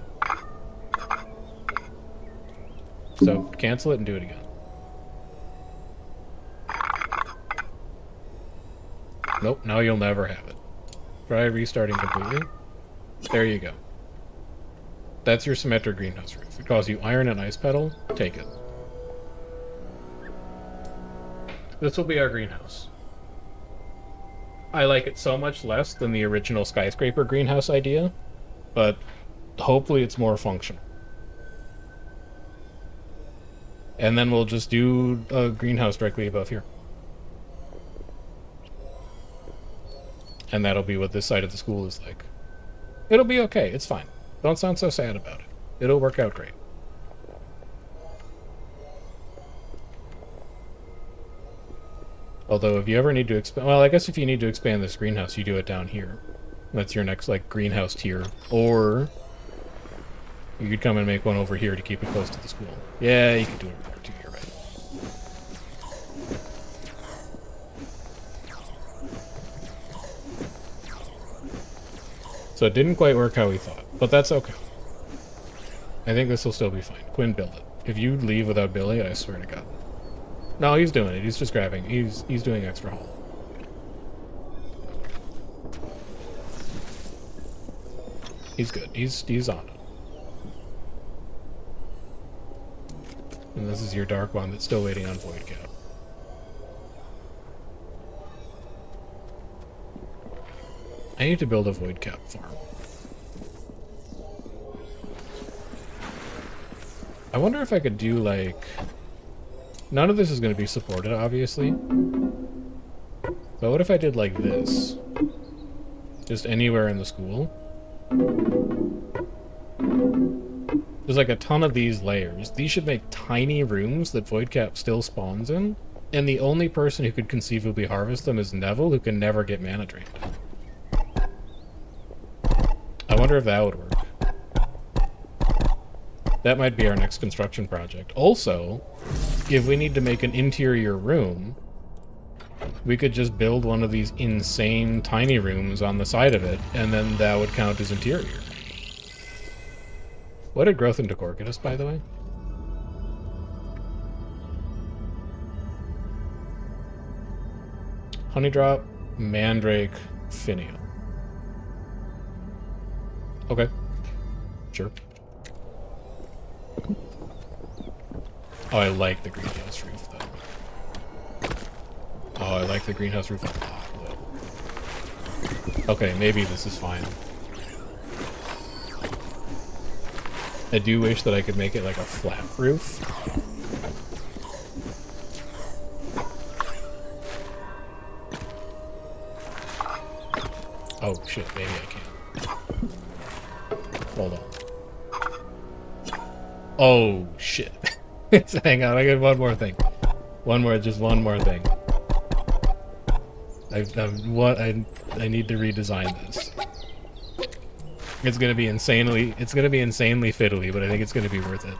So cancel it and do it again. Nope, now you'll never have it. Try restarting completely. There you go. That's your symmetric greenhouse roof. It costs you iron and ice petal. Take it. This will be our greenhouse. I like it so much less than the original skyscraper greenhouse idea, but hopefully it's more functional. And then we'll just do a greenhouse directly above here. And that'll be what this side of the school is like. It'll be okay. It's fine. Don't sound so sad about it. It'll work out great. Although, if you ever need to expand... Well, I guess if you need to expand this greenhouse, you do it down here. That's your next, like, greenhouse tier. Or you could come and make one over here to keep it close to the school. Yeah, you could do it over there, too. You're right. So it didn't quite work how we thought, but that's okay. I think this will still be fine. Quinn, build it. If you leave without Billy, I swear to God. No, he's doing it. He's just grabbing. He's doing extra haul. He's good. He's on it. And this is your dark one that's still waiting on Void Cap. I need to build a Void Cap farm. I wonder if I could do, like... None of this is going to be supported, obviously. But what if I did like this? Just anywhere in the school? There's like a ton of these layers. These should make tiny rooms that Voidcap still spawns in. And the only person who could conceivably harvest them is Neville, who can never get mana drained. I wonder if that would work. That might be our next construction project. Also, if we need to make an interior room, we could just build one of these insane tiny rooms on the side of it, and then that would count as interior. What did growth and decor get us, by the way? Honeydrop, Mandrake, Finial. Okay. Sure. Oh, I like the greenhouse roof, though. Oh, I like the greenhouse roof a lot, though. Okay, maybe this is fine. I do wish that I could make it like a flat roof. Oh shit, maybe I can. Hold on. Oh shit. Hang on, I got one more thing. Just one more thing. I need to redesign this. It's gonna be insanely fiddly, but I think it's gonna be worth it.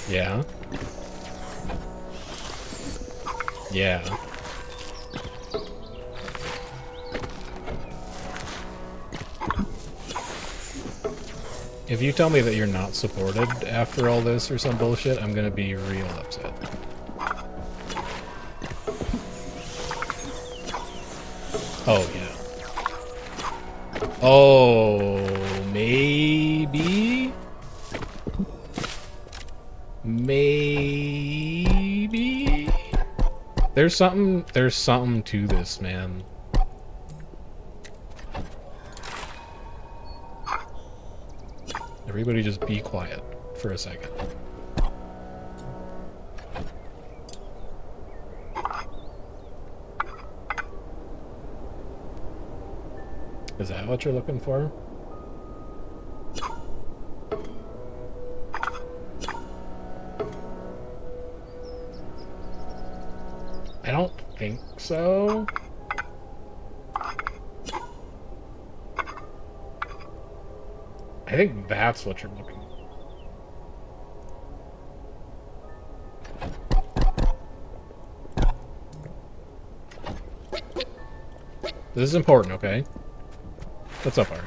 Yeah. Yeah. If you tell me that you're not supported after all this or some bullshit, I'm gonna be real upset. Oh, yeah. Oh, maybe? Maybe? There's something to this, man. Everybody just be quiet for a second. Is that what you're looking for? I don't think so. I think that's what you're looking for. This is important, okay? What's up, Ari?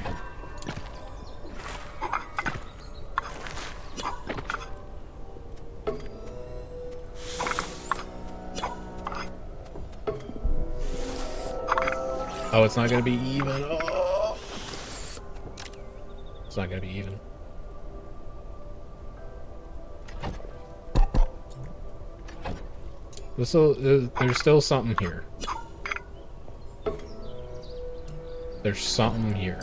Oh, it's not gonna be even. Oh. It's not gonna be even. There's still something here. There's something here.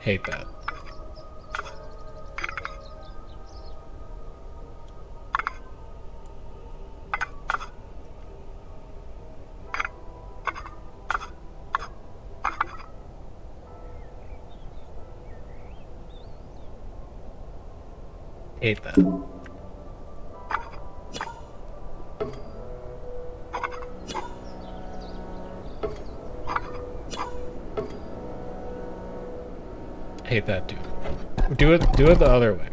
Hate that. Hate that. Hate that too. Do it the other way.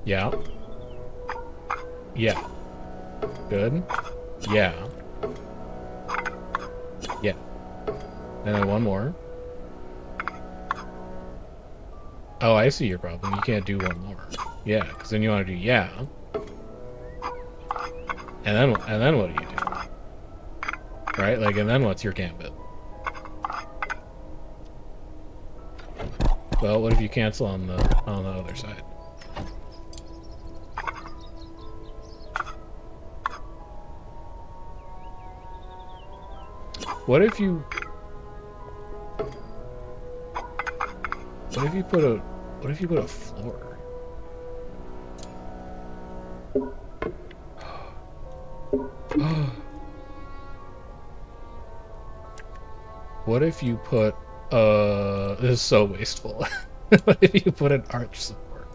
Yeah. Yeah. Good. Yeah. Yeah. And then one more. Oh, I see your problem. You can't do one more. Yeah, because then you want to do yeah. And then what do you do? Right? Like, and then what's your gambit? Well, what if you cancel on the other side? What if you put a floor? What if you put this is so wasteful. What if you put an arch support?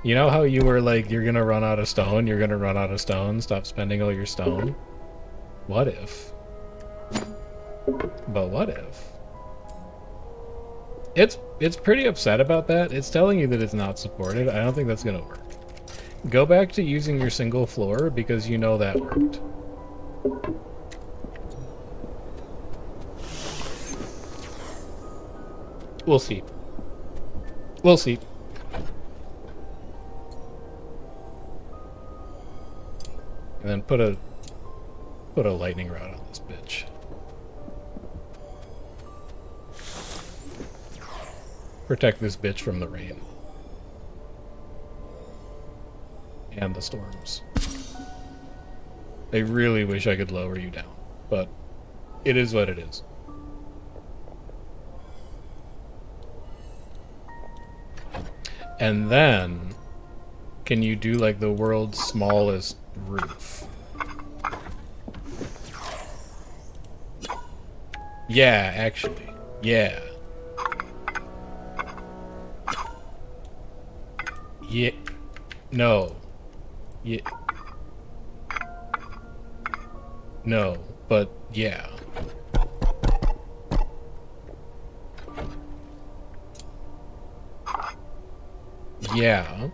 You know how you were like, you're gonna run out of stone, you're gonna run out of stone, stop spending all your stone? What if? But what if? It's pretty upset about that. It's telling you that it's not supported. I don't think that's gonna work. Go back to using your single floor because you know that worked. We'll see. We'll see. then put a lightning rod on this bitch. Protect this bitch from the rain. And the storms. I really wish I could lower you down, but it is what it is. And then, can you do like the world's smallest roof? Yeah, actually. Yeah. Yeah. No. Yeah. No, but yeah. Yeah.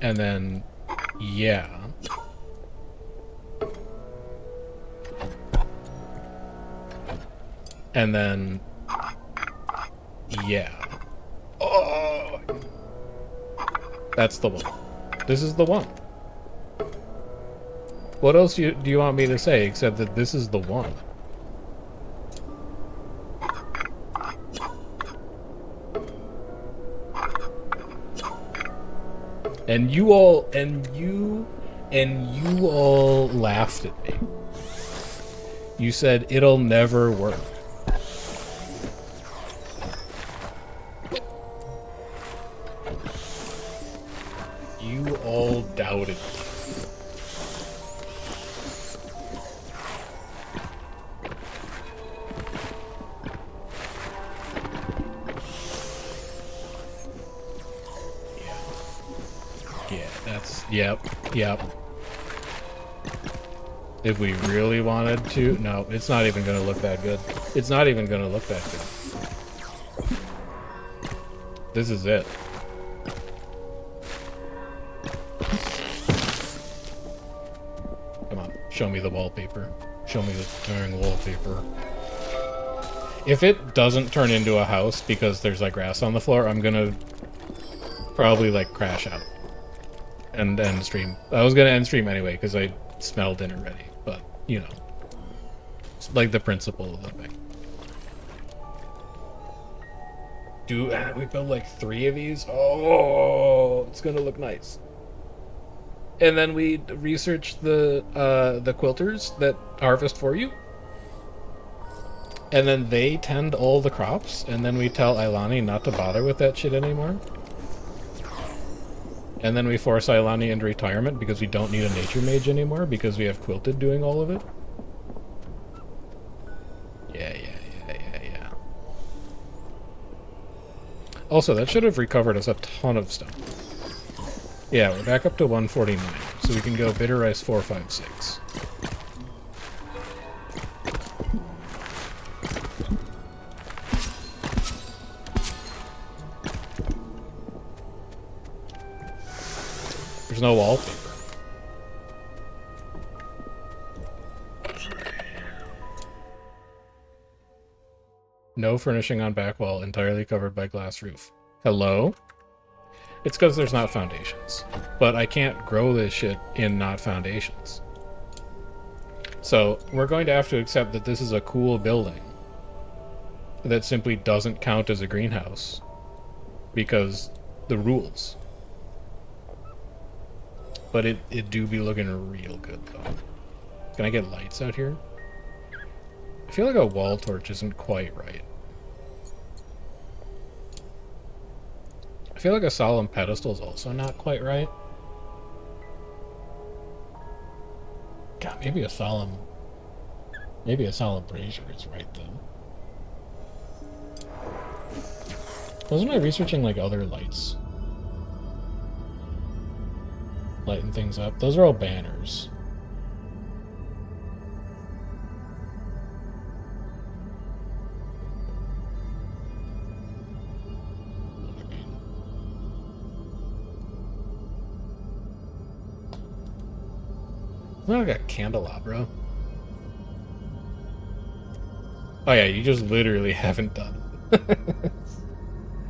And then, yeah. And then, yeah. Oh! That's the one. This is the one. What else do you want me to say except that this is the one? And you all laughed at me. You said it'll never work. You all doubted me. Yep. If we really wanted to... No, it's not even going to look that good. It's not even going to look that good. This is it. Come on, show me the wallpaper. Show me the darn wallpaper. If it doesn't turn into a house because there's like grass on the floor, I'm going to probably like crash out. And end stream. I was gonna end stream anyway because I smelled dinner ready, but you know, it's like the principle of the thing. Do we build like 3 of these? Oh, it's gonna look nice. And then we research the quilters that harvest for you, and then they tend all the crops, and then we tell Ailani not to bother with that shit anymore. And then we force Ailani into retirement because we don't need a nature mage anymore because we have Quilted doing all of it. Yeah. Also, that should have recovered us a ton of stuff. Yeah, we're back up to 149, so we can go bitter rice 4, 5, 6. There's no wallpaper. No furnishing on back wall, entirely covered by glass roof. Hello? It's because there's not foundations. But I can't grow this shit in not foundations. So we're going to have to accept that this is a cool building that simply doesn't count as a greenhouse because the rules. But it do be looking real good, though. Can I get lights out here? I feel like a wall torch isn't quite right. I feel like a solemn pedestal is also not quite right. God, maybe a solemn brazier is right, though. Wasn't I researching, like, other lights? Lighting things up. Those are all banners. Isn't that like a candelabra? Oh yeah, you just literally haven't done it.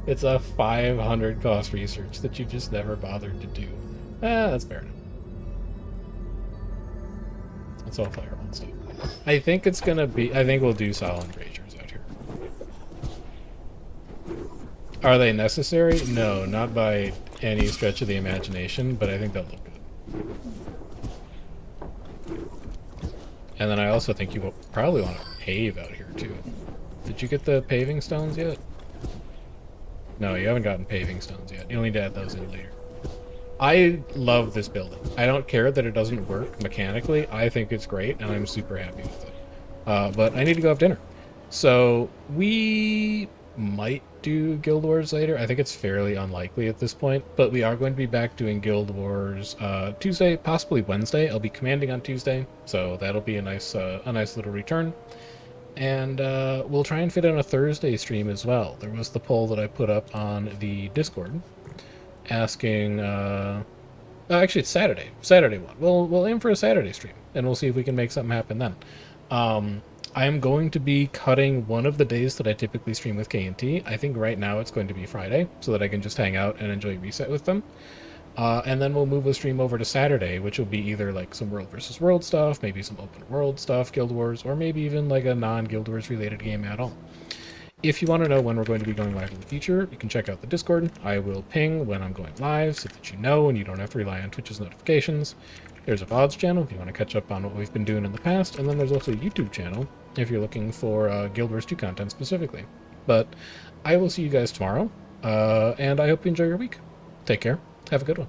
It's a 500 cost research that you just never bothered to do. Ah, that's fair enough. That's all fireball stuff. I think it's gonna be. I think we'll do Solid Braziers out here. Are they necessary? No, not by any stretch of the imagination, but I think they'll look good. And then I also think you will probably want to pave out here too. Did you get the paving stones yet? No, you haven't gotten paving stones yet. You'll need to add those in later. I love this building. I don't care that it doesn't work mechanically. I think it's great, and I'm super happy with it. But I need to go have dinner. So we might do Guild Wars later. I think it's fairly unlikely at this point, but we are going to be back doing Guild Wars Tuesday, possibly Wednesday. I'll be commanding on Tuesday, so that'll be a nice little return. And we'll try and fit in a Thursday stream as well. There was the poll that I put up on the Discord asking. Actually, it's Saturday. Saturday one. We'll aim for a Saturday stream, and we'll see if we can make something happen then. I am going to be cutting one of the days that I typically stream with K&T. I think right now it's going to be Friday, so that I can just hang out and enjoy Reset with them. And then we'll move the stream over to Saturday, which will be either like some World versus World stuff, maybe some open world stuff, Guild Wars, or maybe even like a non-Guild Wars related game at all. If you want to know when we're going to be going live in the future, you can check out the Discord. I will ping when I'm going live so that you know and you don't have to rely on Twitch's notifications. There's a VODs channel if you want to catch up on what we've been doing in the past, and then there's also a YouTube channel if you're looking for Guild Wars 2 content specifically. But I will see you guys tomorrow, and I hope you enjoy your week. Take care. Have a good one.